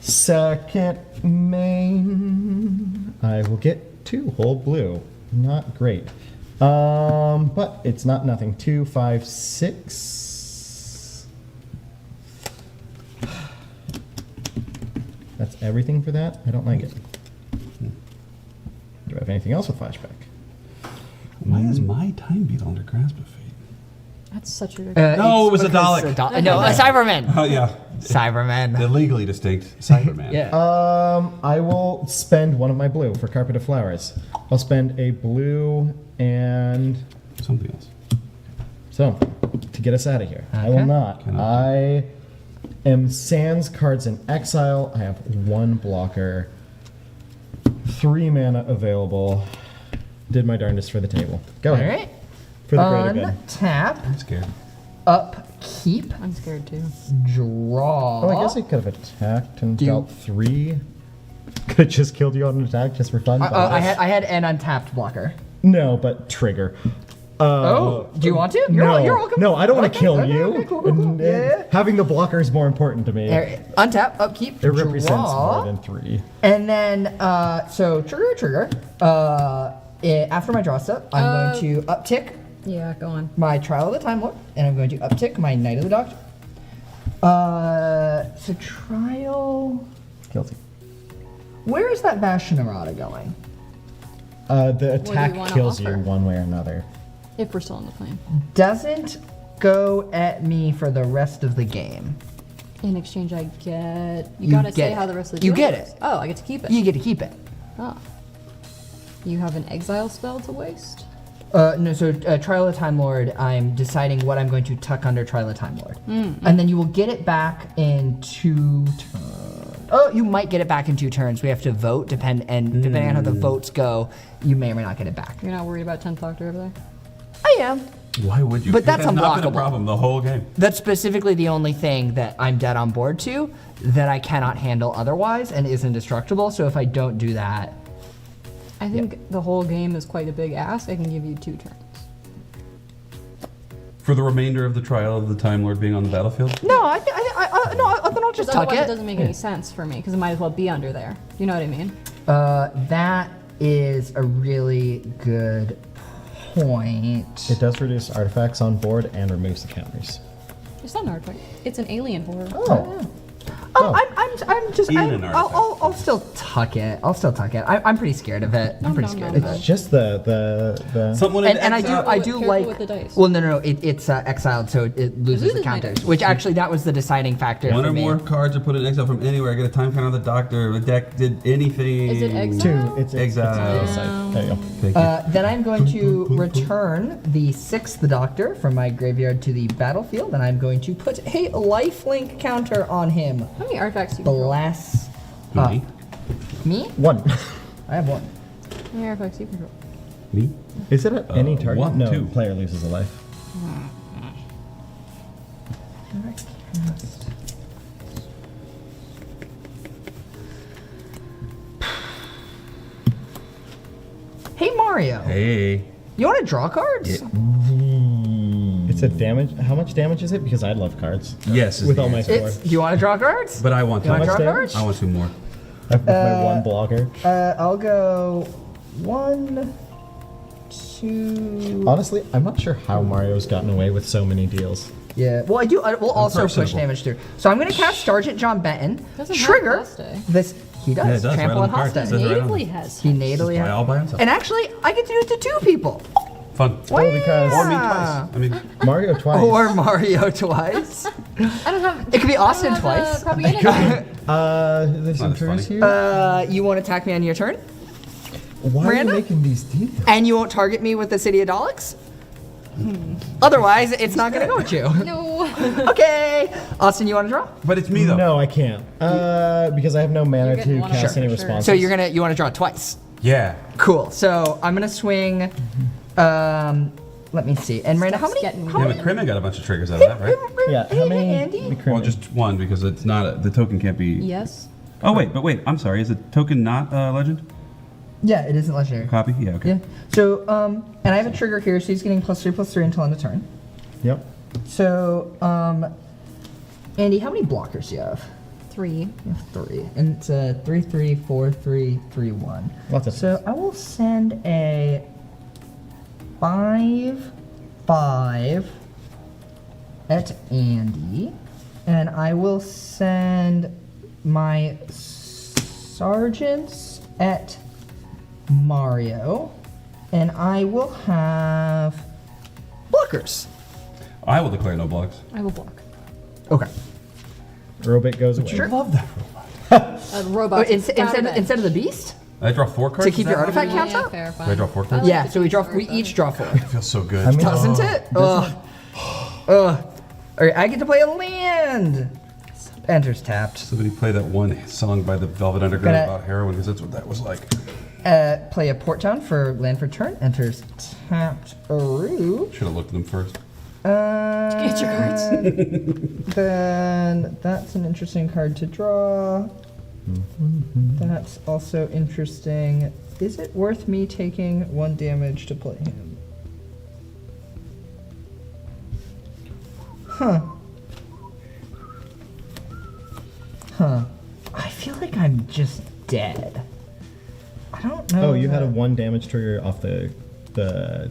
Second main. I will get 2 whole blue. Not great. But it's not nothing. 2, 5, 6. That's everything for that? I don't like it. Do I have anything else with flashback? Why is my time beat under grasp of fate? That's such a good. No, it was a because Dalek. No, a Cyberman. Oh yeah. Cyberman. Illegally distinct Cyberman. Yeah. I will spend one of my blue for Carpet of Flowers. I'll spend a blue and Something else. so to get us out of here. I will Okay. not. Cannot. I am sans cards in exile. I have 1 blocker, 3 mana available. Did my darndest for the table. Go All ahead. right. For the greater good. Untap. I'm scared. Upkeep. I'm scared too. Draw. Oh, I guess I could have attacked and Do you- dealt 3. Could have just killed you on an attack just for fun. but- I had an untapped blocker. No, but trigger. Oh, do you want to? No, you're welcome. no, I don't want to Okay, kill okay, you. okay, cool, cool, cool. And, Yeah. Having the blocker is more important to me. Untap, upkeep, It represents draw, more than 3. and then so trigger. After my draw step, I'm going to uptick Yeah, go on. my Trial of the Time Lord, and I'm going to uptick my Knight of the Doctor. So trial. Guilty. Where is that Bashanarada going? The do you attack wanna kills offer? you one way or another. If we're still on the plane. Doesn't go at me for the rest of the game. In exchange, I get. You You gotta get say it. how the rest of the You deal get works. it. Oh, I get to keep it. You get to keep it. Oh. You have an exile spell to waste? No, so Trial of the Time Lord, I'm deciding what I'm going to tuck under Trial of the Time Lord. And then you will get it back in 2 turns. Oh, you might get it back in 2 turns. We have to vote, depending on how the votes go, you may or may not get it back. You're not worried about 10th Doctor over there? I am. Why would you? But that's It's not been a unblockable. problem the whole game. That's specifically the only thing that I'm dead on board to that I cannot handle otherwise and is indestructible. So if I don't do that, I think the whole game is quite a big ask. I can give you 2 turns. For the remainder of the trial of the Time Lord being on the battlefield? no, then I'll just tuck Otherwise, it it. doesn't make any sense for me because it might as well be under there. You know what I mean? That is a really good point. It does reduce artifacts on board and removes the counters. It's not an artifact. It's an alien horror. Oh. I'm just. In an artifact. I'll still tuck it. I'm pretty scared of it. I'm pretty scared of It's it. just the Someone in And I exile- do Careful like. with the dice. Well, no. It's exiled, so it loses the loses my counters. dice. Which actually, that was the deciding factor One for or me. more cards are put in exile from anywhere. I get a time count on the doctor. The deck did anything. Is it exile? 2. It's Exile. It's side. There you go. Thank you. Then I'm going to return the 6th Doctor from my graveyard to the battlefield, and I'm going to put a lifelink counter on him. How many artifacts do you control? Bless Me? me. 1. I have 1. How many artifacts do you control? Me? Is it at any target? 1, no, 2. player loses a life. Hey Mario, Hey. you want to draw cards? It's a damage. How much damage is it? Because I love cards. Yes. is With the all my answer. four. Do you want to draw cards? But I want You want to. to draw damage? cards? I want 2 more. I've my one blocker. I'll go 1, 2. Honestly, I'm not sure how Mario's gotten away with so many deals. Yeah. Well, I will also push personable. damage through. So I'm going to cast Sergeant John Benton. Doesn't have Trigger Hostage. this. He does. Yeah, it does, Trample right on and the card. hostage. It says it right on Natively it. has. He natally Just by has. all by himself. And actually, I get to do it to 2 people. Fun. Oh, because Or me twice. I mean, Mario twice. Or Mario twice. I don't have. It could be Austin I don't have, twice. propaganda. There's Not as intruders funny. here. You won't attack me on your turn, Why are Miranda? you making these deals? and you won't target me with the City of Daleks. Otherwise, it's not going to go with you. No. Okay. Austin, you want to draw? but it's me though. No, I can't. Because I have no mana getting to one cast off any for sure. responses. So you want to draw twice. Yeah. Cool. So I'm gonna swing. Let me see. And Miranda, how many? Getting How Yeah, many? McCrimmon got a bunch of triggers out of that, right? Yeah, how many? Andy? Well, just 1 because it's not the token can't be. Yes. Oh wait, I'm sorry. Is the token not legend? Yeah, it isn't legendary. Copy? Yeah. Okay. Yeah. So and I have a trigger here, so he's getting +3/+3 until end of turn. Yep. So Andy, how many blockers do you have? 3. You have 3, and it's a 3/3, 4/3, 3/1. Lots of So I will send a 5/5 at Andy, and I will send my sergeants at Mario, and I will have blockers. I will declare no blocks. I will block. Okay. Robot goes away. Sure. Love that. Robot. Instead of the beast I draw 4 cards. to keep Is your that artifact how count Yeah, up. fair, Do I fine. draw 4 I cards? like Yeah. the So we beast we each draw 4. It feels so good. I mean, Doesn't it? Ugh. Ugh. All right, I get to play a land. Enters tapped. Somebody play that one song by the Velvet Underground Gonna- about heroin because that's what that was like. Play a port town for land for turn. Enters tapped. Ooh. Should have looked at them first. Get your cards. Then that's an interesting card to draw. That's also interesting. Is it worth me taking 1 damage to play him? Huh. I feel like I'm just dead. I don't know. Oh, you had a that- 1 damage trigger off the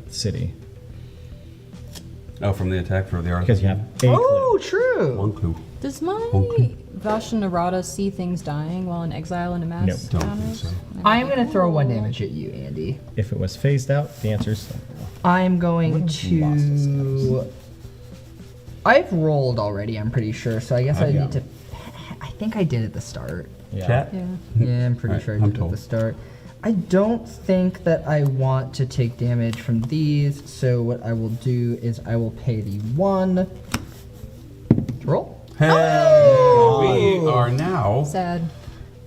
city Oh, from the attack for the artifact. because you have a Oh, true. 1 clue. Does my Okay. Vasha Narada see things dying while in exile in a mass? Nope. Don't town think is? so. I'm gonna throw 1 damage at you, Andy. clue. If it was phased out, the answer is I'm going What have you lost this to. I've rolled already, I'm pretty sure, so I guess I Yeah. need to. I think I did at the start. yeah. Chat? Yeah. Yeah, I'm pretty Alright, sure I I'm did at told. the start. I don't think that I want to take damage from these, so what I will do is I will pay the 1. Roll. Hey, Oh! we are now Sad.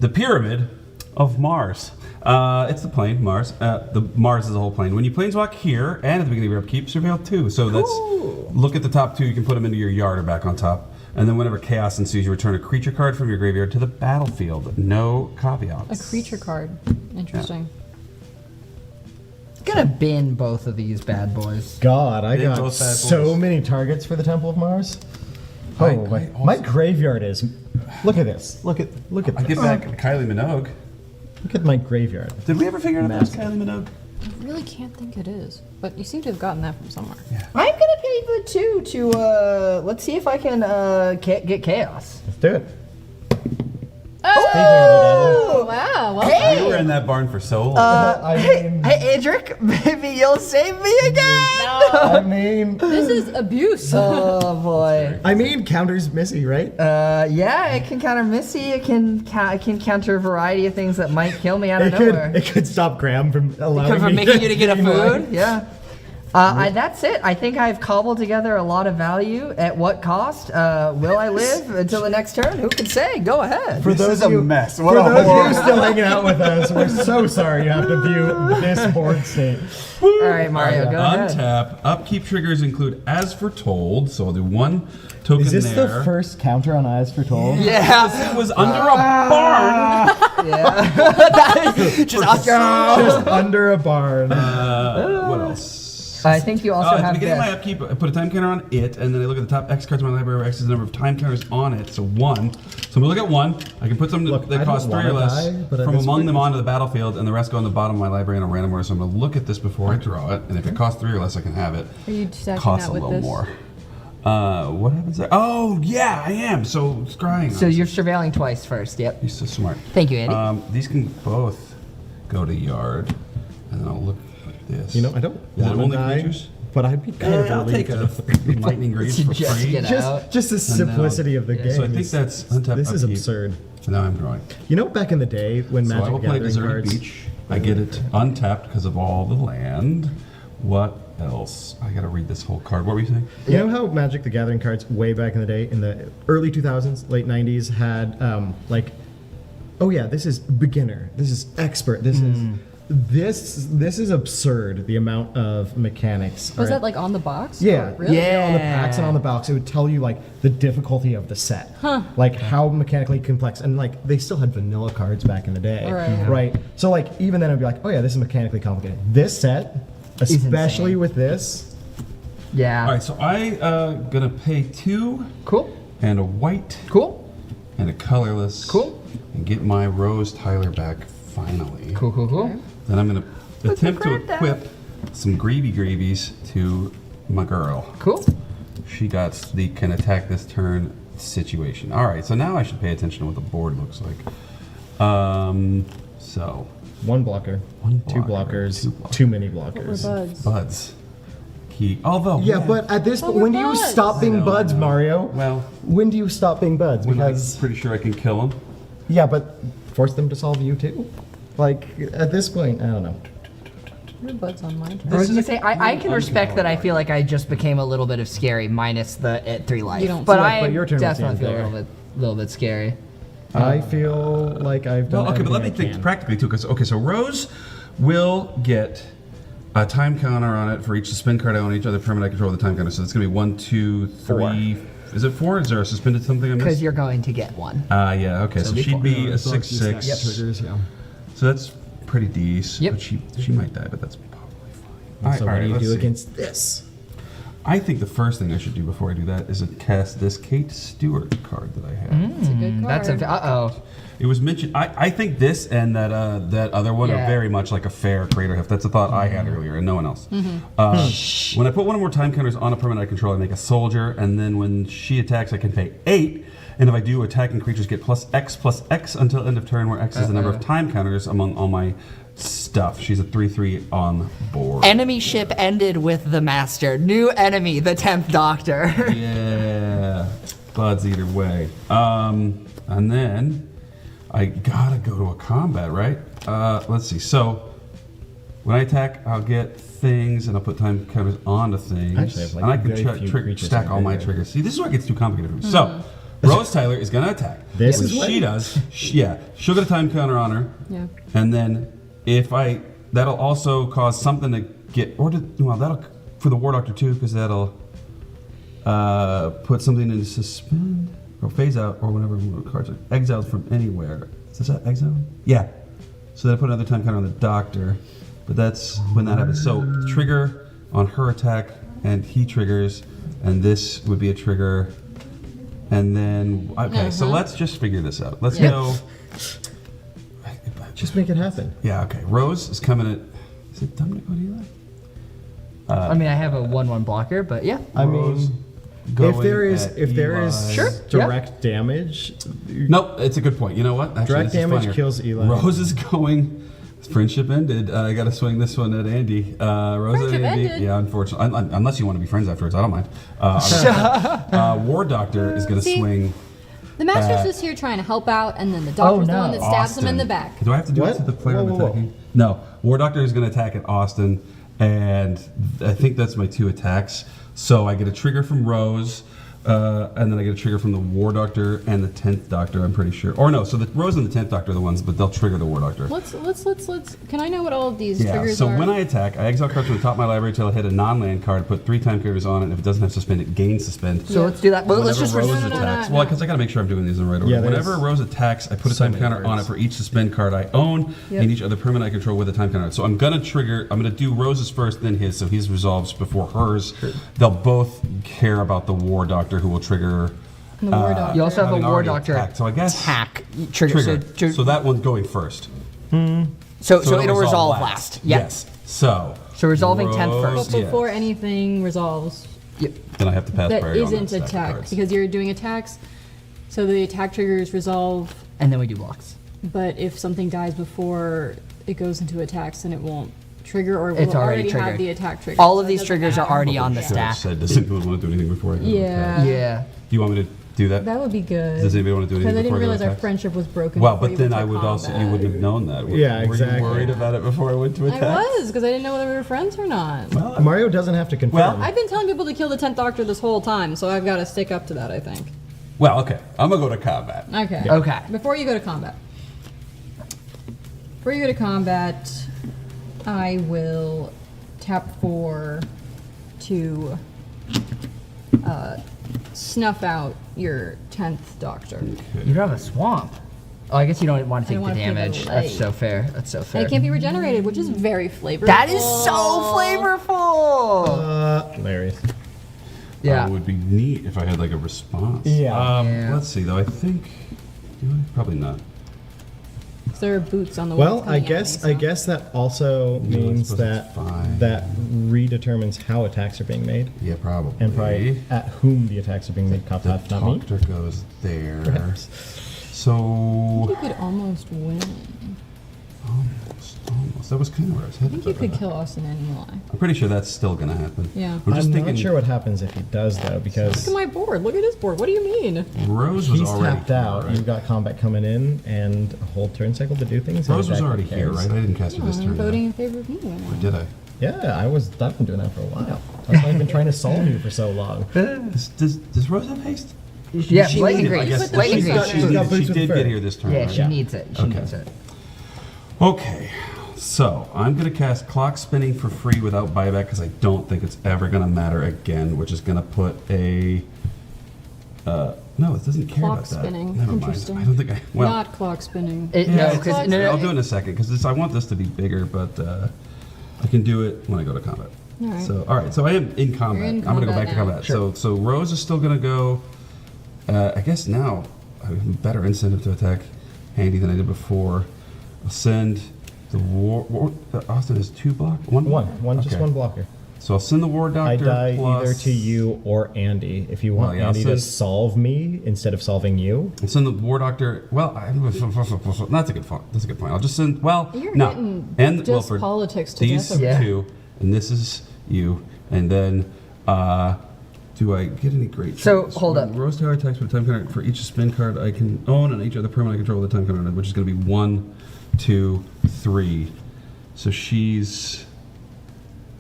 the pyramid of Mars. It's the plane, Mars. The Mars is the whole plane. When you planeswalk here and at the beginning of your upkeep, surveil 2. So that's Cool. look at the top 2. You can put them into your yard or back on top. And then whenever chaos ensues, you return a creature card from your graveyard to the battlefield. No A caveats. creature card. Interesting. Gonna bin both of these bad boys. God, I Big got both bad so boys. many targets for the Temple of Mars. I- Oh, I my also- graveyard is. Look at this. Look at I this. get back Kylie Minogue. Look at my graveyard. Did we ever figure out that was Massive. Kylie Minogue? I really can't think it is, but you seem to have gotten that from somewhere. I'm gonna pay the 2 to let's see if I can get chaos. Let's do it. Oh, wow. Well, Hey! We were in that barn for so long. I mean, Hey, Adric, maybe you'll save me again. I mean, this is abuse. Oh boy. counters Missy, right? Yeah, it can counter Missy. It can counter a variety of things that might kill me out of It could, nowhere. it could stop Graham from allowing From me making you to get a gain life. food. Yeah. That's it. I think I've cobbled together a lot of value. At what cost? Will I live until the next turn? Who can say? Go ahead. For This those is a of you, mess. For What a those of horror. you still hanging out with us, we're so sorry you have to view this board state. All right, Mario, go ahead. Untap. Upkeep triggers include as foretold, so I'll do one token Is this there. the first counter on Eyes for Told? Yeah. It was under a barn. Just under a barn. What else? I think you also At the have beginning of my the... upkeep, I put a time counter on it, and then I look at the top X cards in my library where X is the number of time counters on it, so 1. So I'm gonna look at 1. I can put something Look, that I costs don't 3 or wanna less die, but at from this among point them it's- onto the battlefield, and the rest go on the bottom of my library in a random order. So I'm gonna look at this before I draw it, and if it costs 3 or less, I can have it. Are you stacking Costs that a with little this? more. What happens there? Oh, yeah, I am. So scrying. So you're surveilling twice first, yep. He's so smart. Thank you, Andy. These can both go to yard, and then I'll look like this. You know, I don't Is it want to only die, creatures? but I'd be kind of I'll take relieved. a lightning grease for Just free. get out. Just the And now- simplicity of the game. So I think is- that's untap This is upkeep. absurd. And now I'm drawing. You know, back in the day when So I Magic will the play Gathering Deserted cards. Beach. I get it untapped because of all the land. What else? I gotta read this whole card. What were you saying? You know how Magic the Gathering cards way back in the day, in the early 2000s, late 90s, had like, oh yeah, this is beginner, this is expert, this is absurd. The amount of mechanics. Was are- that like on the box? Yeah, Oh, really? Yeah. On the packs and on the box, it would tell you like the difficulty of the set, like how mechanically complex, and like they still had vanilla cards back in the day, Right. right? So like even then, I'd be like, oh yeah, this is mechanically complicated. This set, especially insane. with this, Yeah. All right, so I gonna pay 2 Cool. and a white Cool. and a colorless. Cool. And get my Rose Tyler back finally. Cool, cool, cool. Then I'm gonna attempt to grab that. equip some Greavies to my girl. Cool. She got the can attack this turn situation. All right, so now I should pay attention to what the board looks like. So one blocker, One two blocker, blockers, two blockers. too many What were blockers. buds? buds, key. Although Yeah, but at this But point, we're when do you buds. stop being I know, buds, I know. Mario? Well, When do you stop being buds? when I'm Because pretty sure I can kill him. yeah, but force them to solve you too. Like at this point, I don't know. Your buds on mine. I was This gonna is say, a I can cool respect that I uncontrolled feel like I just became a little bit of scary minus the at 3 life. You don't but feel like- I but your turn was definitely the feel a end little bit scary. I feel like I've done. Well, okay, but let me everything I think can. practically too. Because okay, so Rose will get a time counter on it for each suspend card I own, each other permanent I control the time counter. So it's gonna be 1, 2, 3. Is it 4? Is there a suspended something I missed? Because you're going to get one. Yeah. Okay, so be she'd four. be a As long as you stack 6/6. triggers, yeah. So that's pretty decent. Yep. But she might die, but that's probably fine. So what do you let's do see. against this? I think the first thing I should do before I do that is to cast this Kate Stewart card that I have. That's a good card. That's a uh-oh. It was mentioned. I think this and that other one Yeah. are very much like a fair crater heft. That's a thought I had earlier, and no one else. When I put one or more time counters on a permanent I control, I make a soldier, and then when she attacks, I can pay 8. And if I do, attacking creatures get plus X until end of turn, where X is the number of time counters among all my stuff. She's a 3/3 on board. Enemy ship ended with the master. New enemy, the 10th Doctor. Yeah, buds either way. And then I gotta go to a combat, right? Let's see. So when I attack, I'll get things, and I'll put time counters onto things, Actually, I have, like, and I can very few creatures stack in all my there. triggers. See, this is where it gets too complicated for me. So Rose Tyler is gonna attack. This When is what- she does. She'll get a time counter on her, Yeah. and then that'll also cause something to get, that'll for the War Doctor too, because that'll put something into suspend or phase out or whenever cards are exiled from anywhere. Is that exile? Yeah. So then I put another time counter on the Doctor, but that's when that happens. So trigger on her attack, and he triggers, and this would be a trigger, and then okay. So let's just figure this out. Let's go. Just make it happen. Yeah. Okay. Rose is coming at. Is it dumb to go to Eli? I mean, I have a 1/1 blocker, but yeah. I Rose mean, going if there is at Eli. direct damage, Nope, it's a good point. You know what? Actually, Direct this is damage funnier. kills Eli. Rose is going. Friendship ended. I got to swing this one at Andy. Rose Friendship and Andy. ended? Yeah, unfortunately. Unless you want to be friends afterwards, I don't mind. War Doctor is going to See, swing. The master's just here trying to help out, and then the doctor's the no. one that stabs him in Austin. the back. Do I have to do What? it to the player Whoa, I'm whoa, whoa. attacking? No. War Doctor is going to attack at Austin, and I think that's my 2 attacks. So I get a trigger from Rose, and then I get a trigger from the War Doctor and the 10th Doctor, I'm pretty sure. Or no, so the Rose and the 10th Doctor are the ones, but they'll trigger the War Doctor. Let's. Can I know what all of these Yeah, triggers so are? when I attack, I exile cards from the top of my library until I hit a non-land card, put 3 time triggers on it, and if it doesn't have suspend, it gains suspend. So let's do that. Well, let's just Rose No, no, no, attacks. no, Well, no. because I gotta make sure I'm doing these in the right order. Yeah, there's Whenever Rose attacks, I put a so time many counter on it words. for each suspend card I own, Yep. and each other permanent I control with a time counter. So I'm gonna do Rose's first, then his, so his resolves before hers. They'll both care about the War Doctor, who will trigger. The War Doctor. You also have a having War already Doctor attacked. So I guess attack trigger. So that one's going first. So it'll resolve last. Yep. Yes. So resolving 10th Rose, first. But before yes. anything resolves, Yep. Then I have to pass that priority on isn't stack of attack cards. because you're doing attacks. So the attack triggers resolve, And then we do blocks. but if something dies before it goes into attacks, then it won't trigger, or It's will already already have triggered. the attack trigger. All So of it these doesn't triggers are matter. already on the Should have stack. said, does anyone want to do anything before I go to Yeah. attack? Yeah. Do you want me to do that? That would be good. Does anybody want to do Because anything I didn't before I go realize to our attack? friendship was broken. Well, before but then went I to would also, you combat. wouldn't have known that. Yeah, Were exactly. you worried about it before I went to attack? I was, because I didn't know whether we were friends or not. Mario doesn't have to confirm. Well, I've been telling people to kill the 10th Doctor this whole time, so I've got to stick up to that, I think. Well, okay. I'm going to go to combat. Okay. Okay. Before you go to combat. Before you go to combat, I will tap 4 to snuff out your 10th Doctor. You don't have a swamp. Oh, I guess you don't want to I take don't the wanna pay the damage. light. That's so fair. That's so fair. And it can't be regenerated, which is very flavorful. That is so flavorful. Hilarious. Yeah. It would be neat if I had like a response. Yeah. Yeah. Let's see, though. I think. Probably not. There are boots on the Well, walls I coming at guess me, I so- guess that also means suppose that it's fine. that redetermines how attacks are being made, Yeah, probably. and probably at whom the attacks are being made. Cop The half, not me. doctor goes there. Perhaps. So. You could almost win. Almost. That was kind of where I was I headed. think you but, could kill Austin and Eli. I'm pretty sure that's still going to happen. Yeah. I'm just I'm thinking. not sure what happens if he does though, Look because at my board. Look at his board. What do you mean? Rose was he's already tapped out. Right? You've got combat coming in and a whole turn cycle to do things. and Rose was attack already who here, cares. right? I didn't cast her this I'm turn. did I? voting in favor of me. Or did I? Yeah, I've been doing that for a while. That's why I've been trying to solve you for so long. Does Rose have haste? Yeah, She Blade needed- and I Grace. guess the Blade and boots Grace. on She's got boots She with did fur. get here this turn. Yeah, right? she needs it. She Okay. needs it. Okay, so I'm going to cast Clock Spinning for free without buyback because I don't think it's ever going to matter again, which is going to put a. No, it doesn't care Clock about that. spinning. Never Interesting. mind. I don't think I. Well, Not clock spinning. No, yeah, because clock- no, I'll do it in a second because I want this to be bigger, but I can do it when I go to combat. All right. So, all right. So I am in combat. in I'm going to go combat back to now. combat. Sure. So Rose is still going to go. I guess now I have a better incentive to attack Handy than I did before. I'll send the war. Austin has 2 block. One, just Okay. one blocker. So I'll send the War Doctor. I die plus, either to you or Andy. If you want Well, yeah, I'll Andy to send- solve me instead of solving you, I'll send the War Doctor. Well, that's a good point. That's a good point. I'll just send. Well, You're no. getting And just Wilford. politics to These death over Yeah. 2, and this is you, and then. Do I get any great? So, choice? hold When up. Rose Tower attacks with a time counter for each spin card I can own, and each other permanent I control with a time counter on it, which is going to be 1, 2, 3. So she's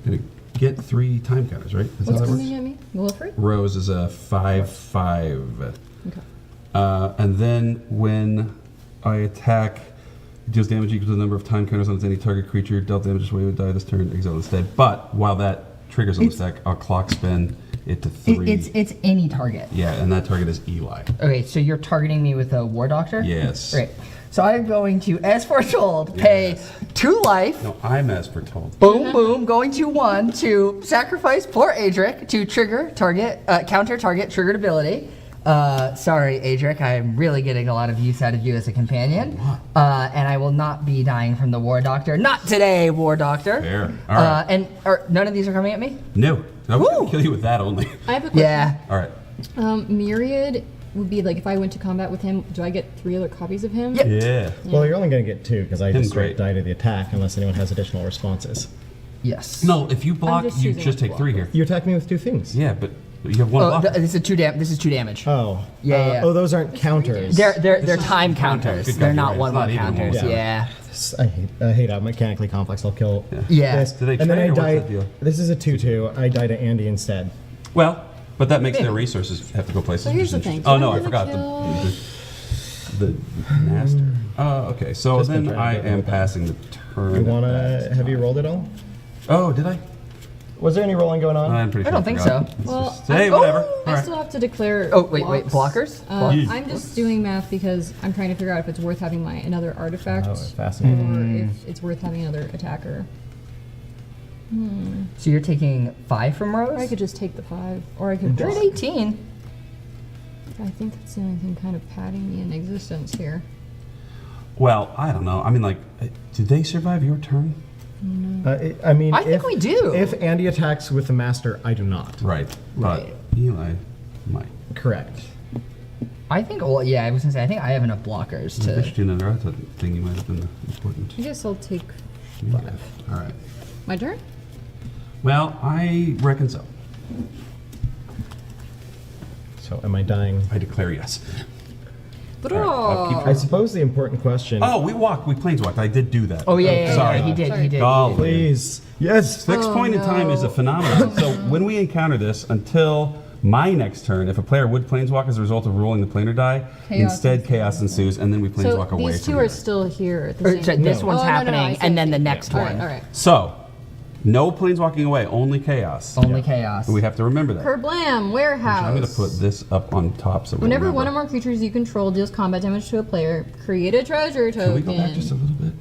going to get 3 time counters, right? That's What's how that coming works. at me? Wilfred? Rose is a 5/5. Okay. And then when I attack, it deals damage equal to the number of time counters on any target creature. Dealt damage this way would die this turn, exile instead. But while that triggers on the stack, I'll clock spin it to 3. It's any target. Yeah, and that target is Eli. Okay, so you're targeting me with a War Doctor? Yes. Great. So I'm going to, as foretold, pay Yes. 2 life. No, I'm as foretold. Boom, boom, going to 1 to sacrifice poor Adric to trigger target, counter target triggered ability. Sorry, Adric, I'm really getting a lot of use out of you as a companion. And I will not be dying from the War Doctor. Not today, War Doctor. Fair. All right. And none of these are coming at me? No, I was going Woo! to kill you with that only. I have a question. Yeah. All right. Myriad would be like if I went to combat with him, do I get 3 other copies of him? Yep. Yeah. well, you're only going to get 2 because I Him just straight great. die to the attack unless anyone has additional responses. Yes. No, if you block, just you choosing just what to take 3 block. here. You attack me with 2 things. Yeah, but you have 1 Oh, block. this is 2 damage. Oh. Yeah, yeah. Oh, those aren't counters. They're This is time time counters. counters. Good They're God, not you're right. one It's not more even counters. one. Yeah. I hate how mechanically complex. I'll kill Yeah. this. Do they and then trade I or what's die. the deal? This is a 2/2. I die to Andy instead. Well, but that makes their resources have to go places. So here's which the is thing. interesting. Oh Do no, I I forgot wanna the master. Okay, so Just been then trying I to get am rolled passing the turn. You wanna? Have you rolled it all? Oh, did I? Was there any rolling going on? I'm pretty I sure don't think forgot. so. It's Well, just- hey, whatever. All I right. still have to declare. Oh, wait, blockers? I'm just doing math because I'm trying to figure out if it's worth having another artifact Oh, fascinating. or if it's worth having another attacker. So you're taking 5 from Rose? Or I could just take the 5, or I could. You're at 18. I think that's the only thing kind of padding me in existence here. Well, I don't know. I mean, like, did they survive your turn? I mean, I think we do. If Andy attacks with the master, I do not. Right. Right. But Eli might. Correct. I think, well, yeah, I was going to say, I think I have enough blockers I to. bet you another other thing you might have been important. I guess I'll take 5. All right. my turn. Well, I reckon so. So am I dying? I declare yes. But I'll keep I suppose the important question. Oh, we planeswalked. I did do that. Oh, yeah, Sorry. he did, he did. Golly. Please. Yes. Fixed point in time is a phenomenon. So when we encounter this, until my next turn, if a player would planeswalk as a result of rolling the planar die, Chaos instead ensues. chaos ensues, and then we so planeswalk away these from two are it. still here at the Or, same so time. this one's Oh, no, no, happening, I see, and then I the see. next All one. right, all right. So, no planeswalking away, only chaos. Only chaos. We have to remember that. Kerblam, warehouse. I'm going to put this up on top so we Whenever remember. one or more creatures you control deals combat damage to a player, create a treasure Can token. we go back just a little bit?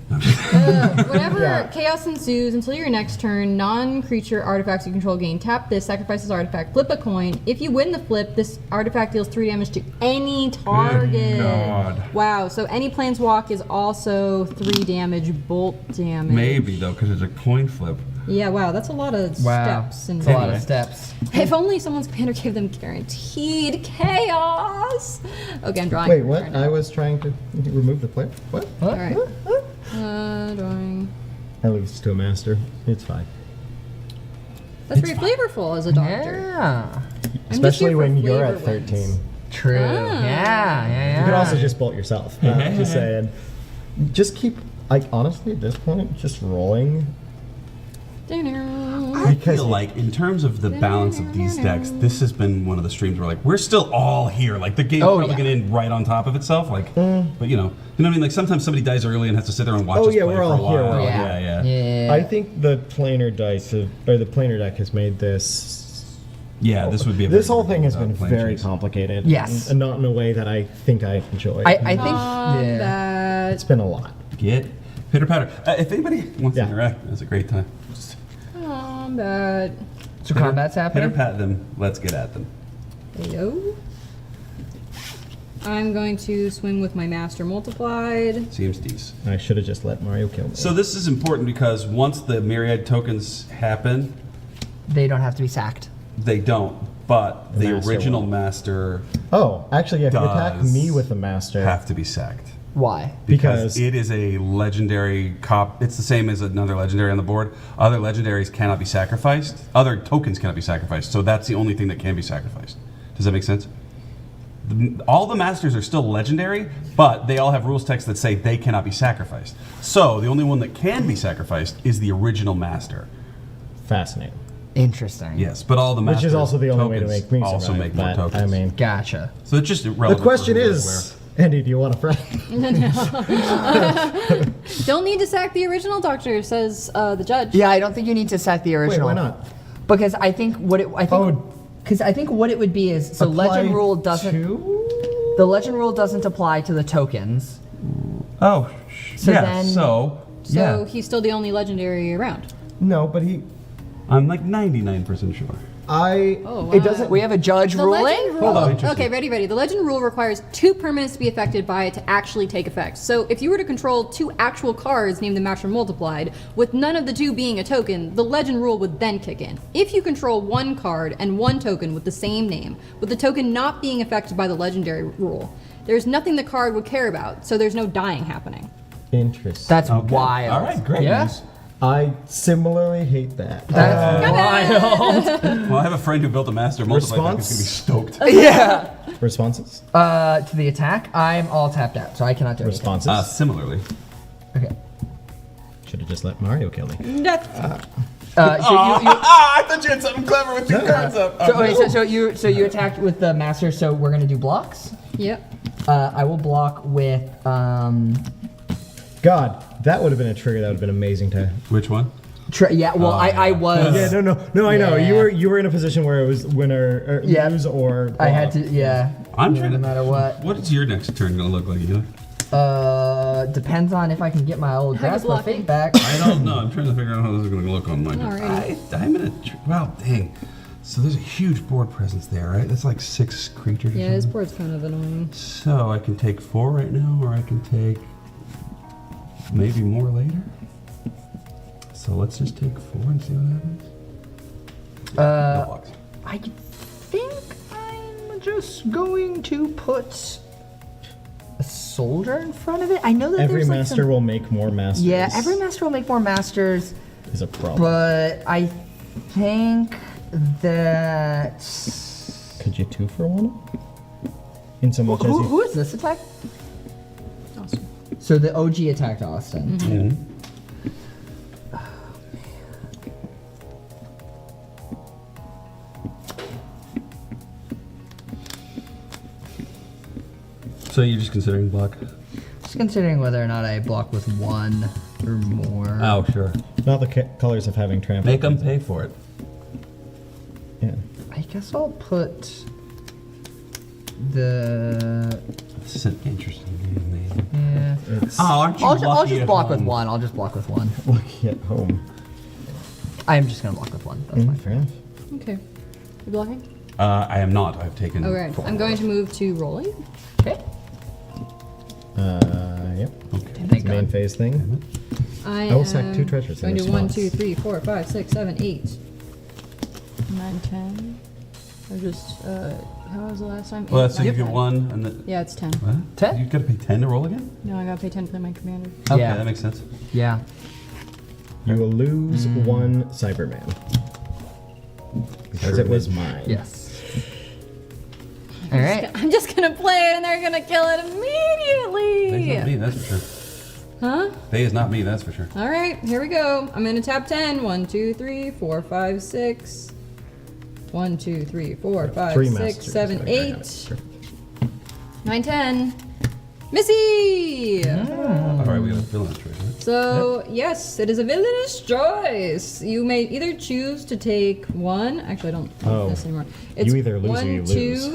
Whenever chaos ensues until your next turn, non-creature artifacts you control gain. Tap this, sacrifice this artifact, flip a coin. If you win the flip, this artifact deals 3 damage to any target. God. Wow, so any planeswalk is also 3 damage, bolt damage. Maybe, though, because it's a coin flip. Yeah, wow, that's a lot of Wow. steps. That's a lot Anyway. of steps. If only someone's commander gave them guaranteed chaos. Okay, I'm drawing. Wait, what? Right now. I was trying to remove the player. What? All right. Drawing. I leave this to a master. It's fine. That's very flavorful as a doctor. Yeah. I'm just Especially here for when you're flavor at 13. wins. True. Yeah. You could also just bolt yourself. Just saying. Just keep, like, honestly, at this point, just rolling. I feel like, in terms of the balance of these decks, this has been one of the streams where, like, we're still all here. Like, the game's probably yeah. going to end right on top of itself. Like, but you know what I mean? Like, sometimes somebody dies early and has to sit there and watch Oh, us yeah, play we're for a all while. here, we're all Yeah. Yeah. I think the planar dice have, or the planar deck has made this. Yeah, this would be a This very whole thing has been difficult very plane chase. complicated. Yes. And not in a way that I think I enjoy. I think. Yeah. It's been a lot. Get pitter patter. If anybody wants Yeah. to interact, it's a great time. Just Combat. So combat's pitter happening? pat them. Let's get at them. Hello. I'm going to swing with my master multiplied. Seems decent. I should have just let Mario kill me. So this is important because once the myriad tokens happen, They don't have to be sacked. they don't. But The the master original will. master Oh, actually, if you attack does me with the master, have to be sacked. Why? Because Because- it is a legendary cop. It's the same as another legendary on the board. Other legendaries cannot be sacrificed. Other tokens cannot be sacrificed. So that's the only thing that can be sacrificed. Does that make sense? All the masters are still legendary, but they all have rules text that say they cannot be sacrificed. So the only one that can be sacrificed is the original master. fascinating. Interesting. Yes, but all the masters Which is also the only way to tokens make me also survive. make more but, tokens. I mean, Gotcha. so it's just the irrelevant. question for who goes is, Andy, do you want a friend? Don't need to sack the original doctor, says the judge. Yeah, I don't think you need to sack the Wait, original. why not? Because I think what it I think what it would be is so legend rule doesn't the legend rule doesn't apply to the tokens. Oh, So yeah. then- So yeah. he's still the only legendary around. No, but he. I'm like 99% sure. I. Oh, It wow. doesn't. We have a judge The ruling. legend rule. Hold on, interesting. Okay, ready. The legend rule requires 2 permanents to be affected by it to actually take effect. So if you were to control 2 actual cards named the Master Multiplied, with none of the 2 being a token, the legend rule would then kick in. If you control 1 card and 1 token with the same name, with the token not being affected by the legendary rule, there's nothing the card would care about, so there's no dying happening. Interesting. That's Okay. wild. All right, great Yeah. news. I similarly hate that. That's wild. Well, I have a friend who built a master multiplier deck who's Response? going to be stoked. Yeah. Responses? To the attack, I'm all tapped out, so I cannot do anything. Responses? Similarly. Okay. Should have just let Mario kill me. Death. I thought you had something clever with your cards up. So you attacked with the master. So we're gonna do blocks. Yep. I will block with God, that would have been a trigger. That would have been amazing to. Which one? yeah. Well, I was. Yeah, no. I know Yeah. you were in a position where it was win or lose or. I had to. Yeah. I'm trying no to. matter what. What is your next turn gonna look like, Eli? Depends on if I can get my old How you grasp of blocking? fate back. I don't know. I'm trying to figure out how this is gonna look on mine. Alrighty. I'm in a. Wow, dang. So there's a huge board presence there, right? That's like 6 creatures. Yeah, his board's kind of annoying. So I can take 4 right now, or I can take maybe more later. So let's just take 4 and see what happens. No blocks. I think I'm just going to put a soldier in front of it. I know that Every there's like master some... will make more masters. Yeah, every master will make more masters, is a problem. but I think that... Could you 2 for 1? In so much as Who, you. who is this attack? Awesome. So the OG attacked Austin. Mhm. So you're just considering block? Just considering whether or not I block with 1 or more. Oh, sure. Not the colors of having trample. Make them pay for it. Yeah. I guess I'll put the... This is an interesting game, man. Yeah. It's Oh, aren't you I'll lucky just at block with home? 1. I'll just block with 1. lucky at home. I'm just gonna block with 1. That's fine. Fair enough. Okay. You blocking? I am not. I've taken. Okay. 4. I'm going to move to rolling. Okay. Yep. Okay. Thank Main God. phase thing. I will sack am 2 treasures in Going to response. 1, 2, 3, 4, 5, 6, 7, 8, 9, 10. Or just how was the last time? Well, 8, so you 9, get 10. 1 and then. Yeah, it's 10. What? 10? You gotta pay 10 to roll again? No, I gotta pay 10 to play my commander. Okay, Yeah. that makes sense. Yeah. You will lose 1 Cyberman. Because Sure it was did. mine. Yes. All right. I'm just gonna play it and they're gonna kill it They's immediately. not me, that's for sure. Huh? They is not me, that's for sure. All right, here we go. I'm gonna tap 10. 1, 2, 3, 4, 5, 6. 1, 2, 3, 4, 5, 3 6, masters. 7, Okay, I got 8, it. 9, 10. Missy! Alright, we got a villain choice, right? So, yes, it is a villainous choice. You may either choose to take 1. Actually, I don't want this anymore. It's You either lose or 1, you 2, lose.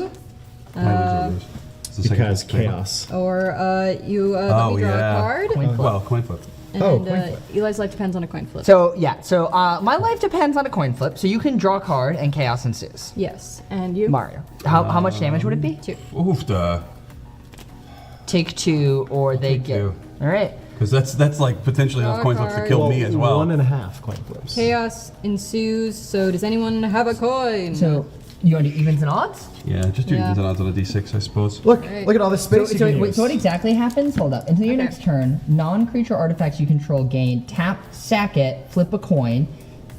I lose or lose. It's the second Because best thing. chaos. or you let me draw a card. Coin flip. Well, coin flip. And coin flip. Eli's life depends on a coin flip. So yeah. So my life depends on a coin flip. So you can draw a card and chaos ensues. Yes, and you? Mario. How much damage would it be? 2. Oof, duh. Take 2, or they take get. 2. All right. Because that's like potentially enough Draw a coin flips to card. kill me as well. 1.5 coin flips. Chaos ensues. So does anyone have a coin? So you want to do evens and odds? Yeah, just do Yeah. evens and odds on a d6, I suppose. Look, Right. look at all this space you can use. So what exactly happens? Hold up. Until your Okay. next turn, non-creature artifacts you control gain tap, sack it, flip a coin.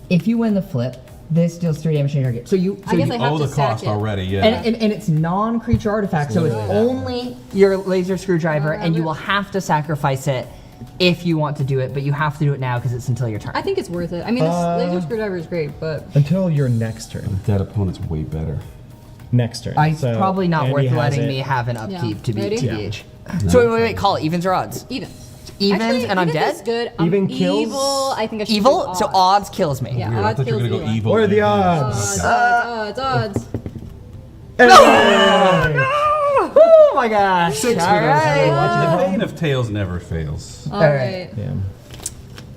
If you win the flip, this deals 3 damage to your target. So you. I guess you, I have Oh, to the sack cost it. already, yeah. and it's non-creature artifact, so it's only your laser screwdriver, Oh, and you yeah. will have to sacrifice it if you want to do it. But you have to do it now because it's until your turn. I think it's worth it. I mean, this laser screwdriver is great, but Until your next turn. That opponent's way better. Next turn. It's So probably not Andy worth has letting it. me have an upkeep to be Ready? TBH. So wait, call it evens or odds? even. Evens Actually, and I'm evens dead? is good. I'm Even kills? evil. I think I should do Evil? So odds. odds kills me. Yeah. Weird, I Odds thought you were kills gonna go Eli. evil. What are the and then- odds? Odds. Hey! Oh my gosh. 6 All for those right. who are watching. The vein of tails never fails. All All right. Yeah.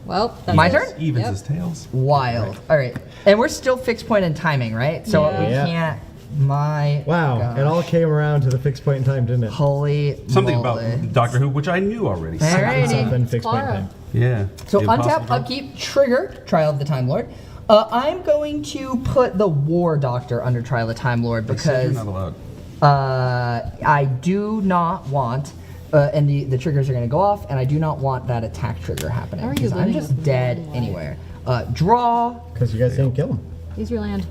Well, that's My it. turn? Evens Yep. is tails. Wild. All right. And we're still fixed point in timing, right? So Yeah. we Yeah. can't. My Wow, gosh. it all came around to the fixed point in time, didn't it? Holy Something moly. about Doctor Who, which I knew already. Alrighty. Something fixed point in Clara. time. Yeah. So The untap, impossible. upkeep, trigger, Trial of the Time Lord. I'm going to put the War Doctor under Trial of the Time Lord Except you're because not allowed. I do not want, and the triggers are going to go off, and I do not want that attack trigger happening. How are you Because I'm living just with dead one life? anywhere. Draw. Because you guys didn't kill him. Use your land.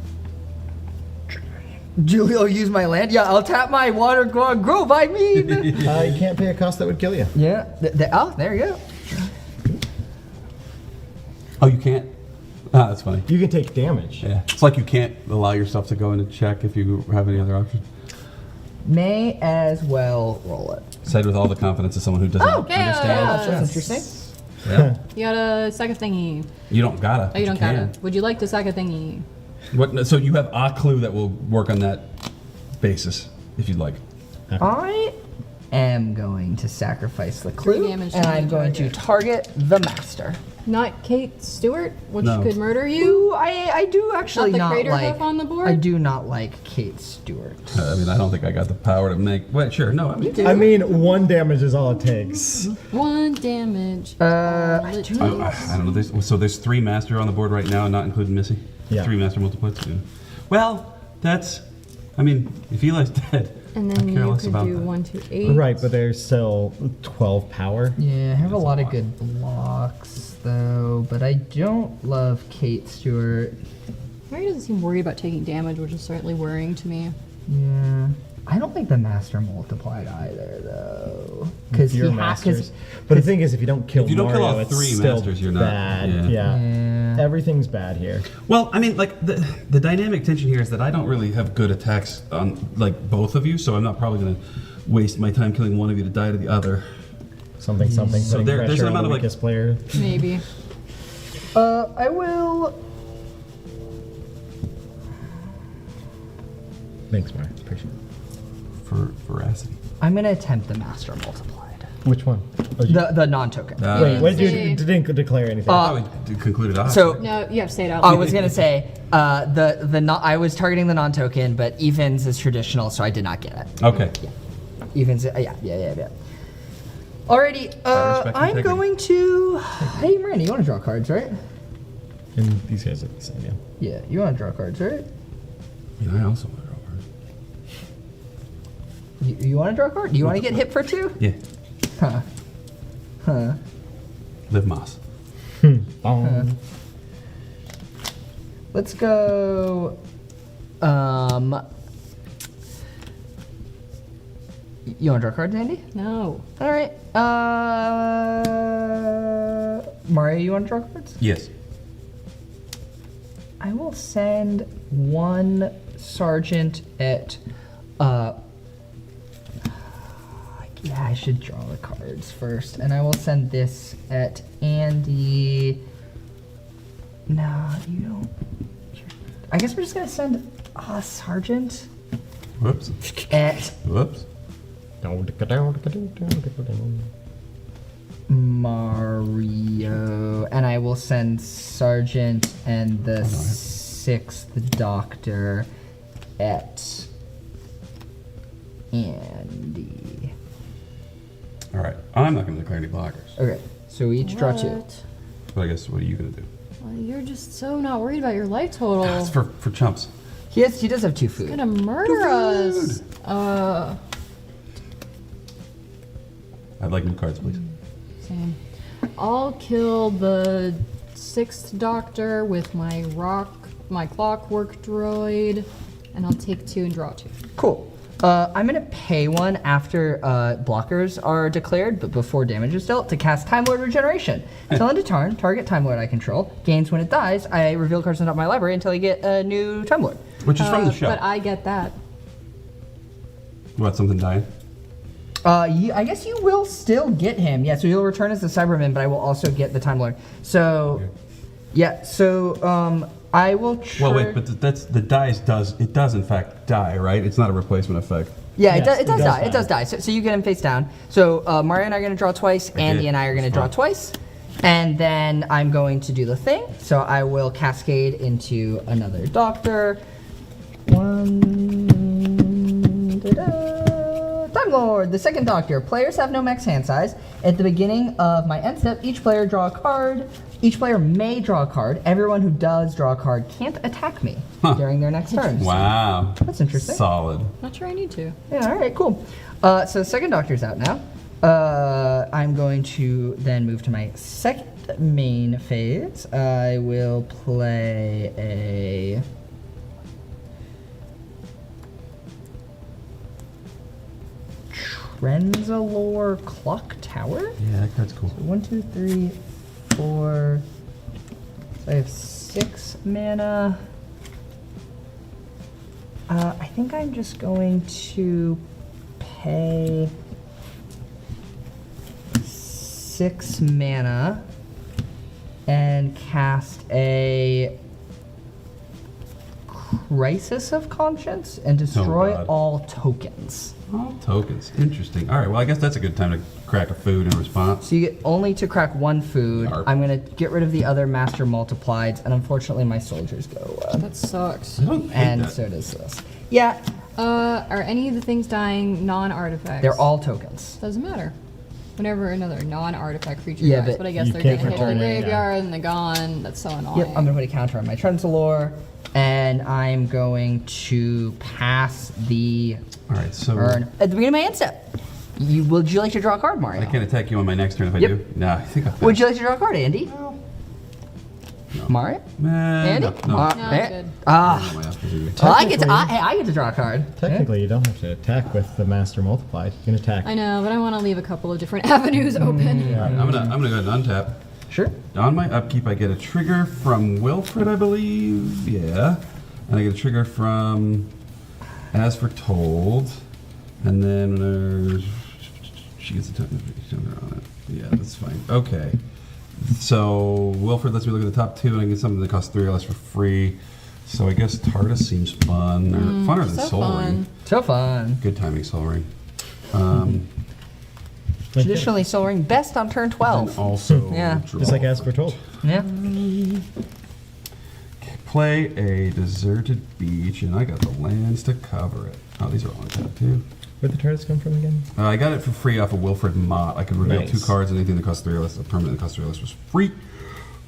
Julio, use my land. Yeah, I'll tap my water grove. I mean. You can't pay a cost that would kill you. Yeah. Oh, there you go. Oh, you can't? Ah, that's funny. You can take damage. Yeah. It's like you can't allow yourself to go in and check if you have any other options. May as well roll it. Said with all the confidence of someone who doesn't Okay, understand. That's interesting. Yeah. You got a second thingy. You don't gotta. Oh, you don't can. gotta. Would you like to second thingy? What? So you have a clue that will work on that basis, if you'd like. I am going to sacrifice the clue, 3 damage to and the I'm going to target the master. Not Kate Stewart, which No. could murder you. Ooh, I do actually Not the not crater like. hoof on the board? I do not like Kate Stewart. I mean, I don't think I got the power to make. Wait, sure. No, I mean, I mean, 1 damage is all it takes. 1 damage. I do I don't know. There's 3 master on the board right now, not including Missy. Yeah. 3 master multiplied. Yeah. Well, that's. I mean, if Eli's dead, And I then care you less could about do that. 1 to 8. Right, but there's still 12 power. Yeah, I have a That's lot a of lot. good blocks though, but I don't love Kate Stewart. Mary doesn't seem worried about taking damage, which is certainly worrying to me. Yeah. I don't think the master multiplied either though. Because Your masters. But the thing is, if you don't kill If you don't kill Mario, all it's 3 still masters, you're not- bad. yeah. Yeah. Everything's bad here. Well, I mean, like the dynamic tension here is that I don't really have good attacks on like both of you, so I'm not probably gonna waste my time killing one of you to die to the other. Something, So putting there's pressure an on amount the of, like- weakest player. Maybe. I will. Thanks, Mario. Appreciate it. For veracity. I'm gonna attempt the master multiplied. Which one? Oh, you- The non-token. Wait, what did See. you didn't declare anything? Probably concluded odds. So No, you have to say it out I loud. was gonna say I was targeting the non-token, but evens is traditional, so I did not get it. Okay. Evens, yeah. Alrighty, respect your I'm integrity. going to. Hey, Miranda, you want to draw cards, right? And these guys are the same, yeah. Yeah, you want to draw cards, right? I also want to draw cards. You want to draw a card? Do you want to get hit for 2? Yeah. Huh. Live Moss. Let's go. You want to draw cards, Andy? No. All right. Mario, you want to draw cards? Yes. I will send 1 sergeant at. Yeah, I should draw the cards first, and I will send this at Andy. No, you don't. I guess we're just gonna send sergeant Whoops. at Whoops. Mario, and I will send sergeant and the 6th doctor at Andy. All right. I'm not going to declare any blockers. Okay, so we each draw 2. What? But I guess what are you going to do? Well, you're just so not worried about your life total. It's for chumps. He does have 2 food. Gonna murder us. I'd like new cards, please. Same. I'll kill the 6th doctor with my clockwork droid, and I'll take 2 and draw 2. Cool. I'm gonna pay 1 after blockers are declared, but before damage is dealt, to cast Time Lord Regeneration. Until end of turn, target Time Lord I control gains when it dies. I reveal cards on top of my library until I get a new Time Lord. Which is from the show. But I get that. What, something dying? I guess you will still get him. Yeah, so you'll return as the Cyberman, but I will also get the Time Lord. So, yeah. So, I will. Well, wait, but that's the dice does in fact die, right? It's not a replacement effect. Yeah, Yes, it does die. It does die. So you get him face down. So Mario and I are going to draw twice. Andy did. and I are going to That's draw fine. twice. And then I'm going to do the thing. So I will cascade into another doctor. 1. Time Lord, the 2nd doctor. Players have no max hand size. At the beginning of my end step, each player draw a card. Each player may draw a card. Everyone who does draw a card can't attack me during their next turn. Wow. That's interesting. Solid. Not sure I need to. Yeah, all right, cool. So the 2nd doctor's out now. I'm going to then move to my 2nd main phase. I will play a... Trenzalore Clock Tower? Yeah, that card's cool. 1, 2, 3, 4, So I have 6 mana. I think I'm just going to pay 6 mana and cast a Crisis of Conscience and destroy God. all tokens. All tokens. Interesting. All right. Well, I guess that's a good time to crack a food in response. So you get only to crack 1 food. Yarp. I'm going to get rid of the other master multiplieds, and unfortunately my soldiers go. That sucks. I don't think And that. so does this. Yeah, Are any of the things dying non-artifacts? they're all tokens. Doesn't matter. Whenever another non-artifact creature Yeah, dies, but but I guess you they're can't gonna hit the return it, yeah. graveyard and they're gone. That's so annoying. Yep, I'm gonna put a counter on my Trenzalore, and I'm going to pass the All right. So turn at the beginning of my end step. Would you like to draw a card, Mario? I can't attack you on my next turn if I Yep. do. Nah, I think I. Would you like to draw a card, Andy? Mario? Andy? No. No, I'm good. Ah, My opportunity. well, I get to draw a card. Technically, you don't have to attack with the master multiplied. You can attack. I know, but I want to leave a couple of different avenues open. All right, I'm gonna go ahead and untap. Sure. On my upkeep, I get a trigger from Wilfred, I believe. Yeah, and I get a trigger from As Foretold, and then whenever she gets a token on it. Yeah, that's fine. Okay. So Wilfred lets me look at the top 2, and I get something that costs 3 or less for free. So I guess TARDIS seems fun, or funner than so Soul fun. Ring. So fun. Good timing, Soul Ring. Traditionally, Soul Ring best on turn And 12. also, Yeah. draw. Just like as foretold. Yeah. Play a deserted beach, and I got the lands to cover it. Oh, these are all on tap too. Where'd the TARDIS come from again? I got it for free off of Wilfred Mott. I could reveal Nice. 2 cards, and anything that costs 3 or less, a permanent that costs 3 or less was free.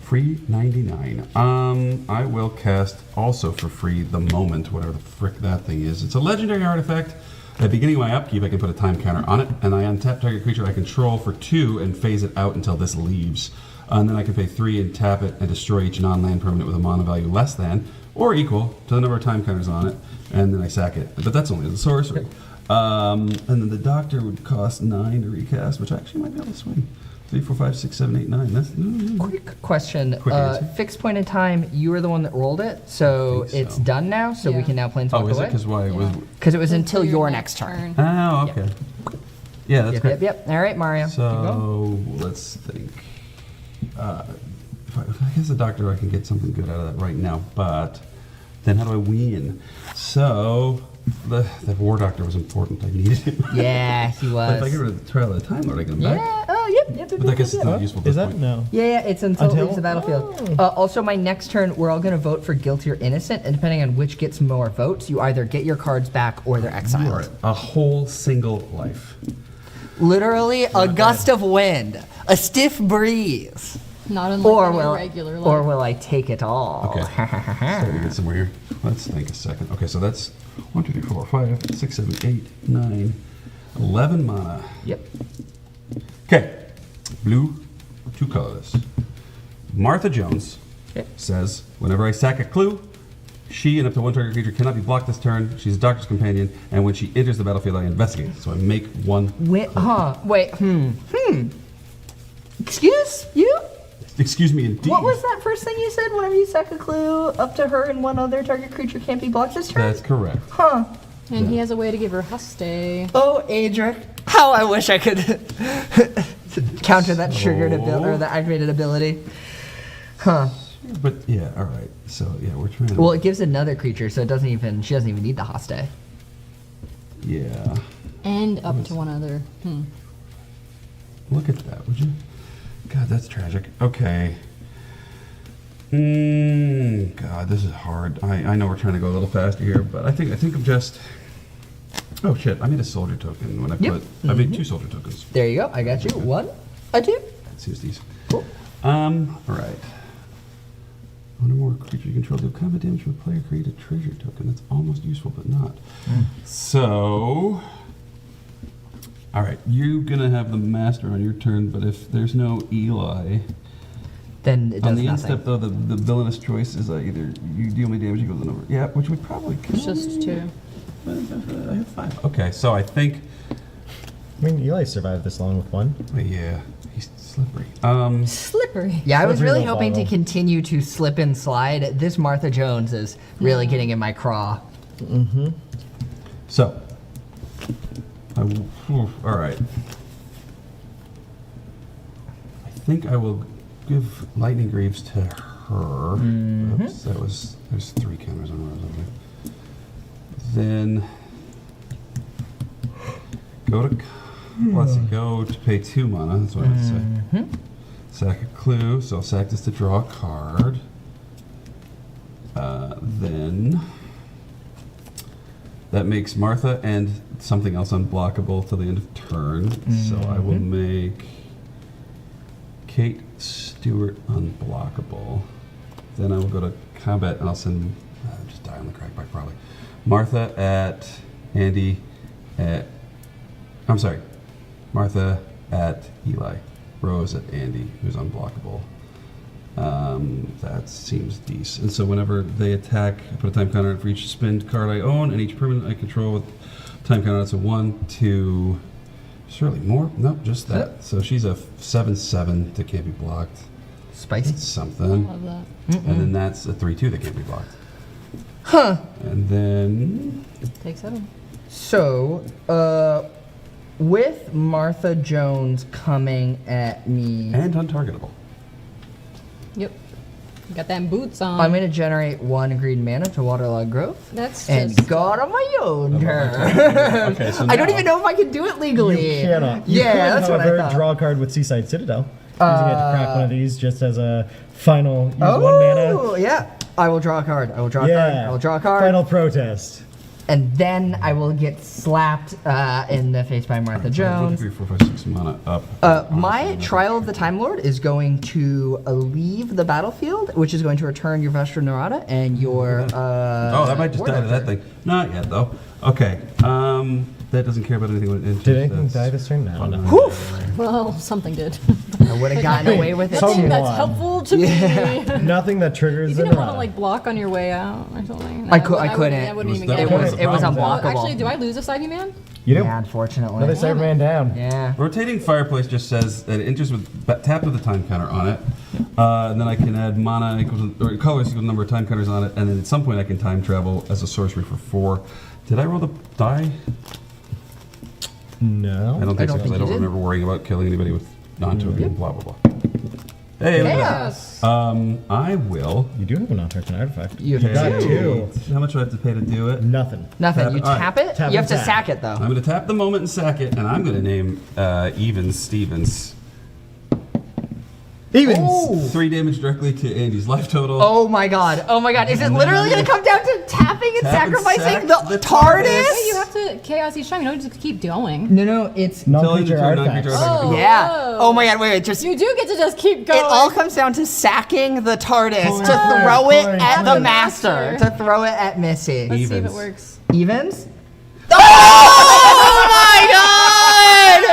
Free 99. I will cast also for free the Moment, whatever the frick that thing is. It's a legendary artifact. At the beginning of my upkeep, I can put a time counter on it, and I untap target creature I control for 2 and phase it out until this leaves. And then I can pay 3 and tap it and destroy each non-land permanent with a mana value less than or equal to the number of time counters on it, and then I sack it. But that's only the sorcery. And then the Doctor would cost 9 to recast, which I actually might be able to swing. 3, 4, 5, 6, 7, 8, 9. That's Quick question. Quick answer. Fixed point in time, you were the one that rolled it, so I think it's so. done now, so we Yeah. can now planeswalk oh, is it? away. Because why? Was, Because it was until Until your next turn. oh, okay. Yeah, that's Yep, great. yep, yep. All right, Mario. Keep going. So let's think. If I guess the Doctor, I can get something good out of that right now, but then how do I win? So the War Doctor was important. I needed him. Yeah, he But if I was. get rid of the Trial of the Time Lord, I get him back. Yeah. Oh, yep. But I guess it's not useful at this Is that? point. No. Yeah, it's until it Until? leaves the battlefield. Also, my next turn, we're all going to vote for guilty or innocent, and depending on which gets more votes, you either get your cards back or they're You are exiled. a whole single life. Literally, a gust of wind, a stiff breeze, Not unlike or any will, regular life. or will I take it all? Okay. Starting to get somewhere here. Let's think a second. Okay, so that's 1, 2, 3, 4, 5, 6, 7, 8, 9, 11 mana. Yep. Okay, blue, 2 colors. Martha Jones Okay. says, whenever I sack a clue, she and up to 1 target creature cannot be blocked this turn. She's a Doctor's companion, and when she enters the battlefield, I investigate. So I make 1. Wait. Excuse you? Excuse me, indeed. What was that first thing you said? Whenever you sack a clue, up to her and one other target creature can't be blocked this turn? That's correct. Huh. And he has a way to give her Haste. Oh, Adric, how I wish I could counter that triggered ability or that activated ability. Huh. But yeah, all right. So yeah, we're trying to. Well, it gives another creature, so she doesn't even need the Haste. yeah. And up to one other. Look at that, would you? God, that's tragic. Okay. God, this is hard. I know we're trying to go a little faster here, but I think I'm just. Oh shit! I made a soldier token when I Yep. I made 2 soldier tokens. There you go. I got you. 1, a 2. Let's use these. Cool. All right. One or more creature you control deal combat damage from a player. Create a treasure token. That's almost useful, but not. So. All right, you're gonna have the master on your turn, but if there's no Eli, Then it does on the end nothing. step though, the villainous choice is either you deal me damage equal to the number. Yeah, which would probably kill It's just me. 2. I have 5. Okay, so I think. I mean, Eli survived this long with 1. Yeah, he's Slippery. Slippery. Yeah, I was Slippery really little hoping to bottle. continue to slip and slide. This Martha Jones is really getting in my craw. So, all right. I think I will give Lightning Greaves to her. Oops, there's 3 counters on Rose. Okay. Then go to pay 2 mana. That's what I would say. Sack a clue. So I'll sack this to draw a card. Then that makes Martha and something else unblockable till the end of turn. So I will make Kate Stewart unblockable. Then I will go to combat and I'll send, just die on the crack pipe probably. Martha at Andy at, I'm sorry, Martha at Eli. Rose at Andy, who's unblockable. That seems decent. And so whenever they attack, I put a time counter for each spend card I own and each permanent I control with time counter. That's a 1, 2, surely more? Nope, just that. So she's a 7/7 that can't be blocked. Spicy. That's something. Love that. And then that's a 3/2 that can't be blocked. Huh. And then Take 7. So, with Martha Jones coming at me, and untargetable. Yep. Got them boots on. I'm going to generate 1 green mana to waterlog growth. That's And just. go on my own turn. Okay, so I don't now- even know if I can do it legally. You cannot. You Yeah, could, that's what I however, thought. draw a card with Seaside Citadel. Using it to crack one of these just as a final use 1 mana. Oh, yeah. I will draw a card. I will draw a card. I will draw a card. Final protest. And then I will get slapped in the face by Martha 1, 2, Jones. 3, 4, 5, 6 mana up. My Trial of the Time Lord is going to leave the battlefield, which is going to return your Vestra Narada and your. Oh, that might just die to that thing. Not yet, though. Okay. That doesn't care about anything when it enters. Did anything That's die this turn? No. fine. No. Well, something did. I would have gotten away with it Nothing too. that's helpful to me. Nothing that triggers You the didn't want to Narada. like block on your way out or something. I couldn't. I wouldn't even That get was- it. it was unblockable. Actually, do I lose a Cyber Man? You do. Yeah, unfortunately. Another Cyberman down. Yeah. Rotating Fireplace just says that it enters with tap with a time counter on it, and then I can add mana equal to, or colors equal to the number of time counters on it, and then at some point I can time travel as a sorcery for 4. Did I roll the die? No. I don't think so don't because think I don't you did. remember worrying about killing anybody with non-token. Blah blah blah. Hey, look at Chaos. that. I will. You do have a non-token artifact. You got do. 2. How much do I have to pay to do it? Nothing. Nothing. Tap You it. All right. tap it. Tap You have and to sack. sack it though. I'm going to tap the moment and sack it, and I'm going to name Evans Stevens. Evens. 3 damage directly to Andy's life total. Oh my god. Oh my god. Is it literally gonna come down to tapping and Tap and sacrificing sack the the TARDIS? Wait, you have to chaos each time. You don't just keep going. No, it's Non-creature Until you artifacts. non-creature artifact. Oh. yeah. whoa. Oh my god. Wait. Just You do get to just keep going. it all comes down to sacking the TARDIS Point, to point, throw it point, at point. the master. To throw it at Missy. Let's see if it Evens. works. Evens? Oh my god!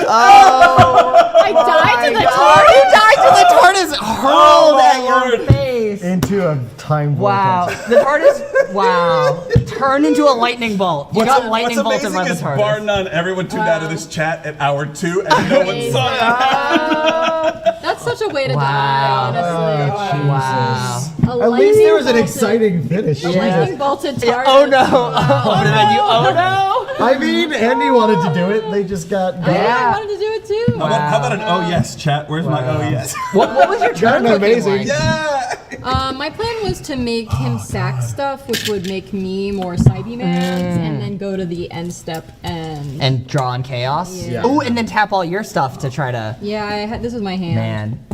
Oh, I died to the god. TARDIS. You died to the TARDIS hurled at your Lord. face. Into a time Wow, vortex. the TARDIS, wow, turned into a lightning bolt. You got lightning bolted by the TARDIS. none, everyone tuned out of this chat at hour 2 and no one saw it. That's such a way to Wow. die, honestly. Wow. At least there was an exciting finish. A Jesus. lightning bolted TARDIS. Oh no! Oh, then you, oh no! I mean, Andy wanted to do it. They just got. I wanted to do it too. How about an oh yes, chat? Where's my oh yes? What was your turn Gotten looking amazing. like? My plan was to make him sack stuff, which would make me more Cybermans, and then go to the end step and. And draw on chaos. Yeah. Oh, and then tap all your stuff to try to. Yeah, this is my hand. Man,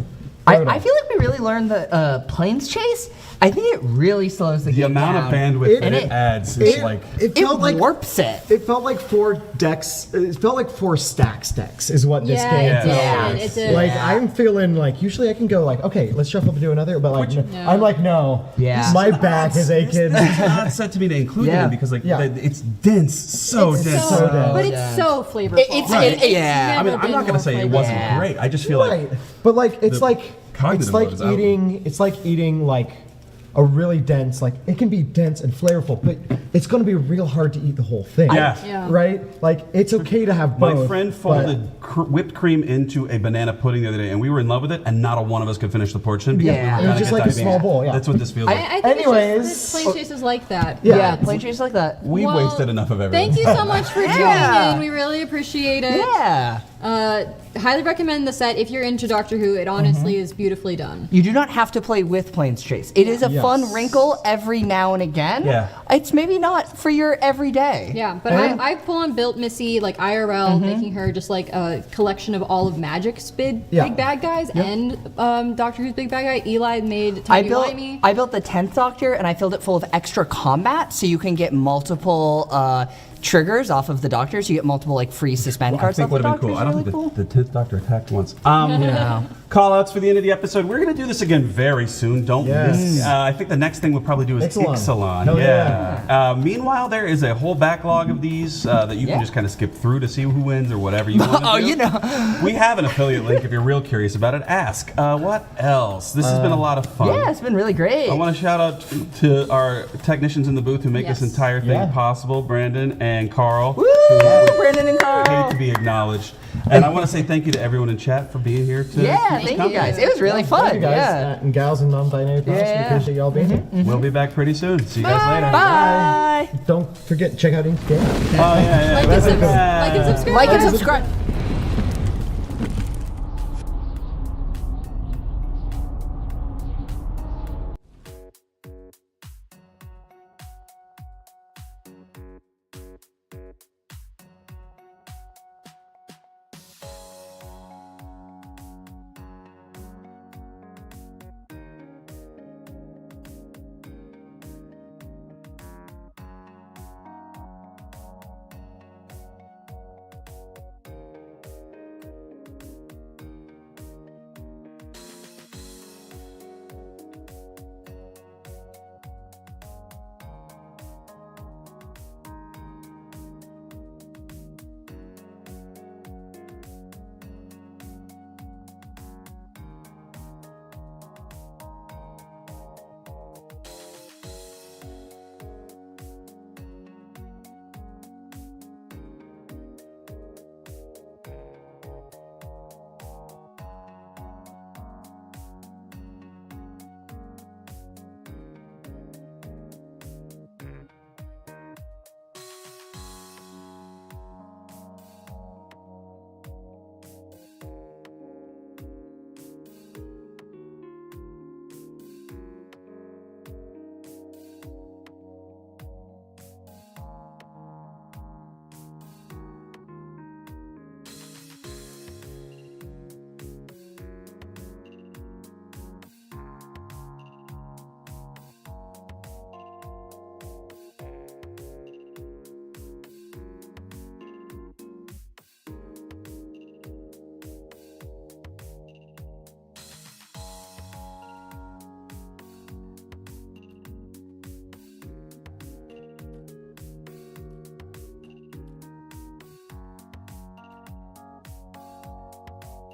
I feel like we really learned the planes chase. I think it really slows the The game amount down. of bandwidth that And it it- adds is like. It It felt like warps it. it felt like 4 decks. It felt like 4 stacks decks is what this Yeah, game it felt Yeah. did. like. It did. Like Yeah. I'm feeling like usually I can go like okay let's shuffle to do another but like Which- No. I'm like no Yeah. my back is aching. It's not set to me to include Yeah. it because like Yeah. it's dense, so It's dense. so dense. But Yeah. it's so flavorful. Yeah. I mean, I'm not gonna say it wasn't Yeah. great. I just feel like Right, but like it's the like cognitive it's like load is out. eating. It's like eating like a really dense, like it can be dense and flavorful, but it's going to be real hard to eat the whole thing. Yeah. Right? Like it's okay to have both. My friend folded whipped cream into a banana pudding the other day, and we were in love with it, and not a one of us could finish the portion. Because Yeah. we were It was just like a diabetes. small bowl, yeah. That's what this feels like. I think Anyways. it's just, plain chase is like that. Yeah. Plain chase like that. We've Well, wasted enough of everything. Thank you so much for tuning Yeah. in. We really appreciate it. Yeah. Highly recommend the set if you're into Doctor Who. It honestly is beautifully done. You do not have to play with Planes Chase. It is a Yes. fun wrinkle every now and again. Yeah. It's maybe not for your everyday. Yeah, but I full on built Missy like IRL, making her just like a collection of all of Magic's big bad guys and Doctor Who's big bad guy. Eli made I Timey-Wimey. built the 10th Doctor and I filled it full of extra combat so you can get multiple triggers off of the Doctors. You get multiple like free suspend I cards think off would the have been Doctors. cool. I don't Really think cool. the 10th Doctor attacked once. Call outs for the end of the episode. We're going to do this again very soon. Don't Yes. miss. I think the next thing we'll probably do is Ixalan. Ixalan. Hell Yeah. Meanwhile, there is a whole backlog of these that you can just kind of skip through to see who wins or whatever you want to Oh, do. you know. We have an affiliate link if you're real curious about it. Ask. What else? This has been a lot of fun. Yeah, it's been really great. I want to shout out to our technicians in the booth who make this Yes. entire thing Yeah. possible, Brandon and Carl. Woo! who Brandon and hate Carl. to be acknowledged. And I want to say thank you to everyone in chat for being here. Yeah, thank you guys. It was really fun. Thank you guys, Yeah. and gals and non-binary folks. Yeah. We appreciate y'all being here. We'll be back pretty soon. See you guys later. Bye. Don't forget, check out Ink Game. Oh, yeah, yeah. Like and subscribe. Like and subscribe.